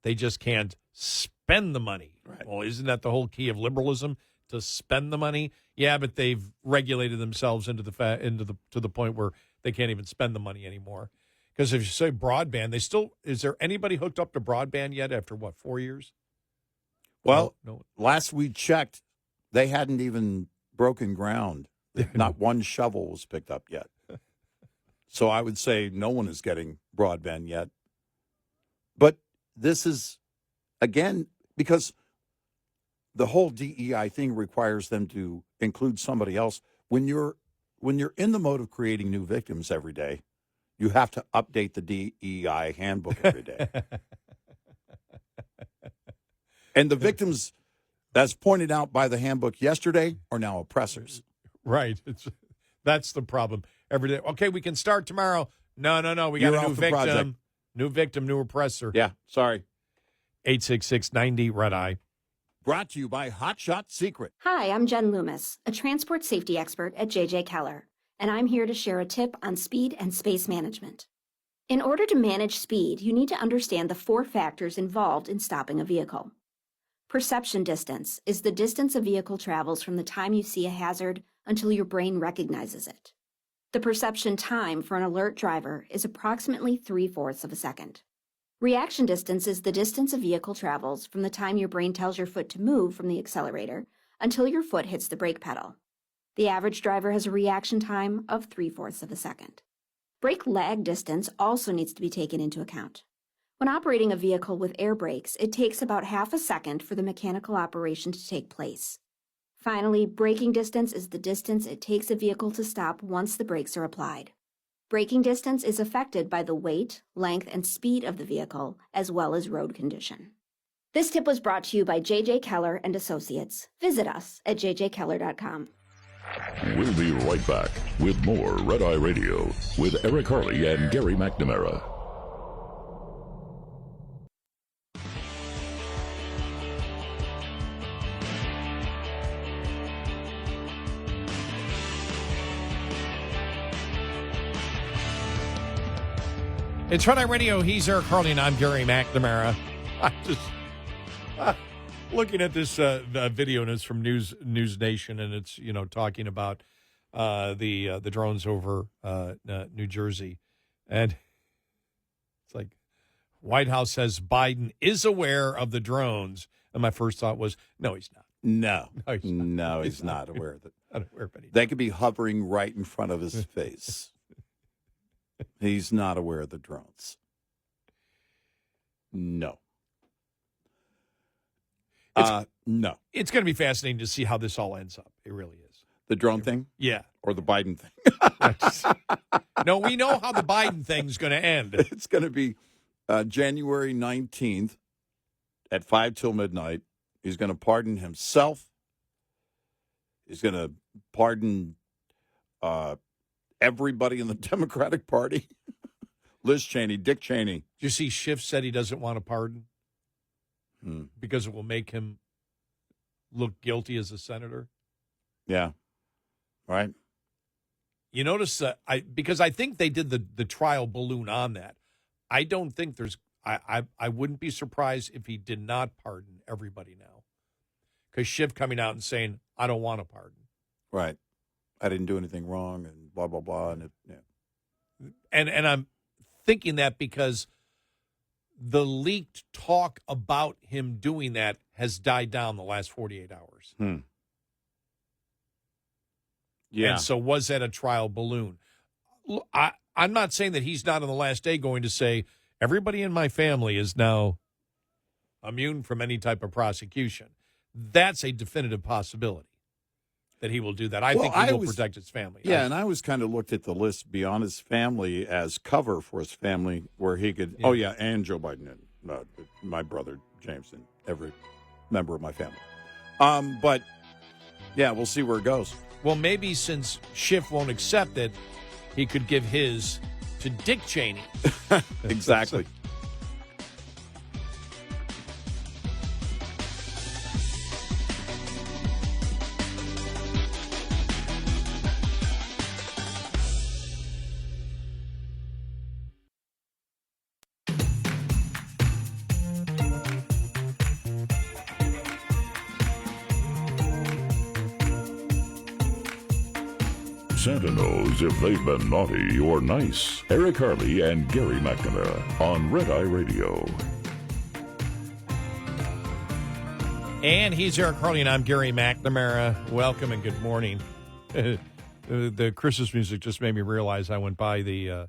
they just can't spend the money. Right. Well, isn't that the whole key of liberalism, to spend the money? Yeah, but they've regulated themselves to the point where they can't even spend the money anymore. Because if you say broadband, is there anybody hooked up to broadband yet after 4 years? Well, no. Last we checked, they hadn't even broken ground. Not one shovel was picked up yet. So I would say no one is getting broadband yet. But this is, again, because the whole DEI thing requires them to include somebody else. When you're in the mode of creating new victims every day, you have to update the DEI handbook every day. And the victims, as pointed out by the handbook yesterday, are now oppressors. Right. That's the problem. Every day. Okay, we can start tomorrow. No. We got a new victim. Project. New victim, new oppressor. Yeah, sorry. 866-90 Red Eye. Brought to you by Hot Shot Secret. Hi, I'm Jen Loomis, a transport safety expert at J.J. Keller, and I'm here to share a tip on speed and space management. In order to manage speed, you need to understand the 4 factors involved in stopping a vehicle. Perception distance is the distance a vehicle travels from the time you see a hazard until your brain recognizes it. The perception time for an alert driver is approximately 3/4 of a second. Reaction distance is the distance a vehicle travels from the time your brain tells your foot to move from the accelerator until your foot hits the brake pedal. The average driver has a reaction time of 3/4 of a second. Brake lag distance also needs to be taken into account. When operating a vehicle with air brakes, it takes about 1/2 second for the mechanical operation to take place. Finally, braking distance is the distance it takes a vehicle to stop once the brakes are applied. Braking distance is affected by the weight, length, and speed of the vehicle, as well as road condition. This tip was brought to you by J.J. Keller and Associates. Visit us at jjkeller.com. We'll be right back with more Red Eye Radio with Eric Harley and Gary McNamara. It's Red Eye Radio. He's Eric Harley, and I'm Gary McNamara. I'm just looking at this video, and it's from News Nation, and it's talking about the drones over New Jersey, and it's like White House says Biden is aware of the drones, and my first thought was, no, he's not. No, he's not aware of it. Not aware of anything. They could be hovering right in front of his face. He's not aware of the drones. No. No. It's going to be fascinating to see how this all ends up. It really is. The drone thing? Yeah. Or the Biden thing? No, we know how the Biden thing's going to end. It's going to be January 19th at 5 till midnight. He's going to pardon himself. He's going to pardon everybody in the Democratic Party. Liz Cheney, Dick Cheney. Did you see Schiff said he doesn't want a pardon because it will make him look guilty as a senator? Yeah. Right. You notice because I think they did the trial balloon on that. I don't think there's I wouldn't be surprised if he did not pardon everybody now. Because Schiff coming out and saying, I don't want a pardon. Right. I didn't do anything wrong and blah, blah, blah. And And I'm thinking that because the leaked talk about him doing that has died down the last 48 hours. Yeah. And so was that a trial balloon? I'm not saying that he's not on the last day going to say, everybody in my family is now immune from any type of prosecution. That's a definitive possibility that he will do that. I think he will protect his family. Yeah, and I was kind of looked at the list beyond his family as cover for his family where he could, and Joe Biden and my brother James and every member of my family. But, yeah, we'll see where it goes. Well, maybe since Schiff won't accept it, he could give his to Dick Cheney. Exactly. Santa knows if they've been naughty or nice. Eric Harley and Gary McNamara on Red Eye Radio. And he's Eric Harley, and I'm Gary McNamara. Welcome and good morning. The Christmas music just made me realize I went by the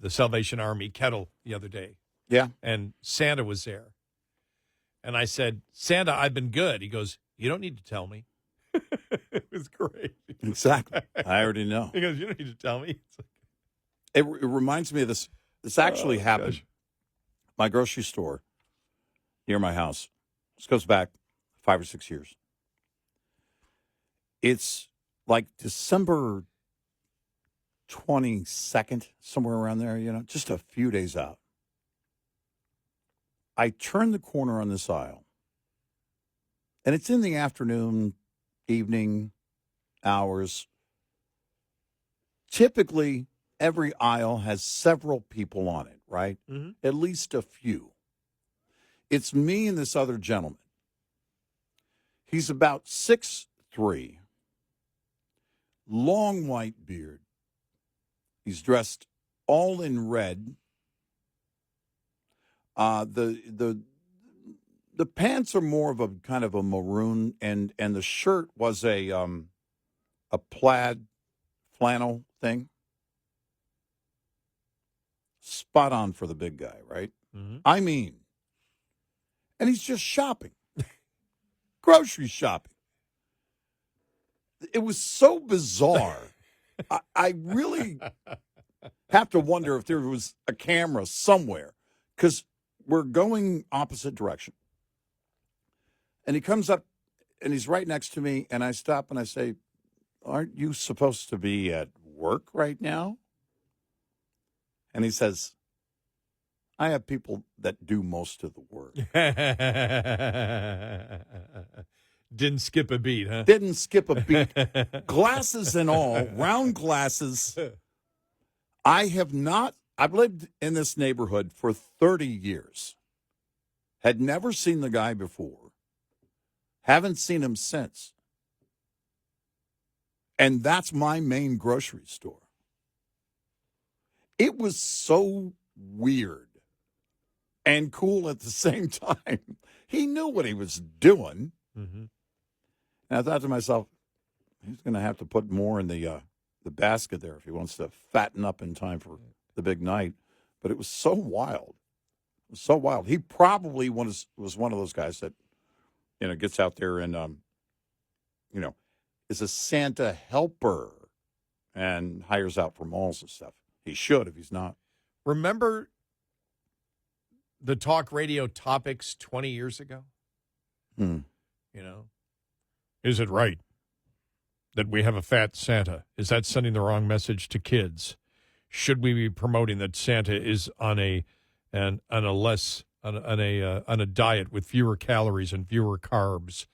Salvation Army kettle the other day. Yeah. And Santa was there. And I said, Santa, I've been good. He goes, you don't need to tell me. It was great. Exactly. I already know. He goes, you don't need to tell me. It's like, it reminds me of this. This actually happened. Gosh. My grocery store near my house. This goes back 5 or 6 years. It's like December 22nd, somewhere around there, just a few days out. I turn the corner on this aisle, and it's in the afternoon, evening hours. Typically, every aisle has several people on it, right? Mm-hmm. At least a few. It's me and this other gentleman. He's about 6'3", long white beard. He's dressed all in red. The pants are more of a kind of a maroon, and the shirt was a plaid flannel thing. Spot on for the big guy, right? Mm-hmm. I mean, and he's just shopping, grocery shopping. It was so bizarre. I really have to wonder if there was a camera somewhere, because we're going opposite direction. And he comes up, and he's right next to me, and I stop and I say, "Aren't you supposed to be at work right now?" And he says, "I have people that do most of the work." Didn't skip a beat, huh? Didn't skip a beat. Glasses and all, round glasses. I've lived in this neighborhood for 30 years. Had never seen the guy before. Haven't seen him since. And that's my main grocery store. It was so weird and cool at the same time. He knew what he was doing. Mm-hmm. And I thought to myself, he's going to have to put more in the basket there if he wants to fatten up in time for the big night. But it was so wild. It was so wild. He probably was one of those guys that, gets out there and, is a Santa helper and hires out for malls and stuff. He should if he's not. Remember the talk radio topics 20 years ago? Is it right that we have a fat Santa? Is that sending the wrong message to kids? Should we be promoting that Santa is on a diet with fewer calories and fewer carbs?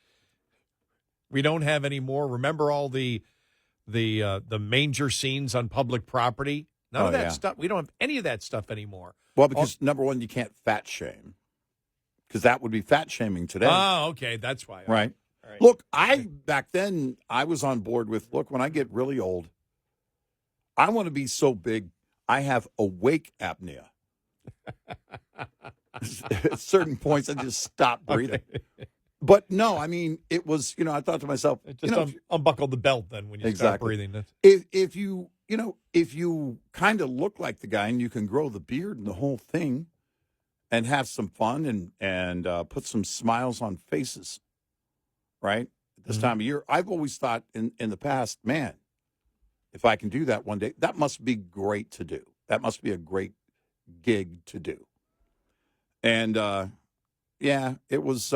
We don't have any more. Remember all the manger scenes on public property? None of that stuff. We don't have any of that stuff anymore. Well, because number one, you can't fat shame, because that would be fat shaming today. Oh, okay, that's why. Right. All right. Look, back then I was on board with, when I get really old, I want to be so big I have awake apnea. At certain points, I just stop breathing. Okay. But no, I mean, it was, I thought to myself, just unbuckle the belt then when you start breathing. If you kind of look like the guy and you can grow the beard and the whole thing and have some fun and put some smiles on faces, right? At this time of year, I've always thought in the past, man, if I can do that one day, that must be great to do. That must be a great gig to do. And, it was,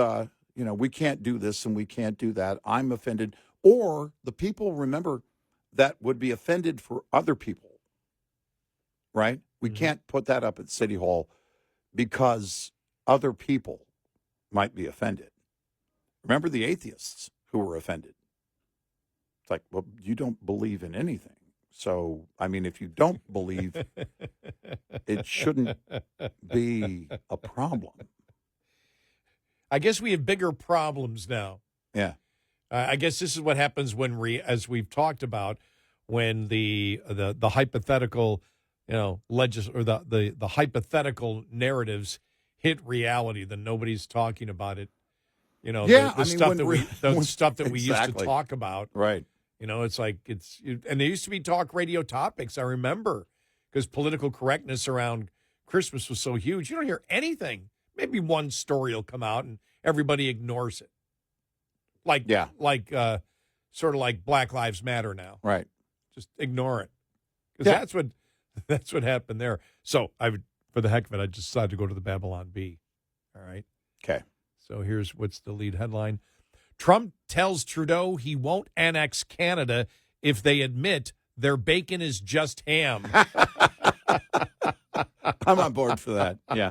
we can't do this and we can't do that. I'm offended. Or the people, remember, that would be offended for other people, right? We can't put that up at City Hall because other people might be offended. Remember the atheists who were offended? It's like, well, you don't believe in anything. So, I mean, if you don't believe, it shouldn't be a problem. I guess we have bigger problems now. Yeah. I guess this is what happens when, as we've talked about, when the hypothetical, the hypothetical narratives hit reality, then nobody's talking about it. The stuff that we used to talk about. Right. It's like and there used to be talk radio topics. I remember, because political correctness around Christmas was so huge. You don't hear anything. Maybe one story will come out and everybody ignores it. Sort of like Black Lives Matter now. Right. Just ignore it. Because that's what happened there. So for the heck of it, I just decided to go to the Babylon Bee. All right. Okay. So here's what's the lead headline. Trump tells Trudeau he won't annex Canada if they admit their bacon is just ham. I'm on board for that. Yeah.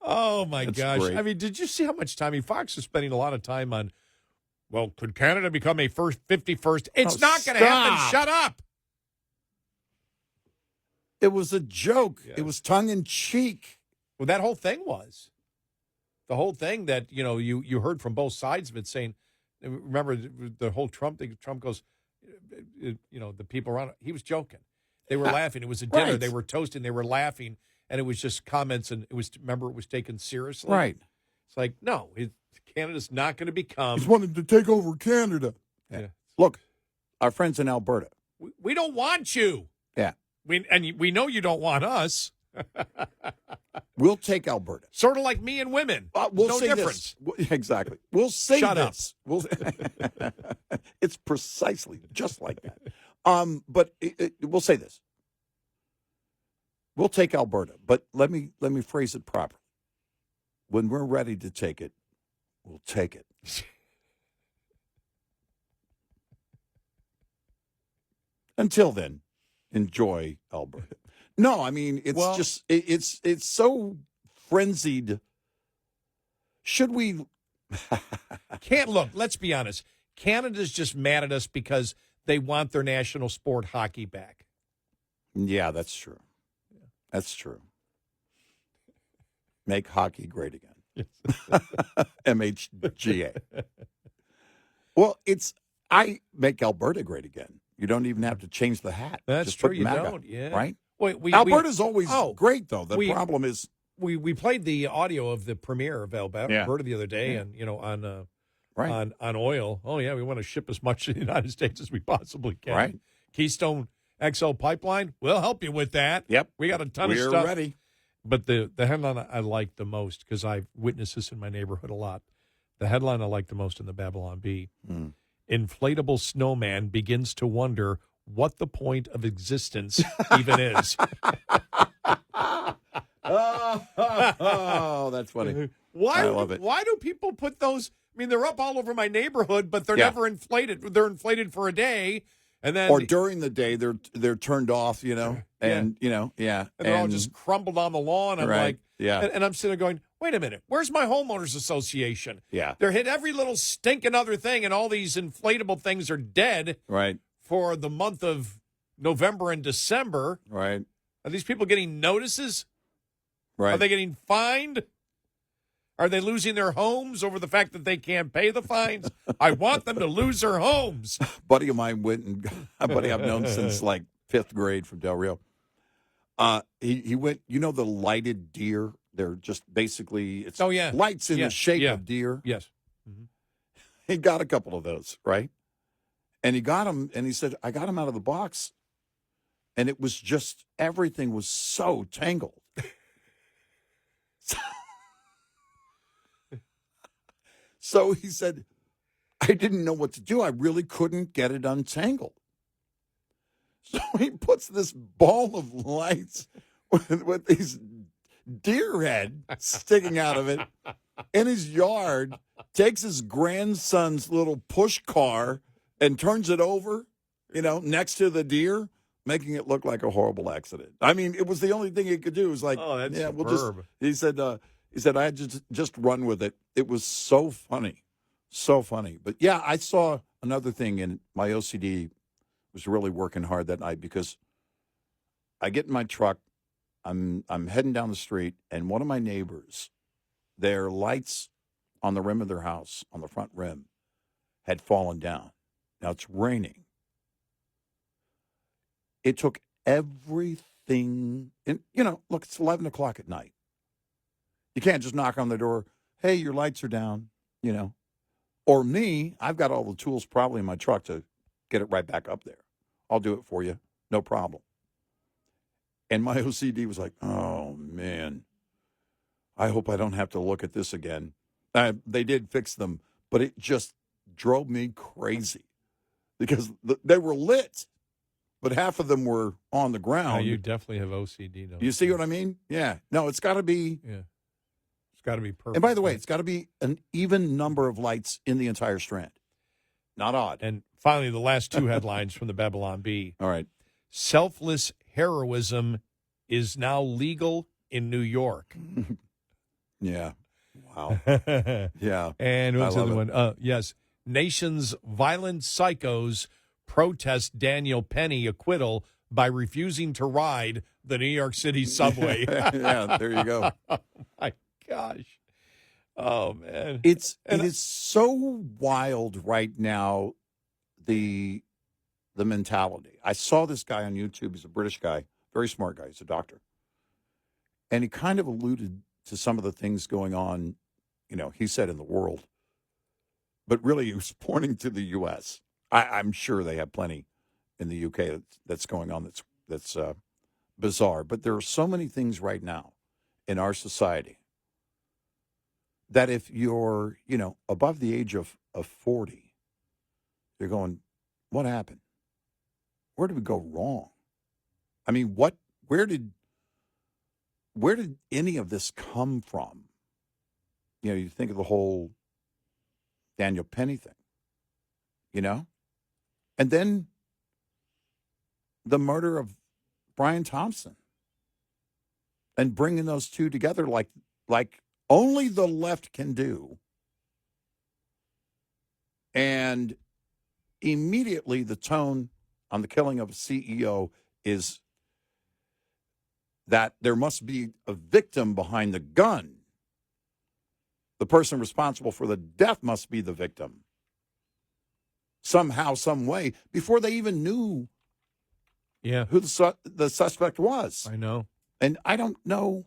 Oh, my gosh. Great. I mean, did you see how much time? Fox is spending a lot of time on, well, could Canada become a 51st? It's not going to happen. Shut up. It was a joke. Yeah. It was tongue in cheek. Well, that whole thing was. The whole thing that, you heard from both sides of it saying, remember the whole Trump thing, Trump goes, the people around, he was joking. They were laughing. It was a dinner. Right. They were toasting. They were laughing. and it was just comments, and it was taken seriously. Right. It's like, no, Canada's not going to become. He's wanted to take over Canada. Yeah. Look, our friends in Alberta. We don't want you. Yeah. We know you don't want us. We'll take Alberta. Sort of like me and women. We'll no say difference. This. Exactly. We'll say Shut this. We'll, it's precisely just like that. But we'll say this. We'll take Alberta, but let me phrase it properly. When we're ready to take it, we'll take it. Until then, enjoy Alberta. No, I mean it's so frenzied. Should we? Can't look. Let's be honest. Canada's just mad at us because they want their national sport, hockey, back. Yeah, that's true. That's true. Make hockey great again. MHGA. Well, I make Alberta great again. You don't even have to change the hat. That's Just true. put You MAGA, don't. Yeah. right? Wait, Alberta's always great, though. The problem is we played the audio of the premiere of Alberta the other day, and on oil. Oh yeah, we want to ship as much to the United States as we possibly can. Right. Keystone XL pipeline. We'll help you with that. Yep. We got a ton of stuff. We're ready. But the headline I like the most, because I've witnessed this in my neighborhood a lot. The headline I like the most in the Babylon Bee: inflatable snowman begins to wonder what the point of existence even is. Oh, that's funny. I love it. Why do people put those? I mean, they're up all over my neighborhood, but they're never inflated. They're inflated for a day, and then during the day they're turned off, and and they're all just crumbled on the lawn. I'm like, and I'm sitting there going, wait a minute, where's my homeowners association? Yeah, they're hit every little stinking other thing, and all these inflatable things are dead. Right. For the month of November and December. Right. Are these people getting notices? Right. Are they getting fined? Are they losing their homes over the fact that they can't pay the fines? I want them to lose their homes. A buddy of mine went, and a buddy I've known since like 5th grade from Del Rio. He went, the lighted deer. They're just basically lights in the shape of deer. Yes. Mm-hmm. He got a couple of those, right? And he got them, and he said, I got them out of the box. And it was just, everything was so tangled. So he said, I didn't know what to do. I really couldn't get it untangled. So he puts this ball of lights with these deer head sticking out of it in his yard, takes his grandson's little push car and turns it over, next to the deer, making it look like a horrible accident. I mean, it was the only thing he could do. It was like, oh, that's superb. He said, I had to just run with it. It was so funny. So funny. But yeah, I saw another thing, and my OCD was really working hard that night, because I get in my truck, I'm heading down the street, and one of my neighbors, their lights on the rim of their house, on the front rim, had fallen down. Now it's raining. It took everything, and look, it's 11 o'clock at night. You can't just knock on the door, hey, your lights are down, Or me, I've got all the tools probably in my truck to get it right back up there. I'll do it for you, no problem. And my OCD was like, oh, man, I hope I don't have to look at this again. They did fix them, but it just drove me crazy because they were lit, but half of them were on the ground. Oh, you definitely have OCD, don't you? See what I mean? Yeah. No, it's got to be. Yeah. It's got to be perfect. And by the way, it's got to be an even number of lights in the entire strand. Not odd. And finally, the last two headlines from the Babylon Bee. All right. Selfless heroism is now legal in New York. Yeah. Wow. Yeah. And what's the other one? Yes. Nation's violent psychos protest Daniel Penny acquittal by refusing to ride the New York City subway. Yeah, there you go. Oh, my gosh. Oh, man. It is so wild right now, the mentality. I saw this guy on YouTube. He's a British guy, very smart guy. He's a doctor. And he kind of alluded to some of the things going on, he said in the world. But really, he was pointing to the U.S. I'm sure they have plenty in the UK that's going on that's bizarre. But there are so many things right now in our society that if you're, above the age of 40, you're going, what happened? Where did we go wrong? I mean, where did any of this come from? You think of the whole Daniel Penny thing, and then the murder of Brian Thompson, and bringing those two together like only the left can do. And immediately the tone on the killing of a CEO is that there must be a victim behind the gun. The person responsible for the death must be the victim. Somehow, some way, before they even knew who the suspect was. I know. And I don't know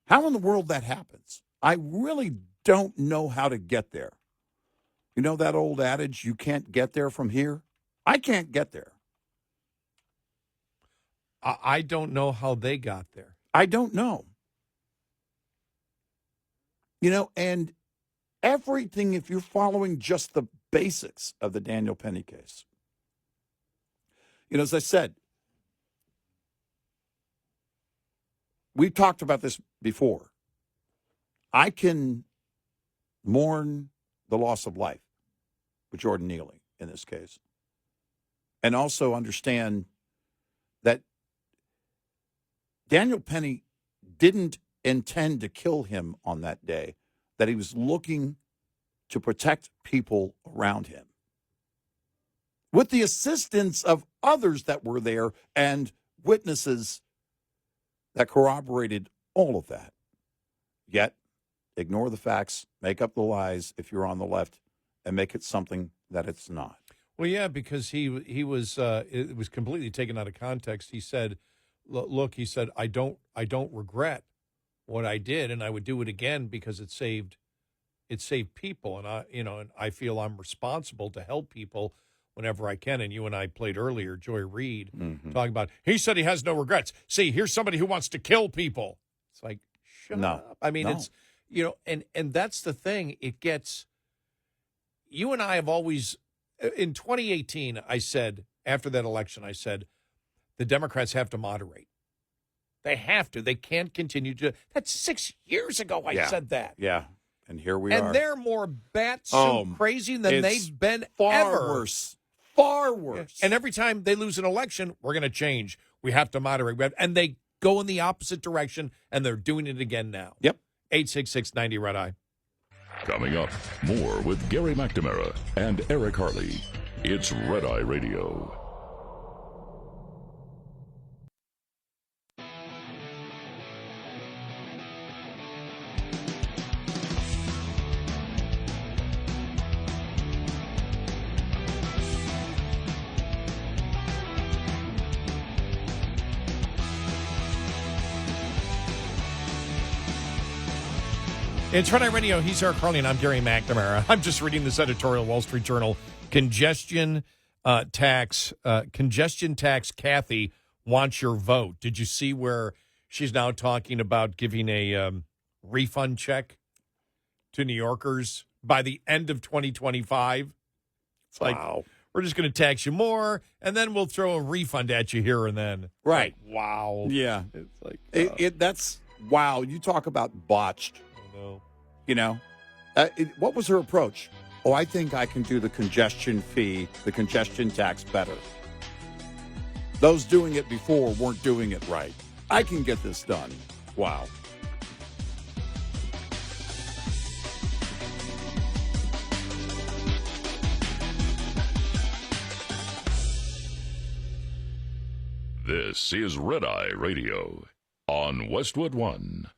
how in the world that happens. I really don't know how to get there. You know that old adage, you can't get there from here? I can't get there. I don't know how they got there. I don't know. And everything, if you're following just the basics of the Daniel Penny case. As I said, we've talked about this before. I can mourn the loss of life with Jordan Neely in this case, and also understand that Daniel Penny didn't intend to kill him on that day, that he was looking to protect people around him with the assistance of others that were there and witnesses that corroborated all of that. Yet, ignore the facts, make up the lies if you're on the left, and make it something that it's not. Well, yeah, because he was it was completely taken out of context. He said, "Look," he said, I don't regret what I did, and I would do it again because it saved people, and I feel I'm responsible to help people whenever I can." And you and I played earlier, Joy Reid, talking about, he said he has no regrets. See, here's somebody who wants to kill people. It's like, shut up. I mean, it's, and that's the thing. It gets, you and I have always, in 2018, I said, after that election, I said, the Democrats have to moderate. They have to. They can't continue to. That's 6 years ago I said that. Yeah. And here we are. And they're more bat-soup crazy than they've been far ever. Worse. Far worse. And every time they lose an election, we're going to change. We have to moderate. And they go in the opposite direction, and they're doing it again now. Yep. 866-90 Red Eye. Coming up, more with Gary McNamara and Eric Harley. It's Red Eye Radio. It's Red Eye Radio. He's Eric Harley, and I'm Gary McNamara. I'm just reading this editorial, Wall Street Journal. Congestion tax Kathy wants your vote. Did you see where she's now talking about giving a refund check to New Yorkers by the end of 2025? It's like, wow. We're just going to tax you more, and then we'll throw a refund at you here and then. Right. Like, wow. Yeah. It's like, that's, wow. You talk about botched. What was her approach? Oh, I think I can do the congestion fee, the congestion tax better. Those doing it before weren't doing it right. I can get this done. Wow. This is Red Eye Radio on Westwood One.